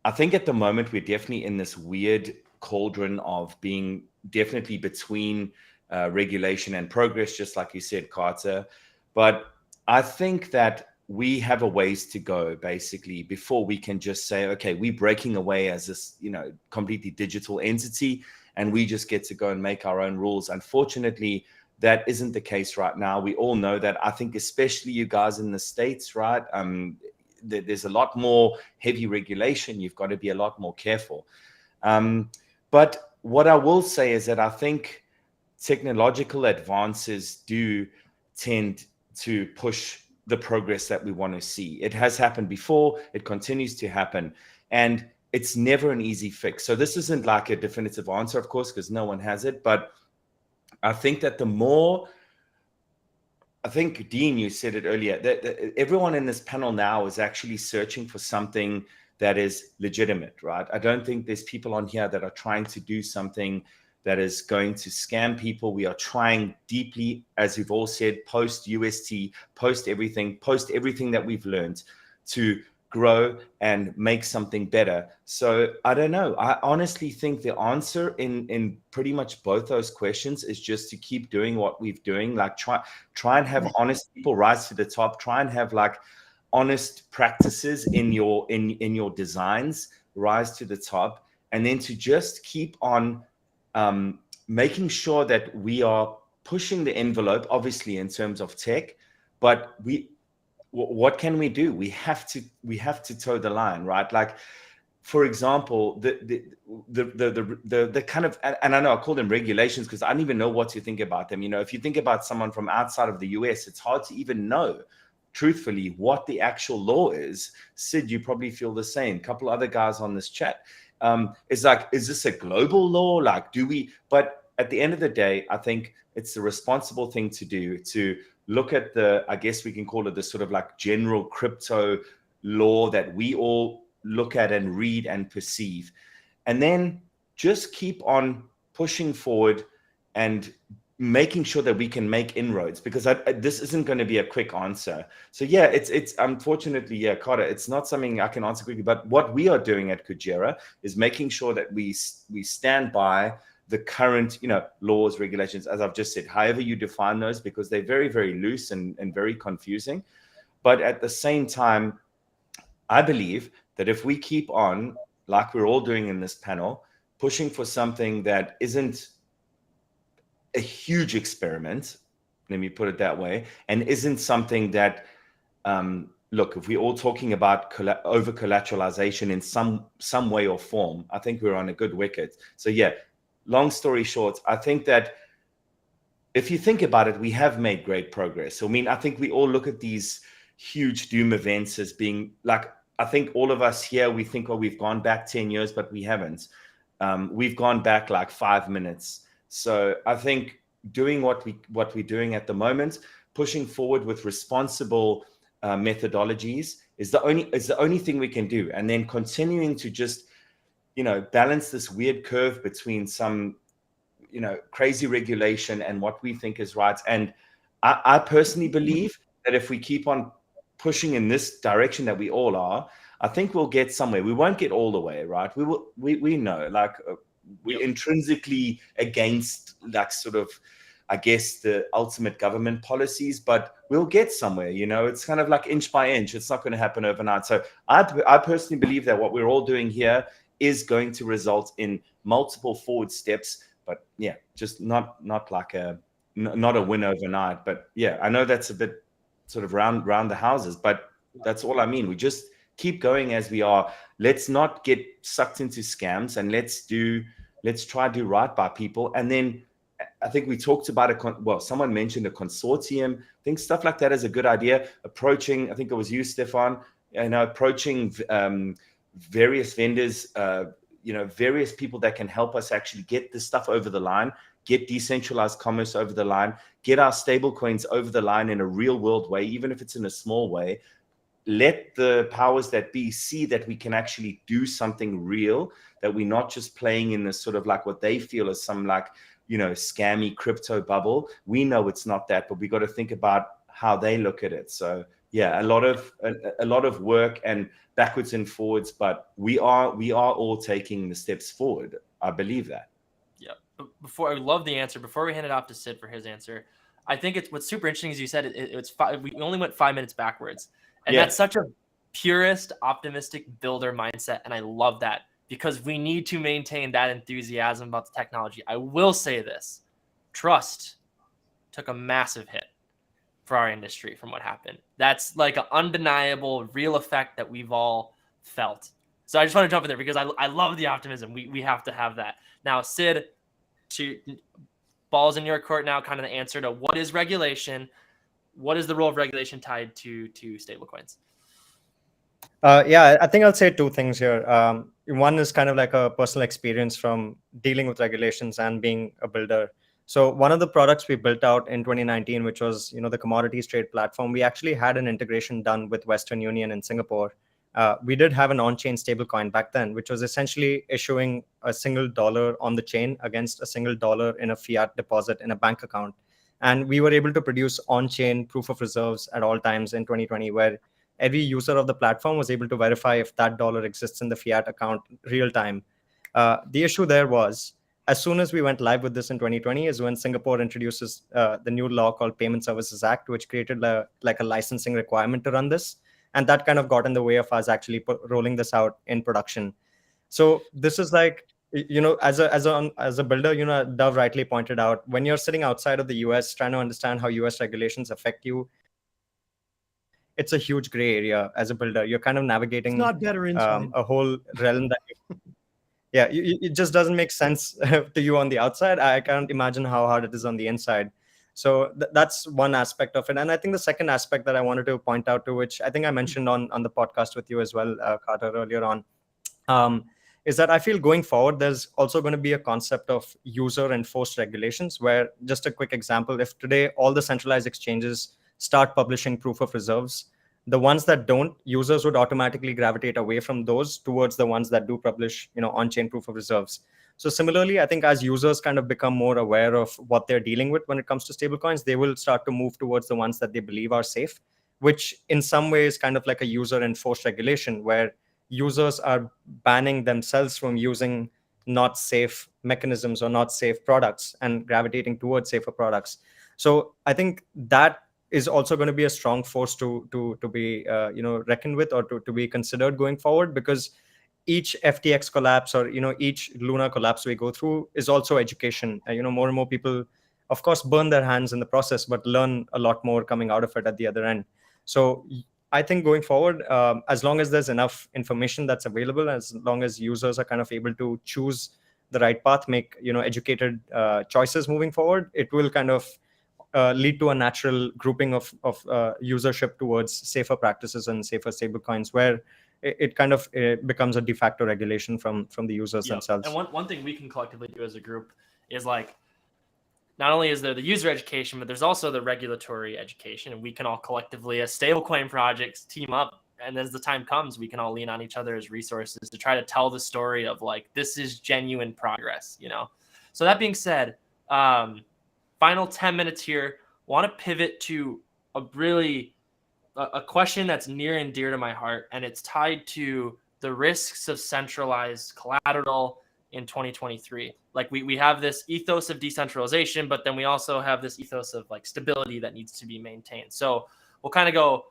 I think at the moment we're definitely in this weird cauldron of being definitely between regulation and progress, just like you said, Carter. But I think that we have a ways to go, basically, before we can just say, okay, we're breaking away as this, you know, completely digital entity, and we just get to go and make our own rules. Unfortunately, that isn't the case right now. We all know that. I think especially you guys in the States, right? There's a lot more heavy regulation. You've got to be a lot more careful. But what I will say is that I think technological advances do tend to push the progress that we want to see. It has happened before, it continues to happen, and it's never an easy fix. So this isn't like a definitive answer, of course, because no one has it, but I think that I think, Dean, you said it earlier, that everyone in this panel now is actually searching for something that is legitimate, right? I don't think there's people on here that are trying to do something that is going to scam people. We are trying deeply, as you've all said, post UST, post everything that we've learned to grow and make something better. So I don't know. I honestly think the answer in pretty much both those questions is just to keep doing what we've doing. Like try and have honest people rise to the top. Try and have like honest practices in your designs rise to the top, and then to just keep on making sure that we are pushing the envelope, obviously in terms of tech, but what can we do? We have to toe the line, right? Like, for example, the kind of, and I know I call them regulations because I don't even know what to think about them. You know, if you think about someone from outside of the US, it's hard to even know, truthfully, what the actual law is. Sid, you probably feel the same. A couple other guys on this chat. It's like, is this a global law? Like, but at the end of the day, I think it's the responsible thing to do to look at I guess we can call it the sort of like general crypto law that we all look at and read and perceive, and then just keep on pushing forward and making sure that we can make inroads, because this isn't going to be a quick answer. So yeah, it's unfortunately, yeah, Carter, it's not something I can answer quickly, but what we are doing at Kujira is making sure that we stand by the current, laws, regulations, as I've just said, however you define those, because they're very, very loose and very confusing. But at the same time, I believe that if we keep on, like we're all doing in this panel, pushing for something that isn't a huge experiment, let me put it that way, and isn't something that, look, if we're all talking about over collateralization in some way or form, I think we're on a good wicket. So yeah, long story short, I think that if you think about it, we have made great progress. So, I mean, I think we all look at these huge doom events as being like, I think all of us here, we think, well, we've gone back 10 years, but we haven't. We've gone back like 5 minutes. So I think doing what we're doing at the moment, pushing forward with responsible methodologies is the only thing we can do. And then continuing to just, balance this weird curve between some, crazy regulation and what we think is right. And I personally believe that if we keep on pushing in this direction that we all are, I think we'll get somewhere. We won't get all the way, right? We know, like, we're intrinsically against, like, sort of, I guess, the ultimate government policies, but we'll get somewhere. It's kind of like inch by inch. It's not going to happen overnight. So I personally believe that what we're all doing here is going to result in multiple forward steps, but yeah, just not like not a win overnight. But yeah, I know that's a bit sort of round the houses, but that's all I mean. We just keep going as we are. Let's not get sucked into scams, and let's try to do right by people. And then I think we talked about someone mentioned a consortium. I think stuff like that is a good idea. Approaching, I think it was you, Stefan, approaching various vendors, various people that can help us actually get this stuff over the line, get decentralized commerce over the line, get our stable coins over the line in a real world way, even if it's in a small way. Let the powers that be see that we can actually do something real, that we're not just playing in this sort of like what they feel is some like, scammy crypto bubble. We know it's not that, but we got to think about how they look at it. So yeah, a lot of work and backwards and forwards, but we are all taking the steps forward. I believe that. Yeah. I love the answer. Before we hand it off to Sid for his answer, I think what's super interesting is you said we only went 5 minutes backwards, and that's such a purist, optimistic builder mindset, and I love that because we need to maintain that enthusiasm about the technology. I will say this: trust took a massive hit for our industry from what happened. That's like an undeniable, real effect that we've all felt. So I just want to jump in there because I love the optimism. We have to have that. Now, Sid, ball's in your court now, kind of the answer to what is regulation, what is the role of regulation tied to stablecoins? Yeah, I think I'll say two things here. One is kind of like a personal experience from dealing with regulations and being a builder. So one of the products we built out in 2019, which was, the commodities trade platform, we actually had an integration done with Western Union in Singapore. We did have an on-chain stablecoin back then, which was essentially issuing a single dollar on the chain against a single dollar in a fiat deposit in a bank account. And we were able to produce on-chain proof of reserves at all times in 2020, where every user of the platform was able to verify if that dollar exists in the fiat account real time. The issue there was, as soon as we went live with this in 2020 is when Singapore introduces the new law called Payment Services Act, which created a licensing requirement to run this. And that kind of got in the way of us actually rolling this out in production. So this is like, as a builder, Dove rightly pointed out, when you're sitting outside of the US trying to understand how US regulations affect you, it's a huge gray area as a builder. You're kind of navigating It's not better inside. a whole realm that it just doesn't make sense to you on the outside. I can't imagine how hard it is on the inside. So that's one aspect of it. And I think the second aspect that I wanted to point out to, which I think I mentioned on the podcast with you as well, Carter, earlier on, is that I feel going forward, there's also going to be a concept of user enforced regulations, where, just a quick example, if today all the centralized exchanges start publishing proof of reserves, the ones that don't, users would automatically gravitate away from those towards the ones that do publish, on-chain proof of reserves. So similarly, I think as users kind of become more aware of what they're dealing with when it comes to stablecoins, they will start to move towards the ones that they believe are safe, which in some ways kind of like a user enforced regulation, where users are banning themselves from using not safe mechanisms or not safe products and gravitating towards safer products. So I think that is also going to be a strong force to be reckoned with, or to be considered going forward, because each FTX collapse or each Luna collapse we go through is also education. More and more people, of course, burn their hands in the process, but learn a lot more coming out of it at the other end. So I think going forward, as long as there's enough information that's available, as long as users are kind of able to choose the right path, make educated choices moving forward, it will kind of lead to a natural grouping of usership towards safer practices and safer stablecoins, where it kind of becomes a de facto regulation from the users themselves. And one thing we can collectively do as a group is, like, not only is there the user education, but there's also the regulatory education, and we can all collectively, as stablecoin projects, team up, and as the time comes, we can all lean on each other as resources to try to tell the story of, like, this is genuine progress. So that being said, final 10 minutes here. Want to pivot to a question that's near and dear to my heart, and it's tied to the risks of centralized collateral in 2023. Like, we have this ethos of decentralization, but then we also have this ethos of, like, stability that needs to be maintained. So we'll kind of go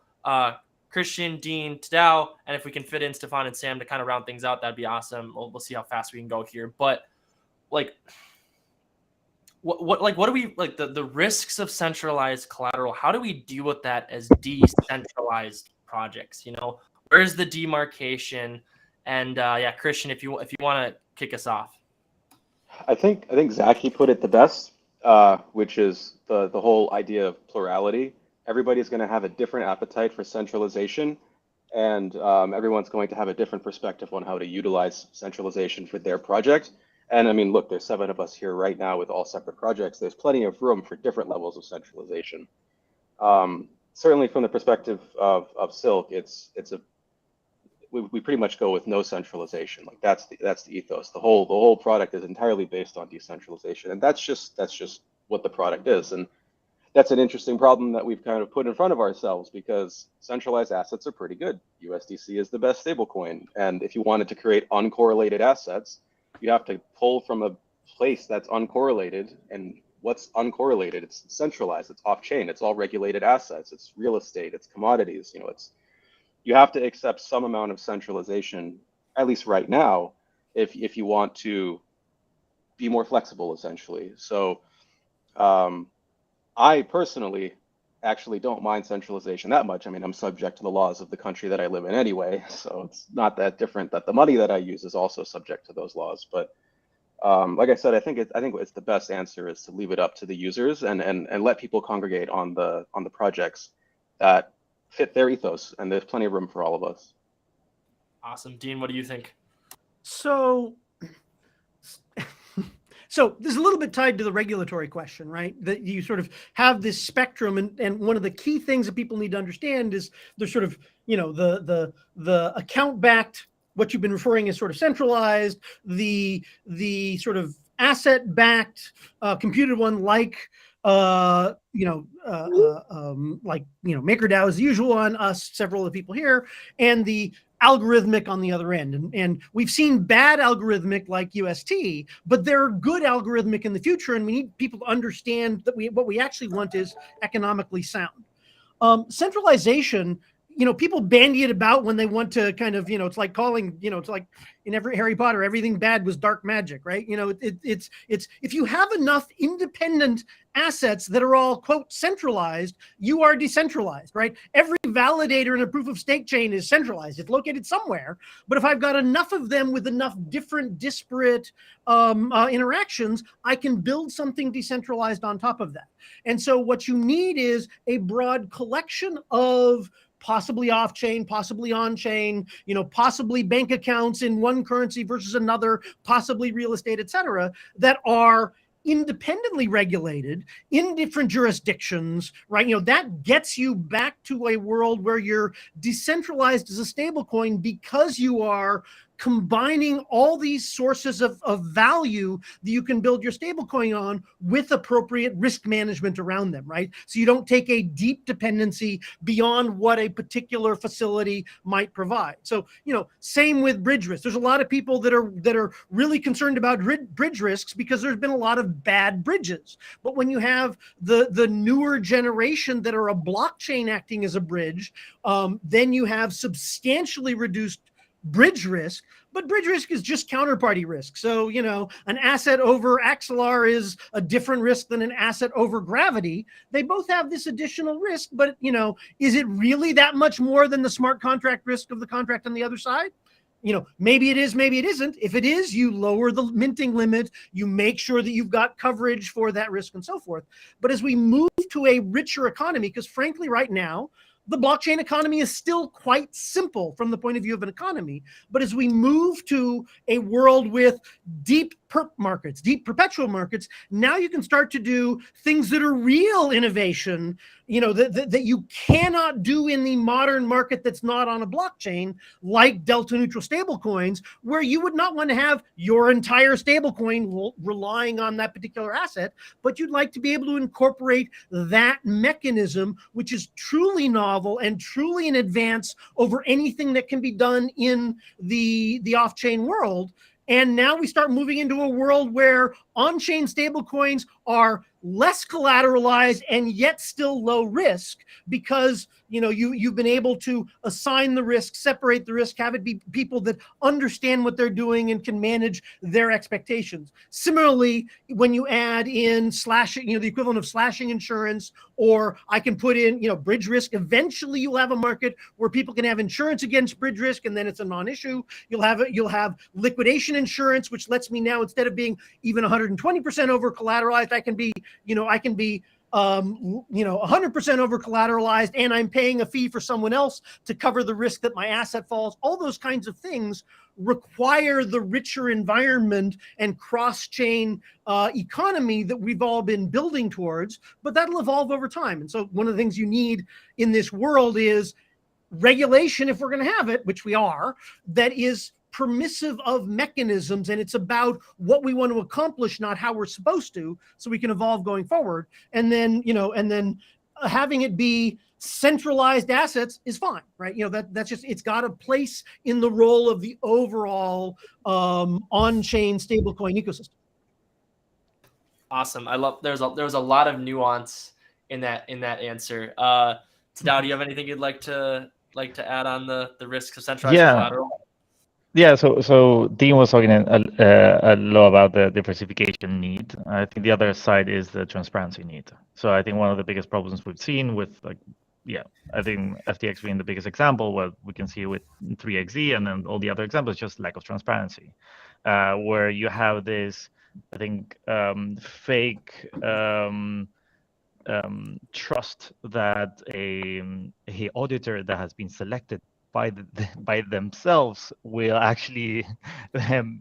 Christian, Dean, Tadao, and if we can fit in Stefan and Sam to kind of round things out, that'd be awesome. We'll see how fast we can go here. But, like, what do we, like, the risks of centralized collateral? How do we deal with that as decentralized projects? Where's the demarcation? And Christian, if you want to kick us off. I think Zaki put it the best, which is the whole idea of plurality. Everybody's going to have a different appetite for centralization, and everyone's going to have a different perspective on how to utilize centralization for their project. And I mean, look, there's 7 of us here right now with all separate projects. There's plenty of room for different levels of centralization. Certainly from the perspective of Silk, we pretty much go with no centralization. Like, that's the ethos. The whole product is entirely based on decentralization, and that's just what the product is. And that's an interesting problem that we've kind of put in front of ourselves, because centralized assets are pretty good. USDC is the best stablecoin, and if you wanted to create uncorrelated assets, you have to pull from a place that's uncorrelated. And what's uncorrelated? It's centralized, it's off-chain, it's all regulated assets, it's real estate, it's commodities. You have to accept some amount of centralization, at least right now, if you want to be more flexible, essentially. So I personally actually don't mind centralization that much. I mean, I'm subject to the laws of the country that I live in anyway, so it's not that different that the money that I use is also subject to those laws. But Like I said, I think it's the best answer is to leave it up to the users and let people congregate on the projects that fit their ethos, and there's plenty of room for all of us. Awesome. Dean, what do you think? So this is a little bit tied to the regulatory question, right? That you sort of have this spectrum, and one of the key things that people need to understand is there's sort of, the account-backed, what you've been referring as sort of centralized, the sort of asset-backed, computed one like MakerDAO is the usual on us, several of the people here, and the algorithmic on the other end. And we've seen bad algorithmic like UST, but there are good algorithmic in the future, and we need people to understand that what we actually want is economically sound. Centralization, people bandy it about when they want to kind of, it's like calling, it's like in every Harry Potter, everything bad was dark magic, right? It's if you have enough independent assets that are all, quote, centralized, you are decentralized, right? Every validator in a proof of stake chain is centralized. It's located somewhere. But if I've got enough of them with enough different disparate interactions, I can build something decentralized on top of that. And so what you need is a broad collection of possibly off-chain, possibly on-chain, possibly bank accounts in one currency versus another, possibly real estate, et cetera, that are independently regulated in different jurisdictions, right? That gets you back to a world where you're decentralized as a stablecoin because you are combining all these sources of value that you can build your stablecoin on with appropriate risk management around them, right? So you don't take a deep dependency beyond what a particular facility might provide. So, same with bridge risk. There's a lot of people that are really concerned about bridge risks because there's been a lot of bad bridges. But when you have the newer generation that are a blockchain acting as a bridge, then you have substantially reduced bridge risk, but bridge risk is just counterparty risk. So, an asset over Axelar is a different risk than an asset over Gravity. They both have this additional risk, but, is it really that much more than the smart contract risk of the contract on the other side? Maybe it is, maybe it isn't. If it is, you lower the minting limit, you make sure that you've got coverage for that risk and so forth. But as we move to a richer economy, because frankly, right now, the blockchain economy is still quite simple from the point of view of an economy. But as we move to a world with deep perp markets, deep perpetual markets, now you can start to do things that are real innovation, that you cannot do in the modern market that's not on a blockchain, like delta neutral stable coins, where you would not want to have your entire stable coin relying on that particular asset, but you'd like to be able to incorporate that mechanism, which is truly novel and truly an advance over anything that can be done in the off-chain world. And now we start moving into a world where on-chain stablecoins are less collateralized and yet still low risk because you've been able to assign the risk, separate the risk, have it be people that understand what they're doing and can manage their expectations. Similarly, when you add in slashing, the equivalent of slashing insurance, or I can put in, bridge risk, eventually you'll have a market where people can have insurance against bridge risk, and then it's a non-issue. You'll have liquidation insurance, which lets me now, instead of being even 120% over collateralized, I can be 100% over collateralized, and I'm paying a fee for someone else to cover the risk that my asset falls. All those kinds of things require the richer environment and cross-chain economy that we've all been building towards, but that'll evolve over time. And so one of the things you need in this world is regulation, if we're going to have it, which we are, that is permissive of mechanisms, and it's about what we want to accomplish, not how we're supposed to, so we can evolve going forward. And then, having it be centralized assets is fine, right? That's just, it's got a place in the role of the overall on-chain stablecoin ecosystem. Awesome. I love, there was a lot of nuance in that answer. Tadao, do you have anything you'd like to add on the risks of centralized collateral? Yeah, so Dean was talking a lot about the diversification need. I think the other side is the transparency need. So I think one of the biggest problems we've seen with I think FTX being the biggest example, what we can see with 3xZ and then all the other examples, just lack of transparency. where you have this, I think, fake trust that a auditor that has been selected by themselves will actually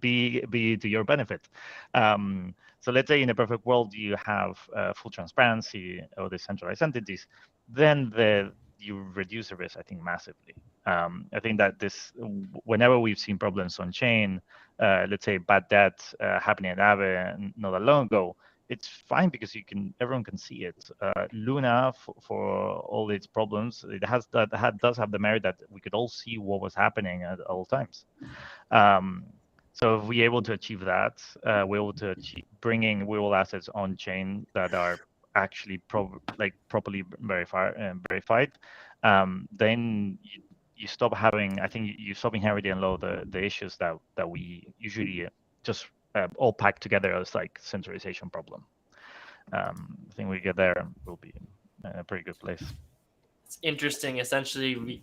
be to your benefit. So let's say in a perfect world you have full transparency of the centralized entities, then you reduce the risk, I think, massively. I think that whenever we've seen problems on chain, let's say bad debt happening at Aave not that long ago, it's fine because everyone can see it. Luna, for all its problems, it does have the merit that we could all see what was happening at all times. So if we're able to achieve that, we're able to achieve bringing real assets on chain that are actually properly verified, then you stop having. I think you stop inheriting a lot of the issues that we usually just all packed together as like centralization problem. I think we get there, we'll be in a pretty good place. It's interesting. Essentially,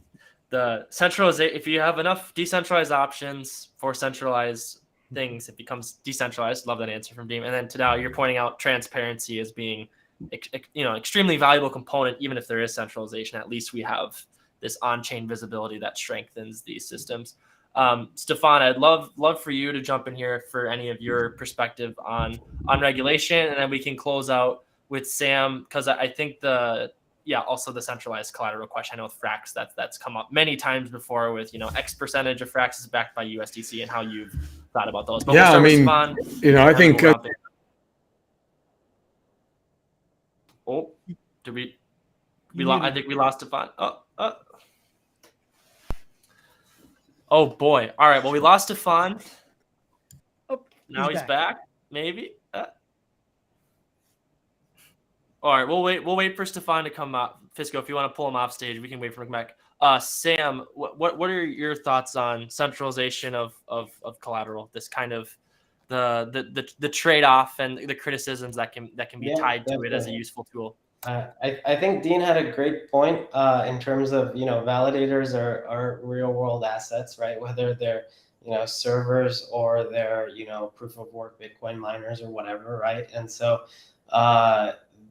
the centralization. If you have enough decentralized options for centralized things, it becomes decentralized. Love that answer from Dean. And then Tadao, you're pointing out transparency as being, extremely valuable component. Even if there is centralization, at least we have this on-chain visibility that strengthens these systems. Stefan, I'd love for you to jump in here for any of your perspective on regulation, and then we can close out with Sam, because I think also the centralized collateral question. I know with Frax that's come up many times before with X percentage of Frax is backed by USDC and how you've thought about those. But yeah, we'll I mean, Stefan, I think. I think we lost Stefan. Oh boy! All right. Well, we lost Stefan. Oh, now he's back. Maybe. All right. We'll wait for Stefan to come up. Fisco, if you want to pull him off stage, we can wait for him to come back. Sam, what are your thoughts on centralization of collateral? This kind of the trade off and the criticisms that can be tied to it as a useful tool. I think Dean had a great point in terms of, validators are real world assets, right? Whether they're, servers or they're, proof of work Bitcoin miners or whatever, right? And so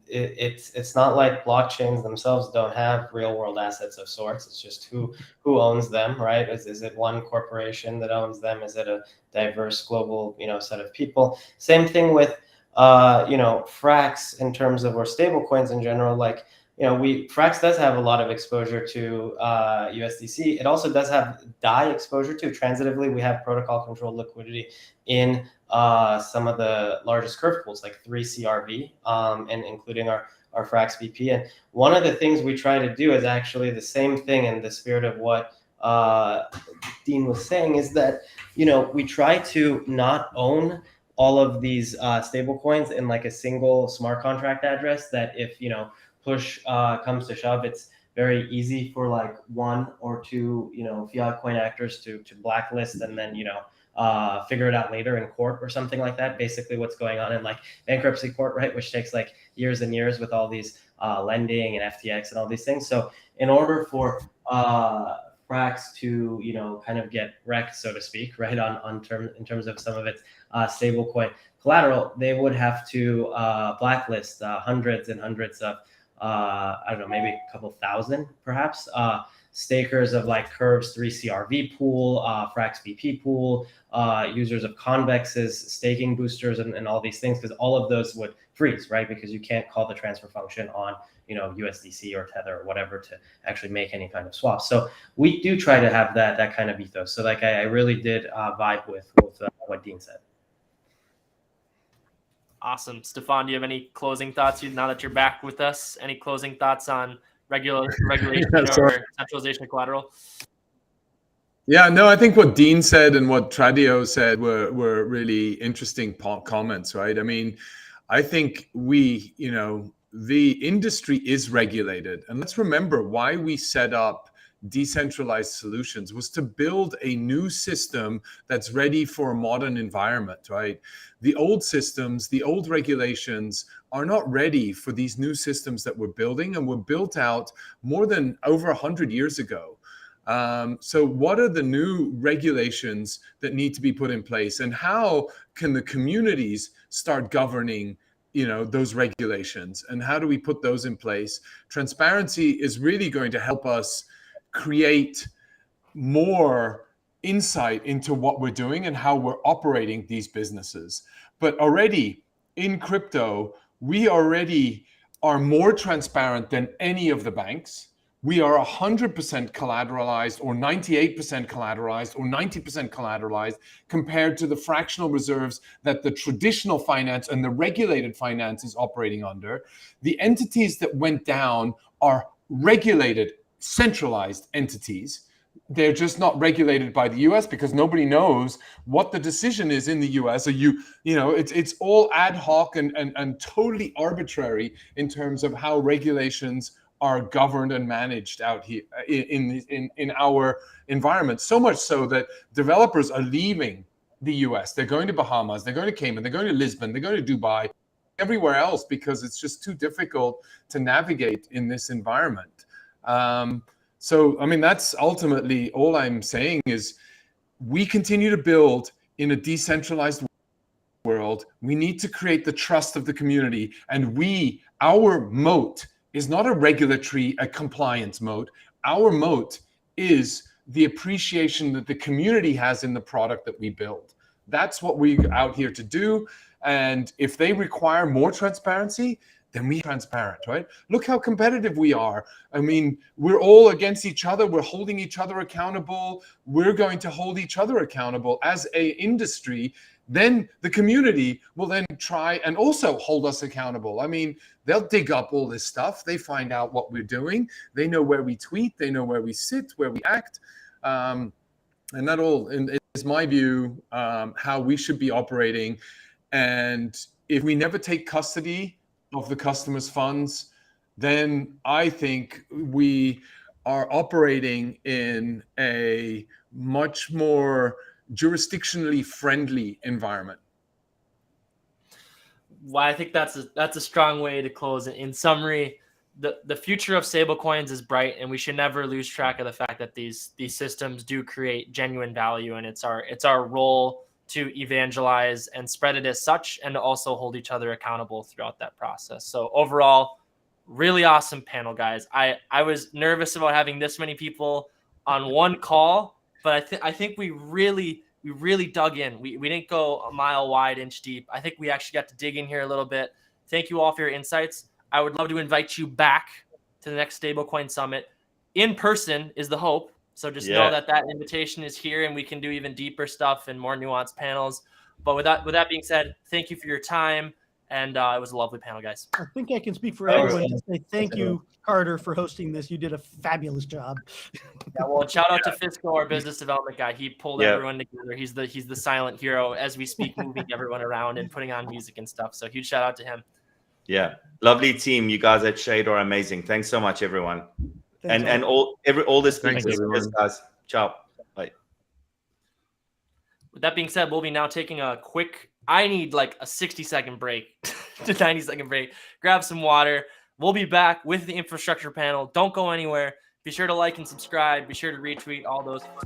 it's not like blockchains themselves don't have real world assets of sorts. It's just who owns them, right? Is it one corporation that owns them? Is it a diverse global, set of people? Same thing with Frax in terms of, or stable coins in general, Frax does have a lot of exposure to USDC. It also does have DAI exposure too. Transitively, we have protocol controlled liquidity in some of the largest curve pools, like 3CRV, and including our Frax VP. And one of the things we try to do is actually the same thing in the spirit of what Dean was saying, is that, we try to not own all of these stable coins in like a single smart contract address that if, push comes to shove, it's very easy for like one or two, fiat coin actors to blacklist and then, figure it out later in court or something like that. Basically what's going on in like bankruptcy court, right? Which takes like years and years with all these lending and FTX and all these things. So in order for Frax to, kind of get wrecked, so to speak, right, in terms of some of its stablecoin collateral, they would have to blacklist hundreds and hundreds of, I don't know, maybe a couple thousand, perhaps, stakers of like Curve's 3CRV pool, Frax VP pool, users of Comdex's staking boosters, and all these things, because all of those would freeze, right? Because you can't call the transfer function on, USDC or Tether or whatever to actually make any kind of swap. So we do try to have that kind of ethos. So like I really did vibe with what Dean said. Awesome. Stefan, do you have any closing thoughts now that you're back with us? Any closing thoughts on regulation or centralization of collateral? Yeah, no, I think what Dean said and what Tradio said were really interesting comments, right? I mean, I think the industry is regulated. And let's remember why we set up decentralized solutions was to build a new system that's ready for a modern environment, right? The old systems, the old regulations are not ready for these new systems that we're building, and were built out more than over 100 years ago. So what are the new regulations that need to be put in place, and how can the communities start governing, those regulations, and how do we put those in place? Transparency is really going to help us create more insight into what we're doing and how we're operating these businesses. But already in crypto, we already are more transparent than any of the banks. We are 100% collateralized, or 98% collateralized, or 90% collateralized compared to the fractional reserves that the traditional finance and the regulated finance is operating under. The entities that went down are regulated, centralized entities. They're just not regulated by the US because nobody knows what the decision is in the US. So it's all ad hoc and totally arbitrary in terms of how regulations are governed and managed out here in our environment. So much so that developers are leaving the US. They're going to Bahamas, they're going to Cayman, they're going to Lisbon, they're going to Dubai, everywhere else, because it's just too difficult to navigate in this environment. So, that's ultimately all I'm saying is we continue to build in a decentralized world. We need to create the trust of the community, and our moat is not a compliance moat. Our moat is the appreciation that the community has in the product that we build. That's what we're out here to do. And if they require more transparency, then we are transparent, right? Look how competitive we are. We're all against each other. We're holding each other accountable. We're going to hold each other accountable as an industry. Then the community will then try and also hold us accountable. They'll dig up all this stuff. They find out what we're doing. They know where we tweet. They know where we sit, where we act. And that all is my view, how we should be operating. And if we never take custody of the customer's funds, then I think we are operating in a much more jurisdictionally friendly environment. Well, I think that's a strong way to close it. In summary, the future of stablecoins is bright, and we should never lose track of the fact that these systems do create genuine value, and it's our role to evangelize and spread it as such, and to also hold each other accountable throughout that process. So overall, really awesome panel, guys. I was nervous about having this many people on one call, but I think we really dug in. We didn't go a mile wide, inch deep. I think we actually got to dig in here a little bit. Thank you all for your insights. I would love to invite you back to the next Stablecoin Summit. In person is the hope. So just know that invitation is here, and we can do even deeper stuff and more nuanced panels. But with that being said, thank you for your time. And it was a lovely panel, guys. I think I can speak for everyone to say thank you, Carter, for hosting this. You did a fabulous job. Yeah, well, shout out to Fisco, our business development guy. He pulled everyone together. He's the silent hero as we speak, moving everyone around and putting on music and stuff. So huge shout out to him. Yeah, lovely team. You guys at Shade are amazing. Thanks so much, everyone. Thanks, and all the speakers, guys. Ciao. Bye. With that being said, we'll be now taking a quick, I need like a 60-second break to 90-second break. Grab some water. We'll be back with the infrastructure panel. Don't go anywhere. Be sure to like and subscribe. Be sure to retweet all those things.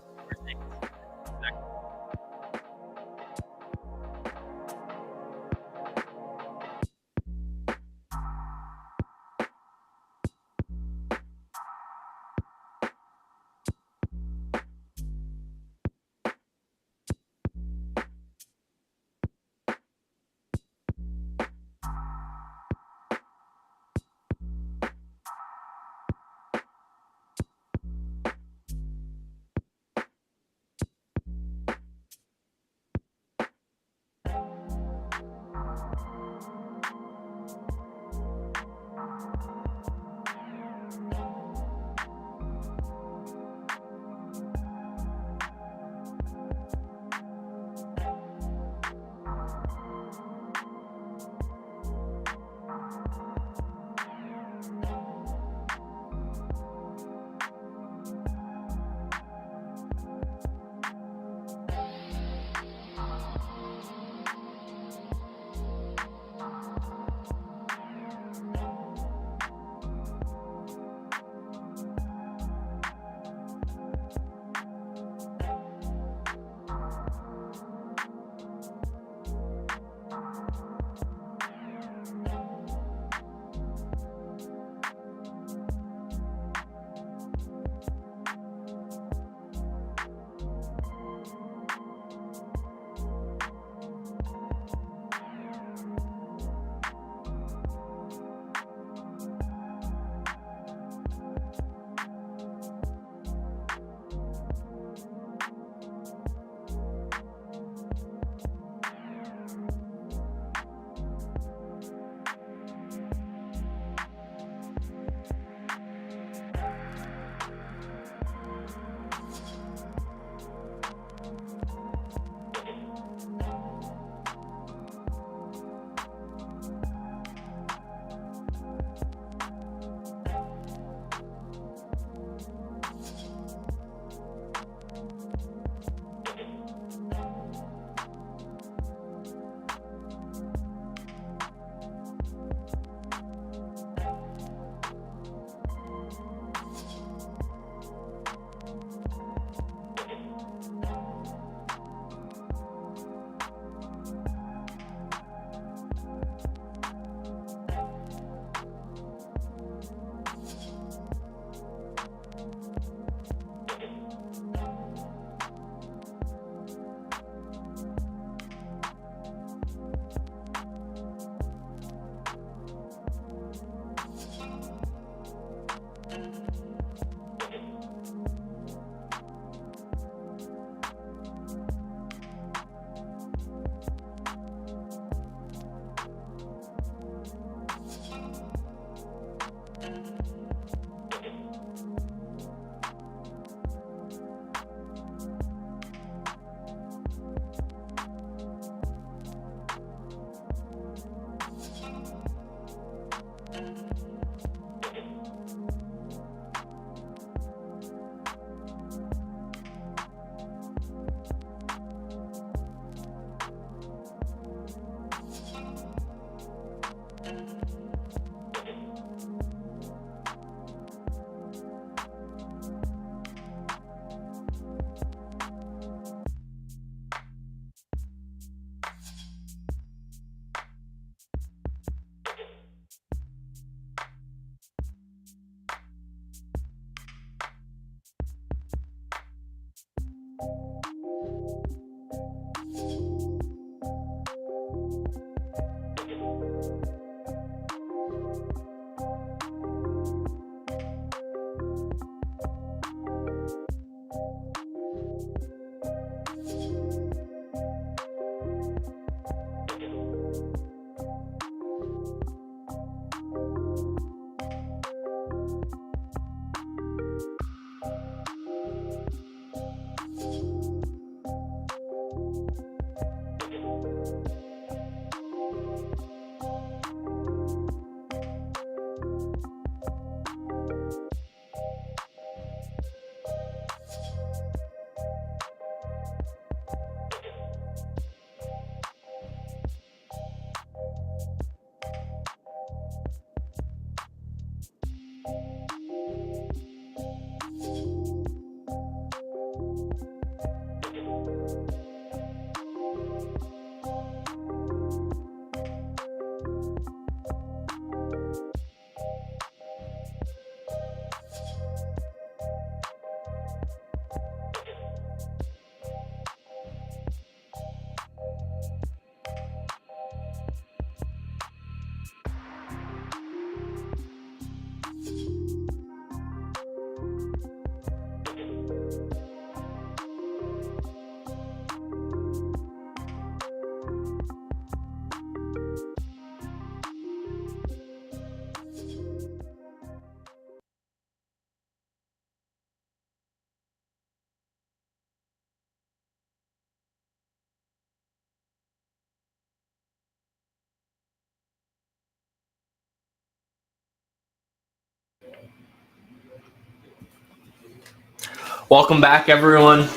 Welcome back, everyone.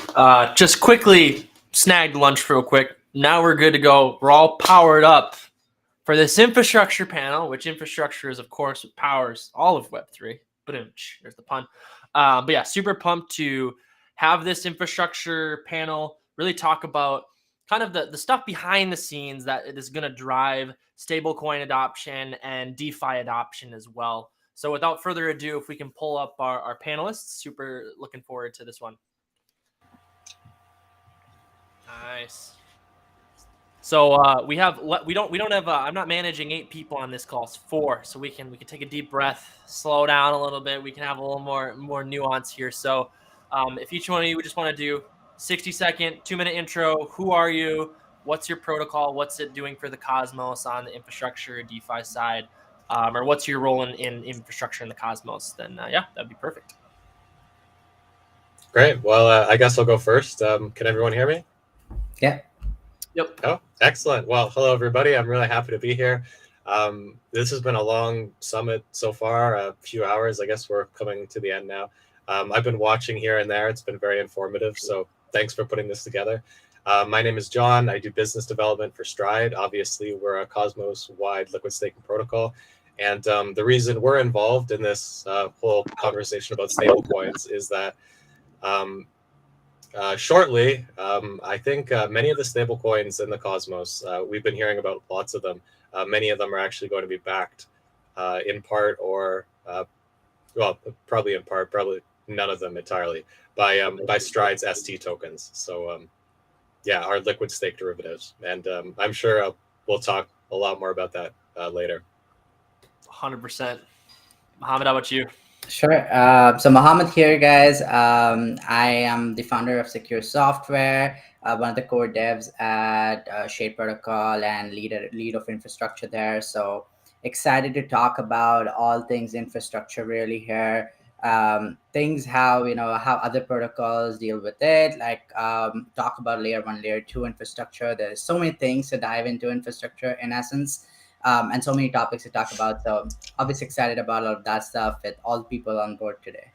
Just quickly snagged lunch real quick. Now we're good to go. We're all powered up for this infrastructure panel, which infrastructure is, of course, what powers all of Web3. Ba-doom-tsh, there's the pun. But yeah, super pumped to have this infrastructure panel really talk about kind of the stuff behind the scenes that is going to drive stablecoin adoption and DeFi adoption as well. So without further ado, if we can pull up our panelists, super looking forward to this one. Nice. So we don't have I'm not managing 8 people on this call. It's 4, so we can take a deep breath, slow down a little bit. We can have a little more nuance here. So if each one of you would just want to do 60-second, 2-minute intro. Who are you? What's your protocol? What's it doing for the Cosmos on the infrastructure DeFi side? Or what's your role in infrastructure in the Cosmos? Then yeah, that'd be perfect. Great. Well, I guess I'll go first. Can everyone hear me? Yeah. Yep. Oh, excellent. Well, hello, everybody. I'm really happy to be here. This has been a long summit so far, a few hours. I guess we're coming to the end now. I've been watching here and there. It's been very informative. So thanks for putting this together. My name is John. I do business development for Stride. Obviously, we're a Cosmos-wide liquid staking protocol. And the reason we're involved in this whole conversation about stablecoins is that shortly, I think many of the stablecoins in the Cosmos, we've been hearing about lots of them. Many of them are actually going to be backed in part or, well, probably in part, probably none of them entirely, by Stride's ST tokens. So yeah, our liquid stake derivatives. And I'm sure we'll talk a lot more about that later. 100%. Mohammed, how about you? Sure. So Mohammed here, guys. I am the founder of Secure Software, one of the core devs at Shade Protocol and lead of infrastructure there. So excited to talk about all things infrastructure really here. Things how other protocols deal with it, like talk about layer 1, layer 2 infrastructure. There's so many things to dive into infrastructure in essence. And so many topics to talk about. So obviously excited about all of that stuff with all the people on board today.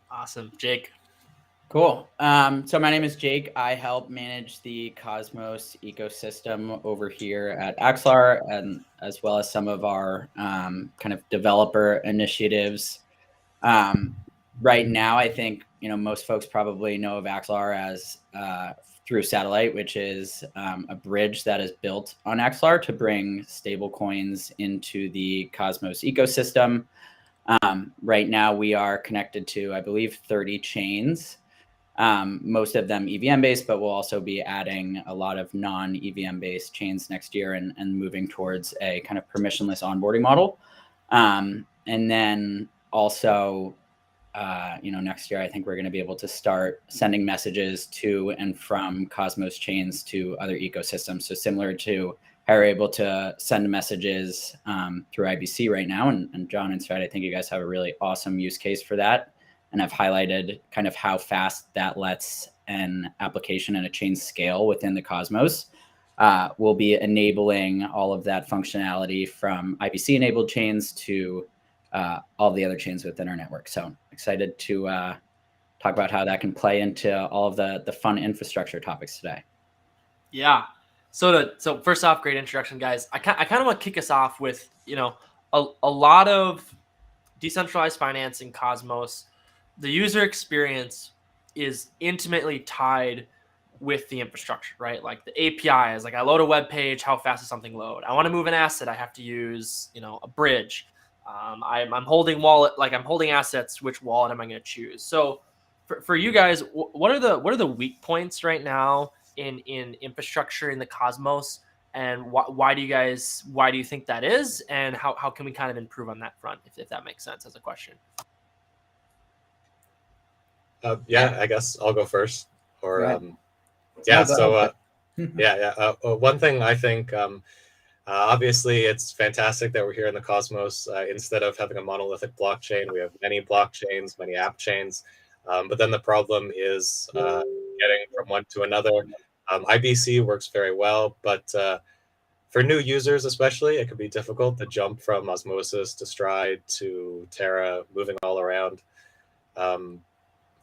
Awesome. Jake. Cool. So my name is Jake. I help manage the Cosmos ecosystem over here at Axelar, and as well as some of our kind of developer initiatives. Right now, I think most folks probably know of Axelar as through Satellite, which is a bridge that is built on Axelar to bring stablecoins into the Cosmos ecosystem. Right now, we are connected to, I believe, 30 chains, most of them EVM-based, but we'll also be adding a lot of non-EVM-based chains next year and moving towards a kind of permissionless onboarding model. And then also, next year, I think we're going to be able to start sending messages to and from Cosmos chains to other ecosystems. So similar to how we're able to send messages through IBC right now. And John and Stride, I think you guys have a really awesome use case for that. And I've highlighted kind of how fast that lets an application and a chain scale within the Cosmos. We'll be enabling all of that functionality from IBC-enabled chains to all the other chains within our network. So excited to talk about how that can play into all of the fun infrastructure topics today. Yeah. So first off, great introduction, guys. I kind of want to kick us off with, a lot of decentralized finance in Cosmos. The user experience is intimately tied with the infrastructure, right? Like the API is like I load a web page, how fast does something load? I want to move an asset, I have to use, a bridge. I'm holding wallet, like I'm holding assets. Which wallet am I going to choose? So for you guys, what are the weak points right now in infrastructure in the Cosmos, and why do you think that is, and how can we kind of improve on that front, if that makes sense as a question? Yeah, I guess I'll go first. Or Right. yeah, No, go so ahead. one thing I think. Obviously, it's fantastic that we're here in the Cosmos. Instead of having a monolithic blockchain, we have many blockchains, many app chains. But then the problem is getting from one to another. IBC works very well, but for new users especially, it can be difficult to jump from Osmosis to Stride to Terra, moving all around.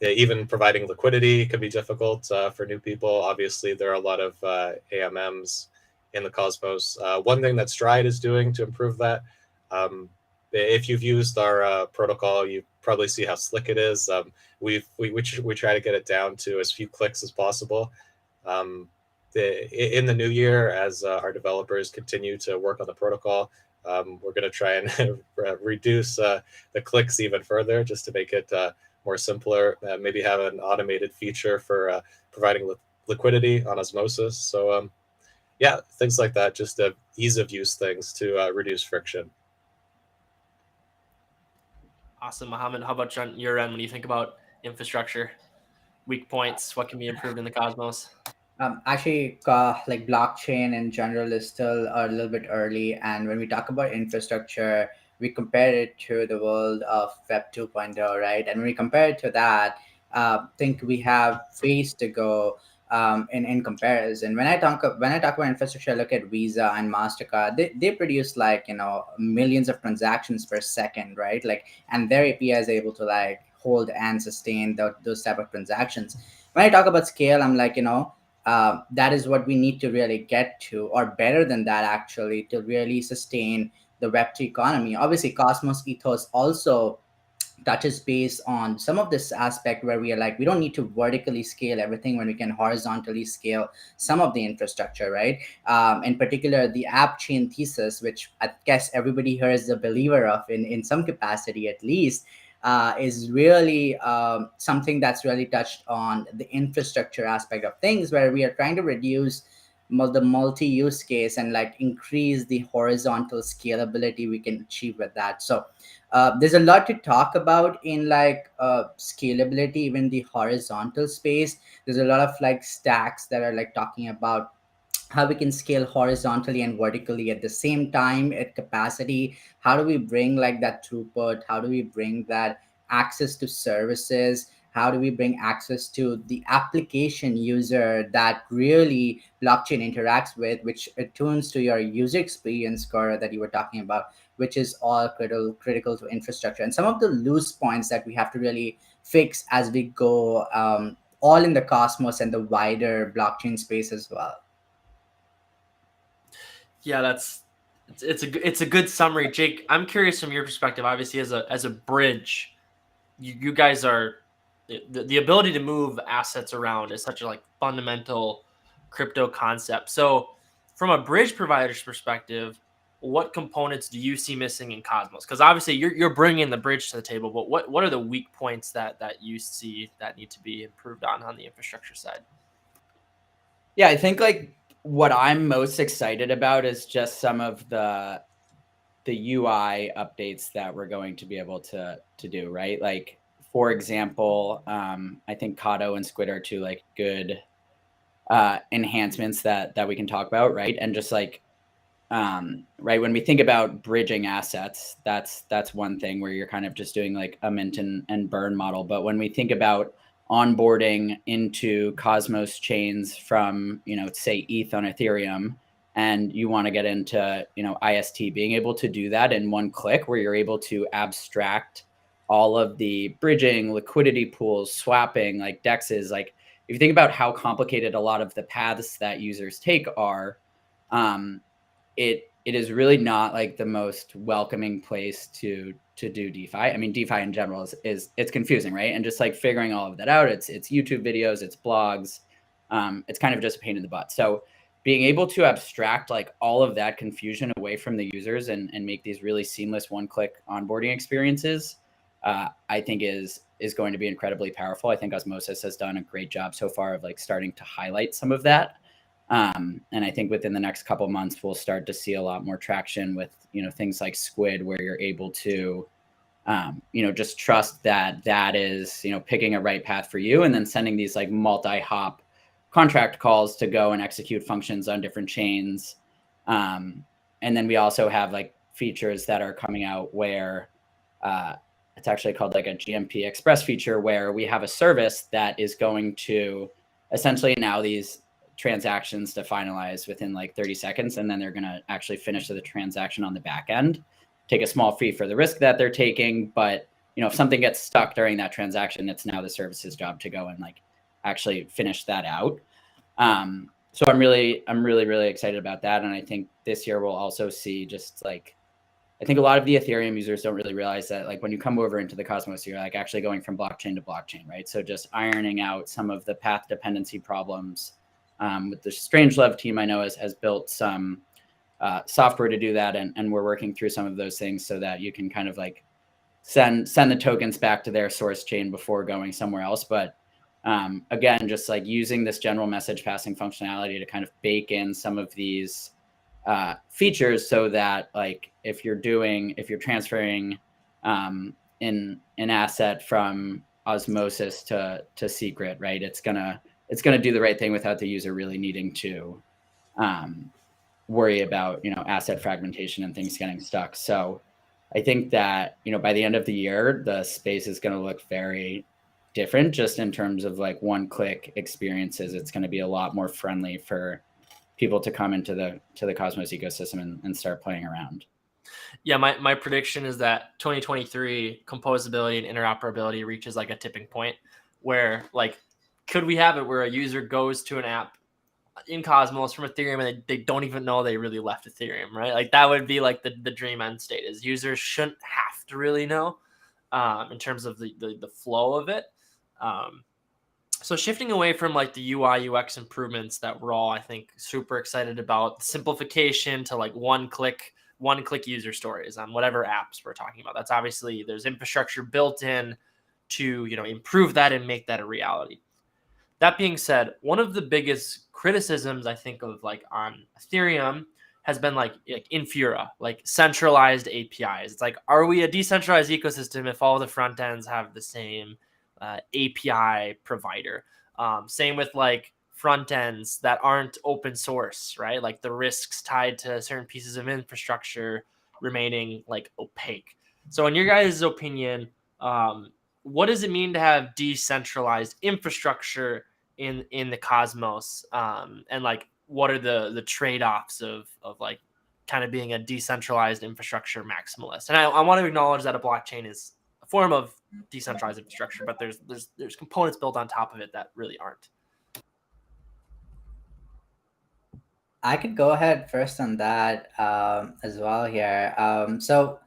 even providing liquidity can be difficult for new people. Obviously, there are a lot of AMMs in the Cosmos. One thing that Stride is doing to improve that, if you've used our protocol, you probably see how slick it is. We try to get it down to as few clicks as possible. In the new year, as our developers continue to work on the protocol, we're going to try and reduce the clicks even further, just to make it more simpler. Maybe have an automated feature for providing liquidity on osmosis. So yeah, things like that, just ease of use things to reduce friction. Awesome. Mohammed, how about on your end when you think about infrastructure, weak points, what can be improved in the Cosmos? Actually, like blockchain in general is still a little bit early. And when we talk about infrastructure, we compare it to the world of Web 2.0, right? And when we compare it to that, I think we have ways to go in comparison. When I talk about infrastructure, I look at Visa and MasterCard. They produce like, millions of transactions per second, right? Like, and their API is able to like hold and sustain those type of transactions. When I talk about scale, I'm like, that is what we need to really get to, or better than that, actually, to really sustain the Web3 economy. Obviously, Cosmos Ethos also touches base on some of this aspect where we are like, we don't need to vertically scale everything when we can horizontally scale some of the infrastructure, right? In particular, the app chain thesis, which I guess everybody here is a believer of in some capacity at least, is really something that's really touched on the infrastructure aspect of things, where we are trying to reduce the multi-use case and like increase the horizontal scalability we can achieve with that. So there's a lot to talk about in like scalability, even the horizontal space. There's a lot of like stacks that are like talking about how we can scale horizontally and vertically at the same time at capacity. How do we bring like that throughput? How do we bring that access to services? How do we bring access to the application user that really blockchain interacts with, which attunes to your user experience score that you were talking about, which is all critical to infrastructure. And some of the loose points that we have to really fix as we go all in the Cosmos and the wider blockchain space as well. Yeah, it's a good summary. Jake, I'm curious from your perspective, obviously as a bridge, you guys are the ability to move assets around is such a like fundamental crypto concept. So from a bridge provider's perspective, what components do you see missing in Cosmos? Because obviously you're bringing the bridge to the table, but what are the weak points that you see that need to be improved on the infrastructure side? Yeah, I think like what I'm most excited about is just some of the UI updates that we're going to be able to do, right? Like, for example, I think Kato and Squid are two like good enhancements that we can talk about, right? And just like right, when we think about bridging assets, that's one thing where you're kind of just doing like a mint and burn model. But when we think about onboarding into Cosmos chains from, say ETH on Ethereum, and you want to get into, IST, being able to do that in one click, where you're able to abstract all of the bridging, liquidity pools, swapping, like dexes. Like, if you think about how complicated a lot of the paths that users take are, it is really not like the most welcoming place to do DeFi. I mean, DeFi in general is it's confusing, right? And just like figuring all of that out, it's YouTube videos, it's blogs, it's kind of just a pain in the butt. So being able to abstract like all of that confusion away from the users and make these really seamless one-click onboarding experiences, I think is going to be incredibly powerful. I think Osmosis has done a great job so far of like starting to highlight some of that. And I think within the next couple of months, we'll start to see a lot more traction with, things like Squid, where you're able to, just trust that is, picking a right path for you, and then sending these like multi-hop contract calls to go and execute functions on different chains. And then we also have like features that are coming out where it's actually called like a GMP Express feature, where we have a service that is going to essentially allow these transactions to finalize within like 30 seconds. And then they're going to actually finish the transaction on the back end, take a small fee for the risk that they're taking, but if something gets stuck during that transaction, it's now the service's job to go and like actually finish that out. So I'm really excited about that. And I think this year we'll also see just like, I think a lot of the Ethereum users don't really realize that like when you come over into the Cosmos, you're like actually going from blockchain to blockchain, right? So just ironing out some of the path dependency problems. With the Strangelove team, I know has built some software to do that, and we're working through some of those things so that you can kind of like send the tokens back to their source chain before going somewhere else. But again, just like using this general message passing functionality to kind of bake in some of these features so that like if you're transferring an asset from osmosis to secret, right, it's gonna do the right thing without the user really needing to worry about asset fragmentation and things getting stuck. So I think that by the end of the year the space is going to look very different just in terms of like one-click experiences. It's going to be a lot more friendly for people to come into the Cosmos ecosystem and start playing around. Yeah, my prediction is that 2023 composability and interoperability reaches like a tipping point where like, could we have it where a user goes to an app in Cosmos from Ethereum and they don't even know they really left Ethereum, right? Like that would be like the dream end state is users shouldn't have to really know in terms of the flow of it. So shifting away from like the UI UX improvements that we're all, I think, super excited about, simplification to like one click user stories on whatever apps we're talking about. That's obviously there's infrastructure built in to, improve that and make that a reality. That being said, one of the biggest criticisms I think of like on Ethereum has been like Infura, like centralized APIs. It's like, are we a decentralized ecosystem if all the front ends have the same API provider? Same with like front ends that aren't open source, right? Like the risks tied to certain pieces of infrastructure remaining like opaque. So in your guys' opinion, what does it mean to have decentralized infrastructure in the Cosmos? And like, what are the trade-offs of like kind of being a decentralized infrastructure maximalist? And I want to acknowledge that a blockchain is a form of decentralized infrastructure, but there's components built on top of it that really aren't. I could go ahead first on that as well here. So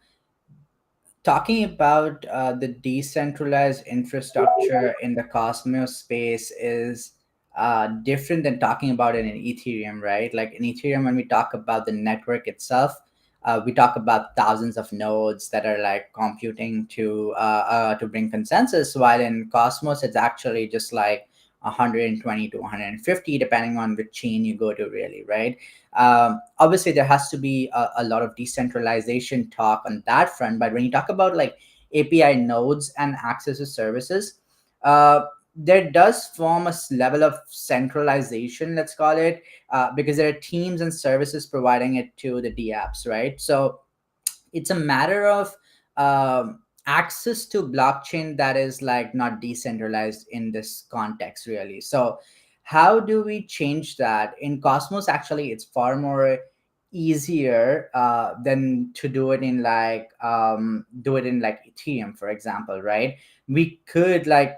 talking about the decentralized infrastructure in the Cosmos space is different than talking about it in Ethereum, right? Like in Ethereum, when we talk about the network itself, we talk about thousands of nodes that are like computing to bring consensus, while in Cosmos, it's actually just like 120 to 150, depending on which chain you go to, really, right? Obviously, there has to be a lot of decentralization talk on that front. But when you talk about like API nodes and access to services, there does form a level of centralization, let's call it, because there are teams and services providing it to the dApps, right? So it's a matter of access to blockchain that is like not decentralized in this context, really. So how do we change that? In Cosmos, actually, it's far more easier than to do it in like Ethereum, for example, right? We could like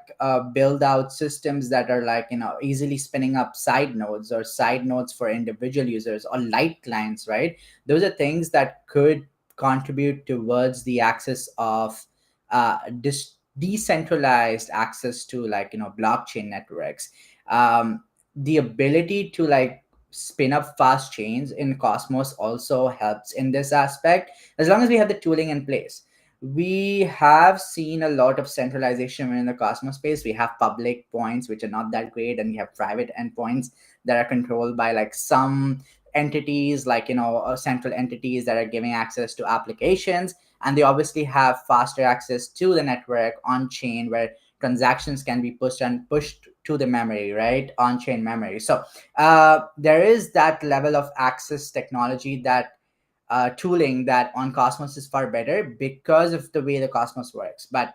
build out systems that are like easily spinning up side nodes or side nodes for individual users or light clients, right? Those are things that could contribute towards the access of decentralized access to like blockchain networks. The ability to like spin up fast chains in Cosmos also helps in this aspect, as long as we have the tooling in place. We have seen a lot of centralization in the Cosmos space. We have public points which are not that great, and we have private endpoints that are controlled by like some entities, like central entities that are giving access to applications, and they obviously have faster access to the network on chain, where transactions can be pushed to the memory, right? On chain memory. So there is that level of access technology, that tooling that on Cosmos is far better because of the way the Cosmos works. But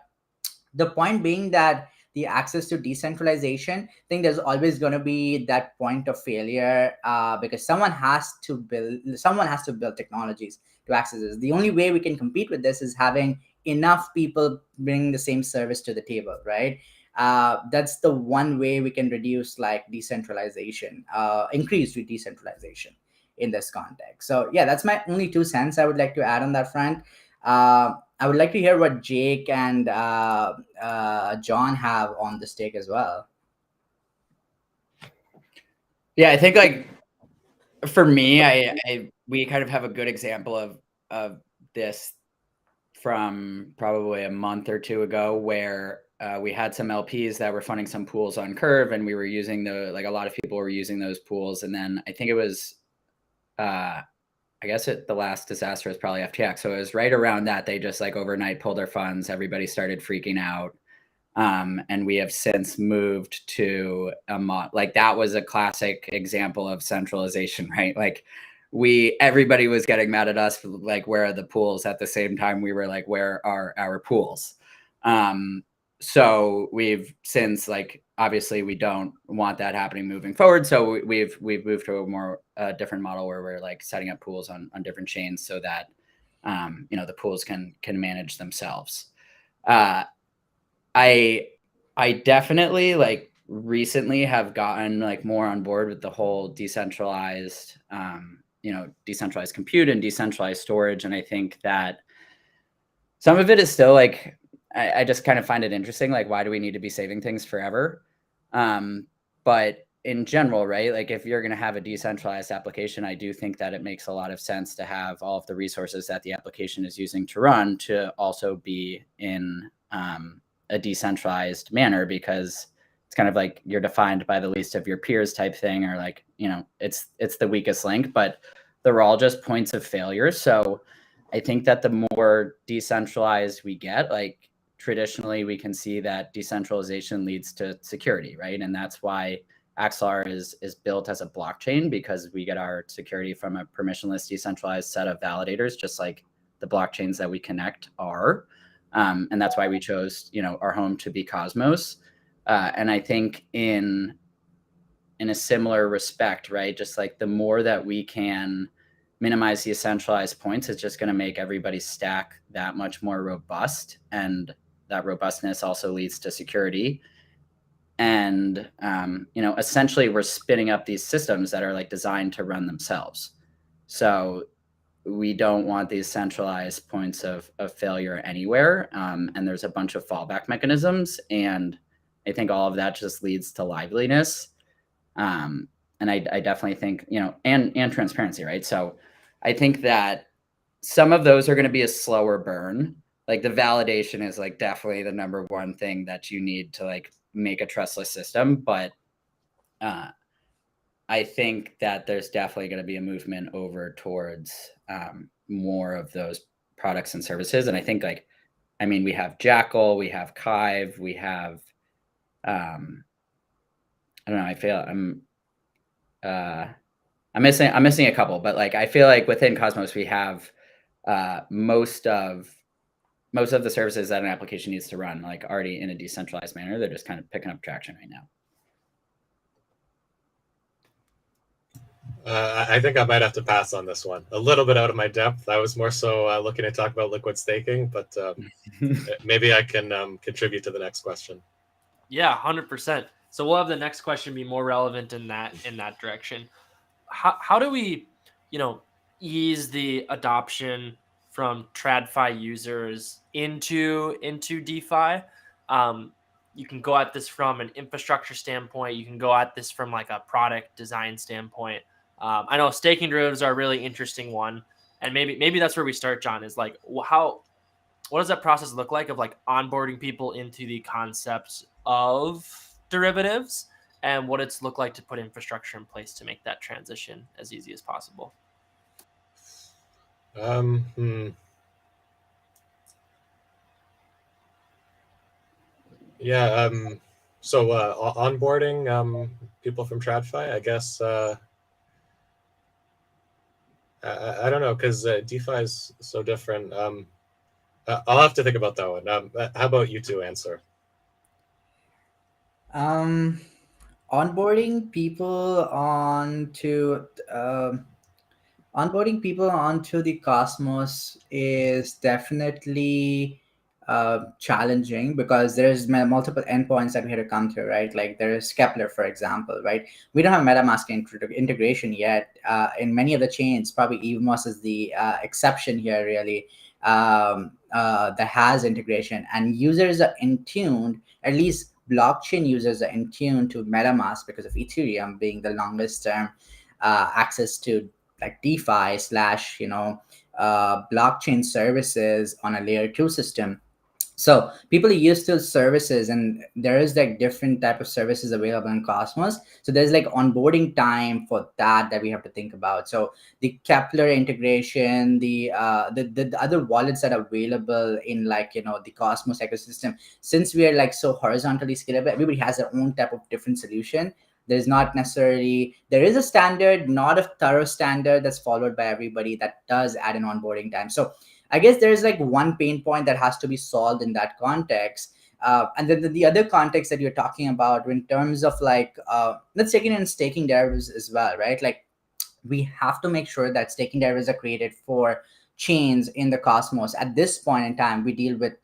the point being that the access to decentralization, I think there's always going to be that point of failure because someone has to build technologies to access this. The only way we can compete with this is having enough people bring the same service to the table, right? That's the one way we can reduce like decentralization, increase decentralization in this context. So yeah, that's my only 2 cents I would like to add on that front. I would like to hear what Jake and John have on this take as well. Yeah, I think like for me, we kind of have a good example of this from probably a month or two ago, where we had some LPs that were funding some pools on Curve, and we were using a lot of people were using those pools. And then I think it was, I guess the last disaster was probably FTX. So it was right around that they just like overnight pulled their funds. Everybody started freaking out. And we have since moved to a mod. Like that was a classic example of centralization, right? Like everybody was getting mad at us, like, where are the pools? At the same time, we were like, where are our pools? So we've since, like, obviously we don't want that happening moving forward. So we've moved to a more different model where we're like setting up pools on different chains so that, the pools can manage themselves. I definitely like recently have gotten like more on board with the whole decentralized, decentralized compute and decentralized storage. And I think that some of it is still like, I just kind of find it interesting. Like, why do we need to be saving things forever? But in general, right? Like if you're going to have a decentralized application, I do think that it makes a lot of sense to have all of the resources that the application is using to run to also be in, a decentralized manner, because it's kind of like you're defined by the least of your peers type thing, or like, it's the weakest link, but they're all just points of failure. So I think that the more decentralized we get, like traditionally we can see that decentralization leads to security, right? And that's why Axelar is built as a blockchain, because we get our security from a permissionless decentralized set of validators, just like the blockchains that we connect are. And that's why we chose, our home to be Cosmos. And I think in a similar respect, right, just like the more that we can minimize the centralized points, it's just going to make everybody's stack that much more robust. And that robustness also leads to security. And, essentially we're spinning up these systems that are like designed to run themselves. So we don't want these centralized points of failure anywhere. And there's a bunch of fallback mechanisms. And I think all of that just leads to liveliness. And I definitely think, and transparency, right? So I think that some of those are going to be a slower burn. Like the validation is like definitely the number one thing that you need to like make a trustless system. But I think that there's definitely going to be a movement over towards more of those products and services. And I think we have Jackal, we have Kive, we have, I don't know, I feel I'm missing a couple, but like, I feel like within Cosmos, we have most of the services that an application needs to run, like already in a decentralized manner. They're just kind of picking up traction right now. I think I might have to pass on this one. A little bit out of my depth. I was more so looking to talk about liquid staking, but maybe I can contribute to the next question. Yeah, 100%. So we'll have the next question be more relevant in that direction. How do we, ease the adoption from TradFi users into DeFi? You can go at this from an infrastructure standpoint. You can go at this from like a product design standpoint. I know staking derivatives are a really interesting one, and maybe that's where we start, John. Is like, what does that process look like of like onboarding people into the concept of derivatives, and what it's look like to put infrastructure in place to make that transition as easy as possible? Yeah. So onboarding people from TradFi, I guess. I don't know, because DeFi is so different. I'll have to think about that one. How about you two answer? Onboarding people onto the Cosmos is definitely challenging because there's multiple endpoints that we had to come through, right? Like there is Kepler, for example, right? We don't have MetaMask integration yet. In many of the chains, probably EVMOS is the exception here, really, that has integration, and users are in tuned, at least blockchain users are in tune to MetaMask because of Ethereum being the longest term access to like DeFi slash, blockchain services on a layer 2 system. So people are used to services, and there is like different type of services available in Cosmos. So there's like onboarding time for that we have to think about. So the Kepler integration, the other wallets that are available in the Cosmos ecosystem, since we are like so horizontally scalable, everybody has their own type of different solution. There's not necessarily, there is a standard, not a thorough standard that's followed by everybody that does add an onboarding time. So I guess there's like one pain point that has to be solved in that context. And then the other context that you're talking about in terms of let's take it in staking derivatives as well, right? Like we have to make sure that staking derivatives are created for chains in the Cosmos. At this point in time, we deal with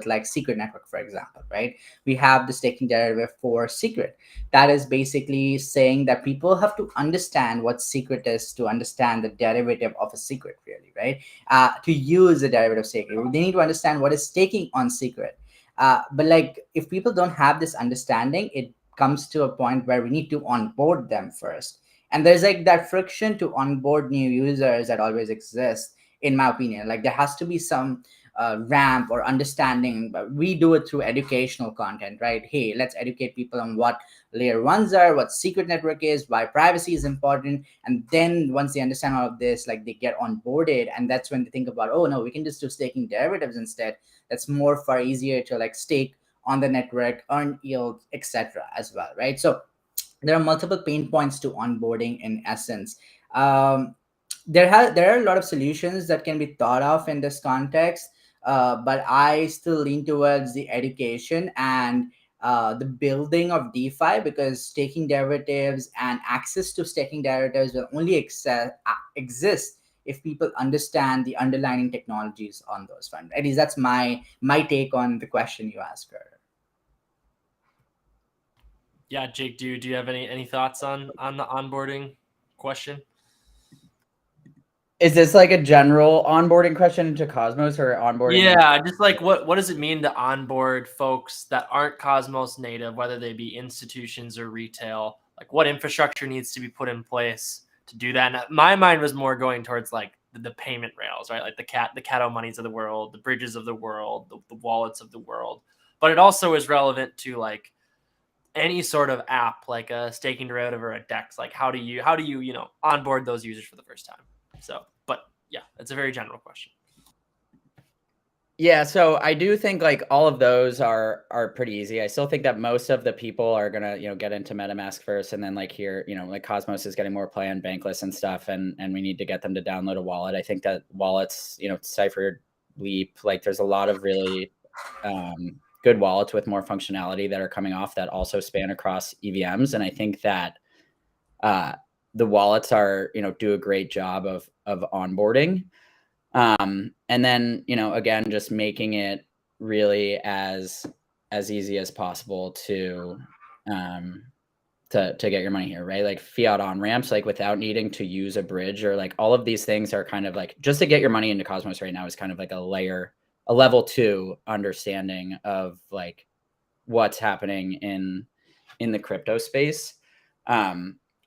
like Secret Network, for example, right? We have the staking derivative for Secret. That is basically saying that people have to understand what Secret is to understand the derivative of a Secret, really, right? To use the derivative of Secret, they need to understand what is staking on Secret. But like if people don't have this understanding, it comes to a point where we need to onboard them first. And there's like that friction to onboard new users that always exists, in my opinion. Like there has to be some ramp or understanding. But we do it through educational content, right? Hey, let's educate people on what layer ones are, what secret network is, why privacy is important. And then once they understand all of this, like they get onboarded. And that's when they think about, oh no, we can just do staking derivatives instead. That's far easier to like stake on the network, earn yield, etc. as well, right? So there are multiple pain points to onboarding in essence. There are a lot of solutions that can be thought of in this context, but I still lean towards the education and the building of DeFi, because staking derivatives and access to staking derivatives will only exist if people understand the underlying technologies on those funds. At least that's my take on the question you asked earlier. Yeah, Jake, do you have any thoughts on the onboarding question? Is this like a general onboarding question into Cosmos or onboarding? Yeah, just like what does it mean to onboard folks that aren't Cosmos native, whether they be institutions or retail? Like what infrastructure needs to be put in place to do that? And my mind was more going towards like the payment rails, right? Like the Cato monies of the world, the bridges of the world, the wallets of the world. But it also is relevant to like any sort of app, like a staking derivative or a DEX. Like how do you onboard those users for the first time? So, but yeah, it's a very general question. Yeah, so I do think like all of those are pretty easy. I still think that most of the people are gonna get into MetaMask first, and then like here like Cosmos is getting more play on Bankless and stuff, and we need to get them to download a wallet. I think that wallets, Cypher, Leap, like there's a lot of really good wallets with more functionality that are coming off that also span across EVMs, and I think that the wallets are do a great job of onboarding. And then again, just making it really as easy as possible to get your money here, right? Like fiat on ramps, like without needing to use a bridge, or like all of these things are kind of like just to get your money into Cosmos right now is kind of like a level 2 understanding of like what's happening in the crypto space.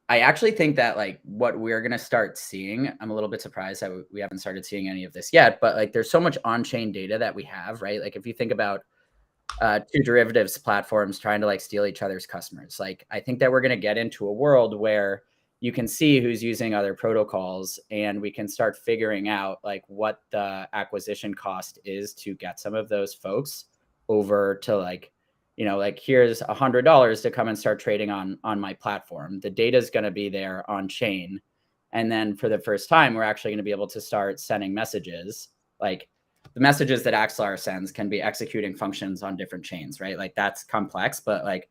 I actually think that like what we're going to start seeing, I'm a little bit surprised that we haven't started seeing any of this yet, but like there's so much on-chain data that we have, right? Like if you think about two derivatives platforms trying to like steal each other's customers, like I think that we're going to get into a world where you can see who's using other protocols, and we can start figuring out like what the acquisition cost is to get some of those folks over to like, like here's $100 to come and start trading on my platform. The data is going to be there on chain. And then for the first time, we're actually going to be able to start sending messages. Like the messages that Axelar sends can be executing functions on different chains, right? Like that's complex, but like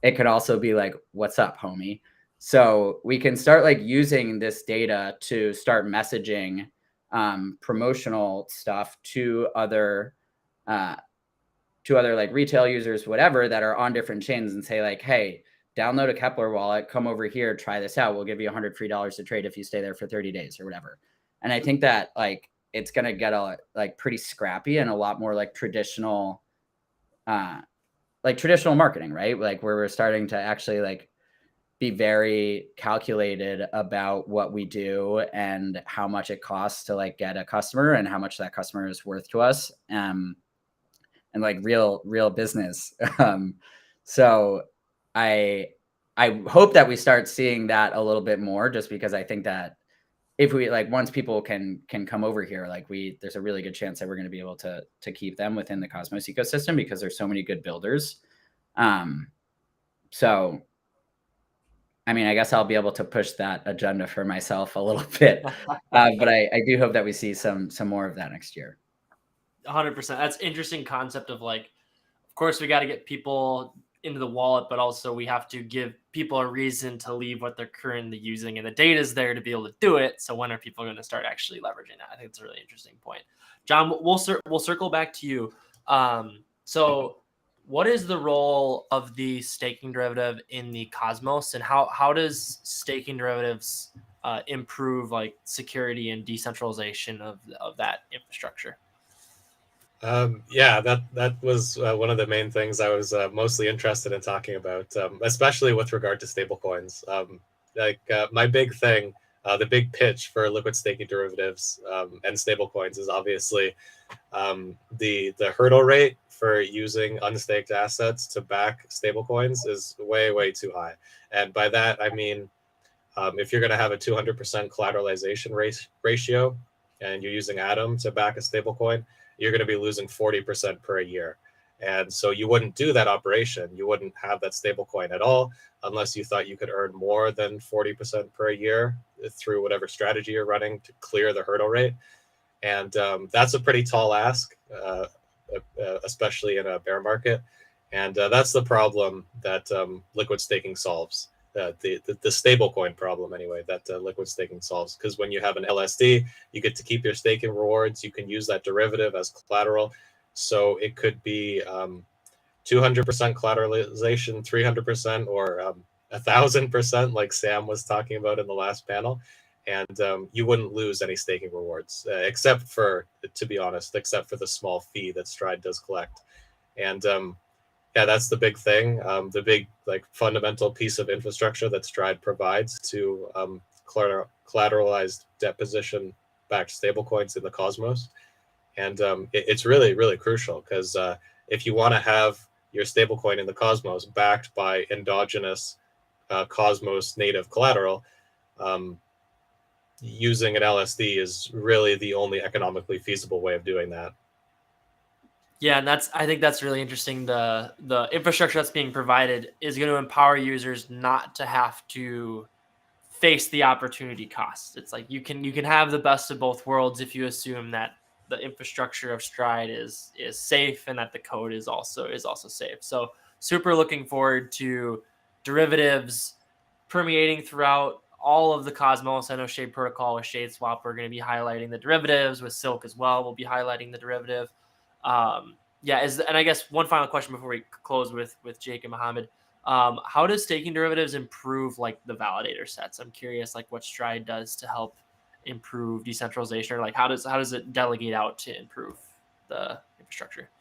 it could also be like, what's up, homie? So we can start like using this data to start messaging promotional stuff to other to other like retail users, whatever, that are on different chains and say like, hey, download a Kepler wallet, come over here, try this out. We'll give you $100 free to trade if you stay there for 30 days or whatever. And I think that like it's going to get like pretty scrappy and a lot more like traditional marketing, right? Like where we're starting to actually like be very calculated about what we do and how much it costs to like get a customer and how much that customer is worth to us. And like real business. So I hope that we start seeing that a little bit more, just because I think that if we like, once people can come over here, like there's a really good chance that we're going to be able to keep them within the Cosmos ecosystem because there's so many good builders. So, I mean, I guess I'll be able to push that agenda for myself a little bit, but I do hope that we see some more of that next year. 100%. That's interesting concept of like, of course we got to get people into the wallet, but also we have to give people a reason to leave what they're currently using, and the data is there to be able to do it. So when are people going to start actually leveraging that? I think it's a really interesting point. John, we'll circle back to you. So what is the role of the staking derivative in the Cosmos, and how does staking derivatives improve like security and decentralization of that infrastructure? Yeah, that was one of the main things I was mostly interested in talking about, especially with regard to stablecoins. My big thing, the big pitch for liquid staking derivatives and stablecoins is obviously the hurdle rate for using unstaked assets to back stablecoins is way too high. And by that, I mean, if you're going to have a 200% collateralization ratio and you're using Atom to back a stablecoin, you're going to be losing 40% per year. And so you wouldn't do that operation. You wouldn't have that stable coin at all unless you thought you could earn more than 40% per year through whatever strategy you're running to clear the hurdle rate. And that's a pretty tall ask, especially in a bear market. And that's the problem that liquid staking solves. The stable coin problem anyway that liquid staking solves, because when you have an LSD, you get to keep your staking rewards. You can use that derivative as collateral, so it could be 200% collateralization, 300%, or 1,000%, like Sam was talking about in the last panel, and you wouldn't lose any staking rewards, except for, to be honest, except for the small fee that Stride does collect. And yeah, that's the big thing. The big like fundamental piece of infrastructure that Stride provides to collateralized debt position backed stablecoins in the Cosmos. And it's really crucial, because if you want to have your stablecoin in the Cosmos backed by endogenous Cosmos native collateral, using an LSD is really the only economically feasible way of doing that. Yeah, and I think that's really interesting. The infrastructure that's being provided is going to empower users not to have to face the opportunity costs. It's like you can have the best of both worlds if you assume that the infrastructure of Stride is safe and that the code is also safe. So super looking forward to derivatives permeating throughout all of the Cosmos. I know Shade Protocol with Shade Swap, we're going to be highlighting the derivatives. With Silk as well, we'll be highlighting the derivative. And I guess one final question before we close with Jake and Mohammed. How does staking derivatives improve like the validator sets? I'm curious, like what Stride does to help improve decentralization, or like how does it delegate out to improve the infrastructure?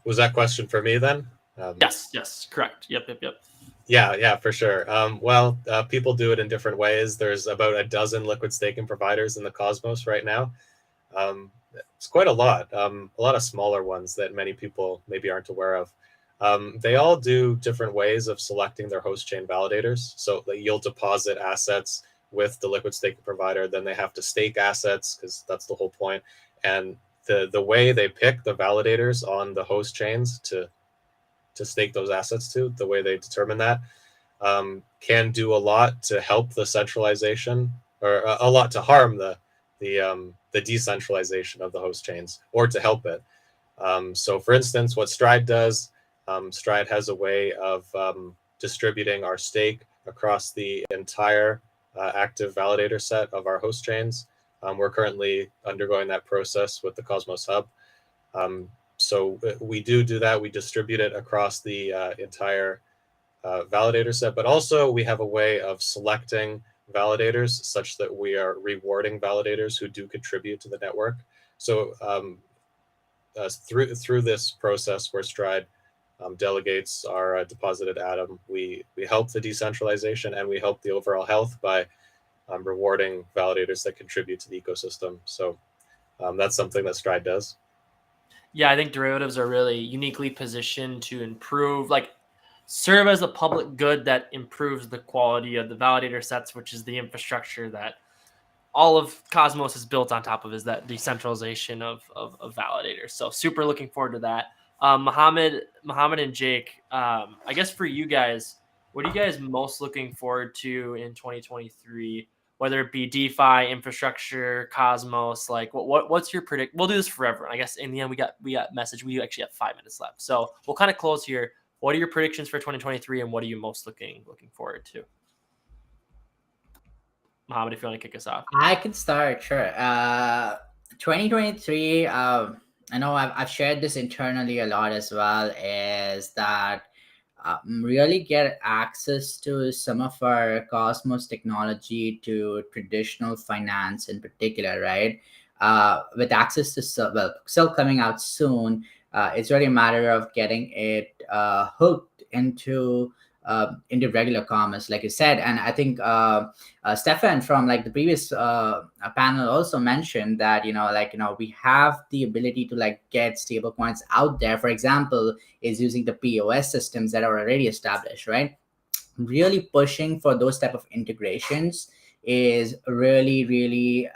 Was that question for me then? Yes, correct. Yep. Yeah, for sure. People do it in different ways. There's about a dozen liquid staking providers in the Cosmos right now. It's quite a lot of smaller ones that many people maybe aren't aware of. They all do different ways of selecting their host chain validators. So you'll deposit assets with the liquid staking provider, then they have to stake assets, because that's the whole point. And the way they pick the validators on the host chains to stake those assets to, the way they determine that, can do a lot to help the centralization, or a lot to harm the decentralization of the host chains, or to help it. So for instance, what Stride does, Stride has a way of distributing our stake across the entire active validator set of our host chains. We're currently undergoing that process with the Cosmos Hub. So we do that. We distribute it across the entire validator set, but also we have a way of selecting validators such that we are rewarding validators who do contribute to the network. So through this process where Stride delegates our deposited atom, we help the decentralization and we help the overall health by rewarding validators that contribute to the ecosystem. So that's something that Stride does. Yeah, I think derivatives are really uniquely positioned to improve, like serve as a public good that improves the quality of the validator sets, which is the infrastructure that all of Cosmos is built on top of, is that decentralization of validators. So super looking forward to that. Mohammed and Jake, I guess for you guys, what are you guys most looking forward to in 2023? Whether it be DeFi, infrastructure, Cosmos, like what's your predict? We'll do this forever. I guess in the end, we got message. We actually have 5 minutes left, so we'll kind of close here. What are your predictions for 2023, and what are you most looking forward to? Mohammed, if you want to kick us off. I can start, sure. 2023, I know I've shared this internally a lot as well, is that really get access to some of our Cosmos technology to traditional finance in particular, right? With access to Silk coming out soon, it's really a matter of getting it hooked into regular commerce, like you said. And I think Stefan from like the previous panel also mentioned that we have the ability to like get stablecoins out there. For example, is using the POS systems that are already established, right? Really pushing for those type of integrations is really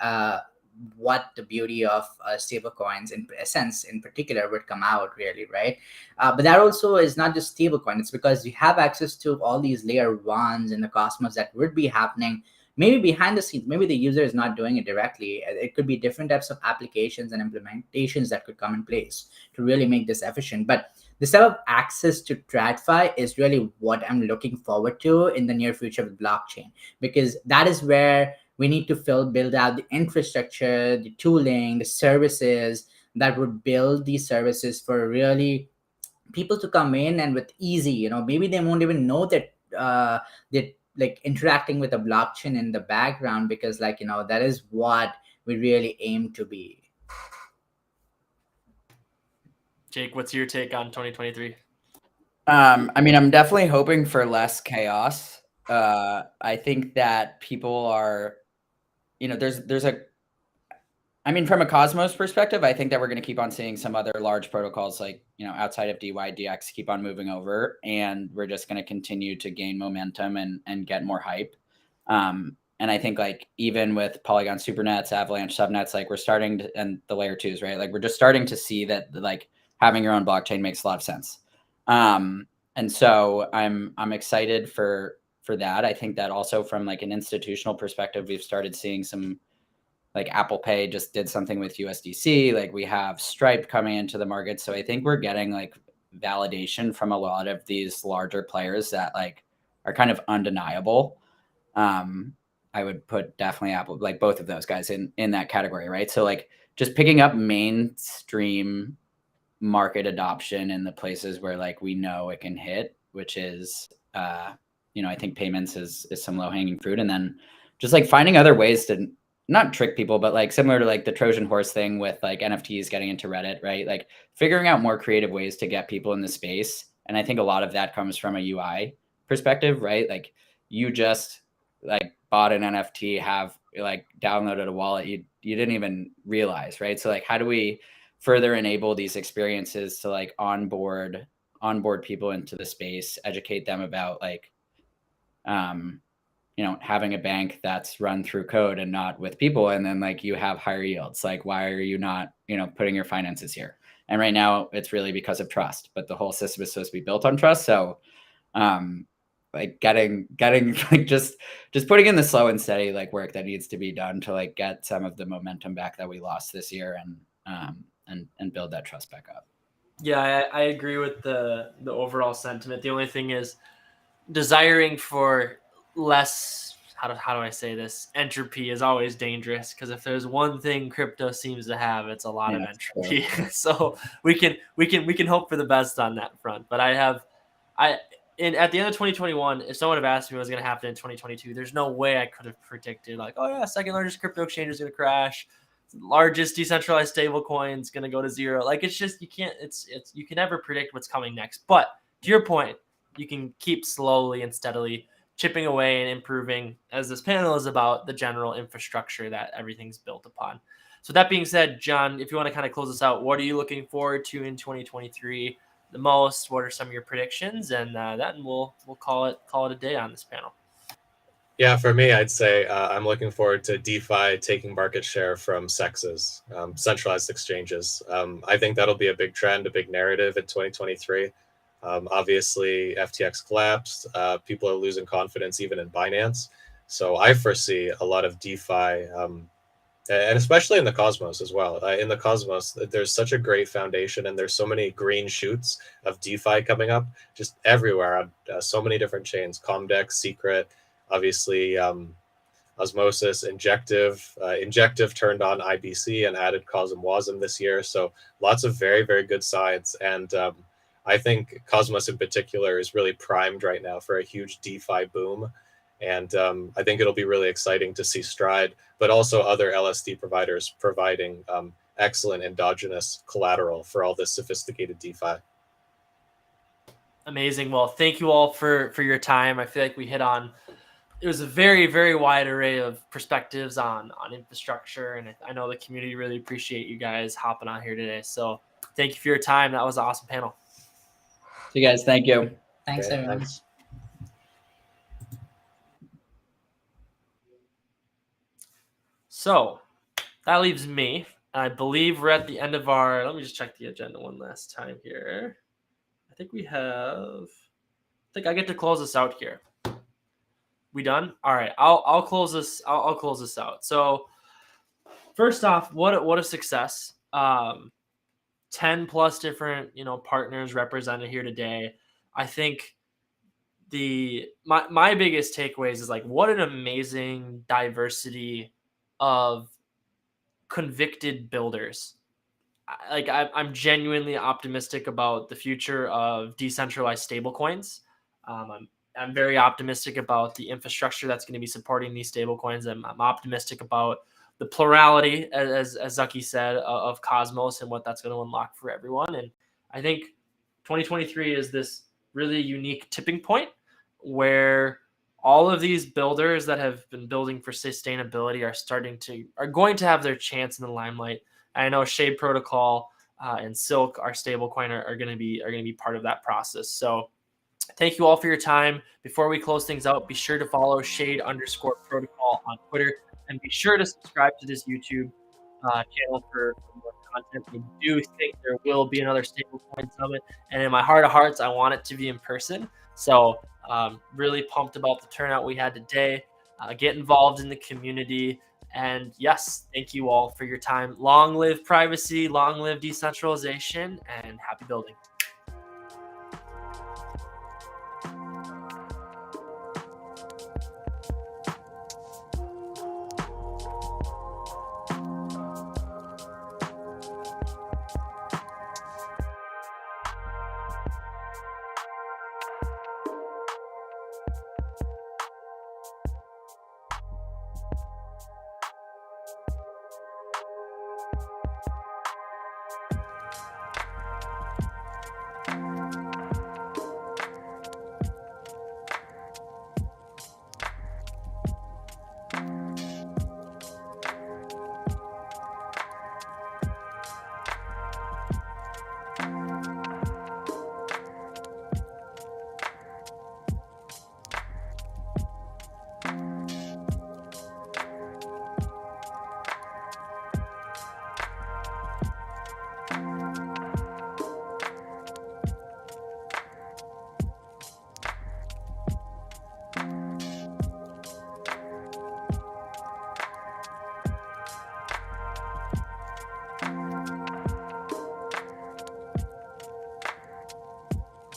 what the beauty of stablecoins in a sense in particular would come out, really, right? But that also is not just stablecoin. It's because you have access to all these layer ones in the Cosmos that would be happening maybe behind the scenes. Maybe the user is not doing it directly. It could be different types of applications and implementations that could come in place to really make this efficient. But this type of access to TradFi is really what I'm looking forward to in the near future with blockchain, because that is where we need to build out the infrastructure, the tooling, the services that would build these services for really people to come in and with easy, maybe they won't even know that they're like interacting with a blockchain in the background, because that is what we really aim to be. Jake, what's your take on 2023? I mean, I'm definitely hoping for less chaos. I think that people are, from a Cosmos perspective, I think that we're going to keep on seeing some other large protocols like, outside of DY, DX keep on moving over, and we're just going to continue to gain momentum and get more hype. And I think like even with Polygon Supernets, Avalanche subnets, like we're starting to, and the layer 2s, right? Like we're just starting to see that like having your own blockchain makes a lot of sense. And so I'm excited for that. I think that also from like an institutional perspective, we've started seeing some, like Apple Pay just did something with USDC. Like we have Stripe coming into the market. So I think we're getting like validation from a lot of these larger players that like are kind of undeniable. I would put definitely Apple, like both of those guys in that category, right? So like just picking up mainstream market adoption in the places where like we know it can hit, which is, I think payments is some low hanging fruit. And then just like finding other ways to not trick people, but like similar to like the Trojan horse thing with like NFTs getting into Reddit, right? Like figuring out more creative ways to get people in the space. And I think a lot of that comes from a UI perspective, right? Like you just like bought an NFT, have like downloaded a wallet you didn't even realize, right? So like how do we further enable these experiences to like onboard people into the space, educate them about like, having a bank that's run through code and not with people. And then like you have higher yields. Like, why are you not, putting your finances here? And right now it's really because of trust, but the whole system is supposed to be built on trust. So, like getting like just putting in the slow and steady like work that needs to be done to like get some of the momentum back that we lost this year and build that trust back up. Yeah, I agree with the overall sentiment. The only thing is desiring for less how do I say this? Entropy is always dangerous, because if there's one thing crypto seems to have, it's a lot of entropy. So we can hope for the best on that front. But at the end of 2021, if someone had asked me what was going to happen in 2022, there's no way I could have predicted like, oh yeah, second largest crypto exchange is going to crash, largest decentralized stable coin is going to go to zero. Like, it's just, you can't, you can never predict what's coming next. But to your point, you can keep slowly and steadily chipping away and improving, as this panel is about the general infrastructure that everything's built upon. So that being said, John, if you want to kind of close us out, what are you looking forward to in 2023 the most? What are some of your predictions? And then we'll call it a day on this panel. Yeah, for me, I'd say I'm looking forward to DeFi taking market share from CEXs, centralized exchanges. I think that'll be a big trend, a big narrative in 2023. Obviously, FTX collapsed. People are losing confidence even in Binance. So I foresee a lot of DeFi, and especially in the Cosmos as well. In the Cosmos, there's such a great foundation, and there's so many green shoots of DeFi coming up just everywhere on so many different chains. Comdex, Secret, obviously Osmosis, Injective. Injective turned on IBC and added Cosm this year. So lots of very, very good sides. And I think Cosmos in particular is really primed right now for a huge DeFi boom. And I think it'll be really exciting to see Stride, but also other LSD providers providing excellent endogenous collateral for all this sophisticated DeFi. Amazing. Well, thank you all for your time. I feel like we hit on, it was a very, very wide array of perspectives on infrastructure. And I know the community really appreciate you guys hopping on here today. So thank you for your time. That was an awesome panel. So you guys, thank you. Thanks, everyone. Thanks. So that leaves me. I believe we're at the end of our, let me just check the agenda one last time here. I think I get to close this out here. We done? All right. I'll close this. I'll close this out. So first off, what a success. 10 plus different, partners represented here today. I think my biggest takeaways is like, what an amazing diversity of convicted builders. Like, I'm genuinely optimistic about the future of decentralized stablecoins. I'm very optimistic about the infrastructure that's going to be supporting these stablecoins. I'm optimistic about the plurality, as Zaki said, of Cosmos and what that's going to unlock for everyone. And I think 2023 is this really unique tipping point where all of these builders that have been building for sustainability are going to have their chance in the limelight. And I know Shade Protocol and Silk, our stablecoin, are going to be part of that process. So thank you all for your time. Before we close things out, be sure to follow Shade_Protocol on Twitter, and be sure to subscribe to this YouTube channel for more content. We do think there will be another Stablecoin Summit, and in my heart of hearts, I want it to be in person. So really pumped about the turnout we had today. Get involved in the community. And yes, thank you all for your time. Long live privacy, long live decentralization, and happy building.